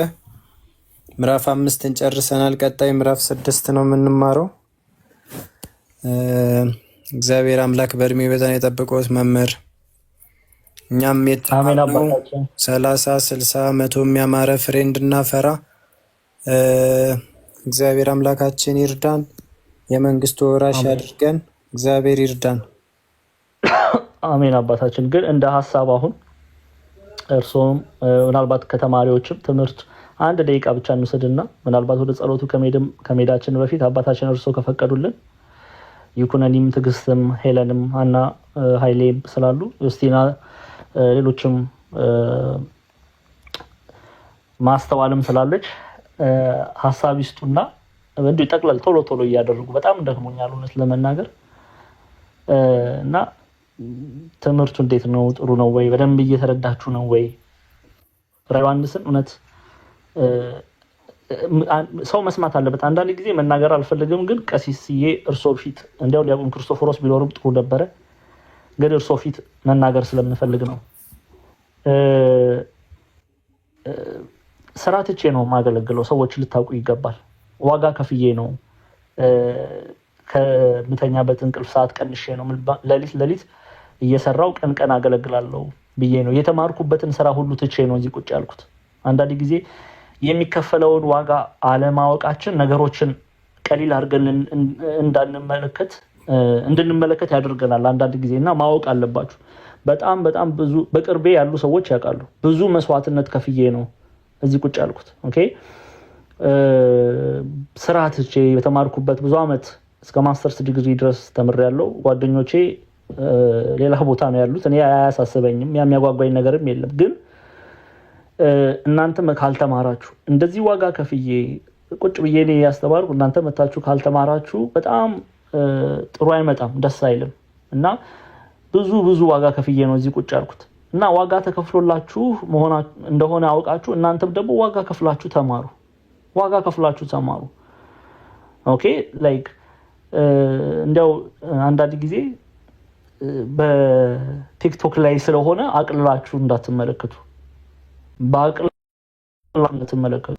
ምዕራፍ 5ን ጨርሰናል። ቀጣይ ምዕራፍ 6 ነው የምንማረው። እግዚአብሔር አምላክ በእድሜ በጤና የጠብቆት መምህር። እኛም የተማርነው 30፣ 60፣ 100 የሚያማረ ፍሬ እንድናፈራ እግዚአብሔር አምላካችን ይርዳን። የመንግስቱ ወራሽ አድርገን እግዚአብሔር ይርዳን። አሜን። አባታችን ግን እንደ ሀሳብ አሁን እርሶም ምናልባት ከተማሪዎችም ትምህርት አንድ ደቂቃ ብቻ እንውሰድና ምናልባት ወደ ጸሎቱ ከመሄዳችን በፊት አባታችን እርሶ ከፈቀዱልን ይኩነኒም፣ ትዕግስትም፣ ሄለንም፣ አና ኃይሌም ስላሉ እስቲና ሌሎችም ማስተዋልም ስላለች ሀሳብ ይስጡና እንዲሁ ጠቅለል ቶሎ ቶሎ እያደረጉ በጣም ደክሞኛል እውነት ለመናገር እና ትምህርቱ እንዴት ነው? ጥሩ ነው ወይ? በደንብ እየተረዳችሁ ነው ወይ? ራዕየ ዮሐንስን እውነት ሰው መስማት አለበት። አንዳንድ ጊዜ መናገር አልፈልግም፣ ግን ቀሲስዬ እርሶ ፊት እንዲያው ዲያቆን ክርስቶፎሮስ ቢኖርም ጥሩ ነበረ፣ ግን እርሶ ፊት መናገር ስለምፈልግ ነው። ስራ ትቼ ነው የማገለግለው። ሰዎች ልታውቁ ይገባል። ዋጋ ከፍዬ ነው ከምተኛበት እንቅልፍ ሰዓት ቀንሼ ነው ሌሊት እየሰራው ቀን አገለግላለሁ ብዬ ነው የተማርኩበትን ስራ ሁሉ ትቼ ነው እዚህ ቁጭ ያልኩት። አንዳንድ ጊዜ የሚከፈለውን ዋጋ አለማወቃችን ነገሮችን ቀሊል አድርገን እንድንመለከት ያደርገናል አንዳንድ ጊዜ እና ማወቅ አለባችሁ። በጣም ብዙ በቅርቤ ያሉ ሰዎች ያውቃሉ። ብዙ መስዋዕትነት ከፍዬ ነው እዚህ ቁጭ ያልኩት። ኦኬ ስራ ትቼ የተማርኩበት ብዙ አመት እስከ ማስተርስ ዲግሪ ድረስ ተምሬያለሁ። ጓደኞቼ ሌላ ቦታ ነው ያሉት። እኔ አያሳስበኝም፣ የሚያጓጓኝ ነገርም የለም። ግን እናንተ ካልተማራችሁ እንደዚህ ዋጋ ከፍዬ ቁጭ ብዬ እኔ ያስተማርኩ እናንተ መታችሁ ካልተማራችሁ በጣም ጥሩ አይመጣም፣ ደስ አይልም። እና ብዙ ዋጋ ከፍዬ ነው እዚህ ቁጭ ያልኩት እና ዋጋ ተከፍሎላችሁ እንደሆነ አውቃችሁ እናንተም ደግሞ ዋጋ ከፍላችሁ ተማሩ። ኦኬ ላይክ እንዲያው አንዳንድ ጊዜ በቲክቶክ ላይ ስለሆነ አቅልላችሁ እንዳትመለከቱ፣ በአቅልላችሁ እንዳትመለከቱ።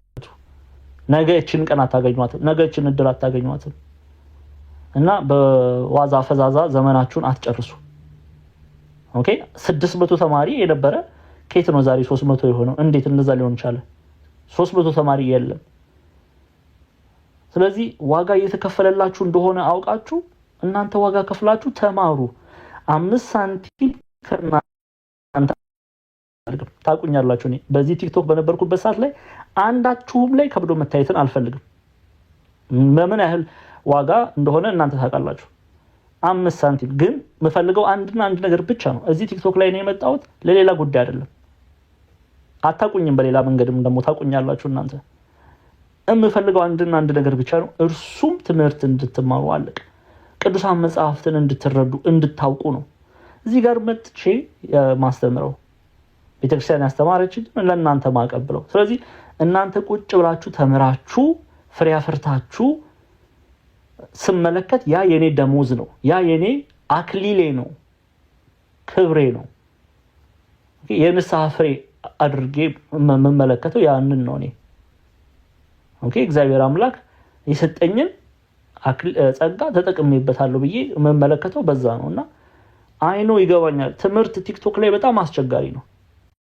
ነገ እችን ቀን አታገኟትም፣ ነገ እችን እድል አታገኟትም እና በዋዛ ፈዛዛ ዘመናችሁን አትጨርሱ። ኦኬ 600 ተማሪ የነበረ ከየት ነው ዛሬ 300 የሆነው? እንዴት እንደዛ ሊሆን ቻለ? 300 ተማሪ የለም። ስለዚህ ዋጋ እየተከፈለላችሁ እንደሆነ አውቃችሁ እናንተ ዋጋ ከፍላችሁ ተማሩ። 5 ሳንቲም ከእናንተ ታቁኛላችሁ። እኔ በዚህ ቲክቶክ በነበርኩበት ሰዓት ላይ አንዳችሁም ላይ ከብዶ መታየትን አልፈልግም። በምን ያህል ዋጋ እንደሆነ እናንተ ታውቃላችሁ። 5 ሳንቲም ግን የምፈልገው አንድ ነገር ብቻ ነው። እዚህ ቲክቶክ ላይ ነው የመጣሁት ለሌላ ጉዳይ አይደለም። አታቁኝም፣ በሌላ መንገድም ደግሞ ታቁኛላችሁ እናንተ። የምፈልገው አንድ ነገር ብቻ ነው፣ እርሱም ትምህርት እንድትማሩ አለቀ። ቅዱሳን መጽሐፍትን እንድትረዱ እንድታውቁ ነው እዚህ ጋር መጥቼ ማስተምረው። ቤተክርስቲያን ያስተማረችን ለእናንተ ማቀብለው። ስለዚህ እናንተ ቁጭ ብላችሁ ተምራችሁ ፍሬ አፍርታችሁ ስመለከት ያ የኔ ደሞዝ ነው፣ ያ የኔ አክሊሌ ነው፣ ክብሬ ነው። የንስሐ ፍሬ አድርጌ መመለከተው ያንን ነው። እኔ እግዚአብሔር አምላክ የሰጠኝን ጸጋ ተጠቅሜበታለሁ ብዬ መመለከተው በዛ ነው። እና አይኖ ይገባኛል። ትምህርት ቲክቶክ ላይ በጣም አስቸጋሪ ነው።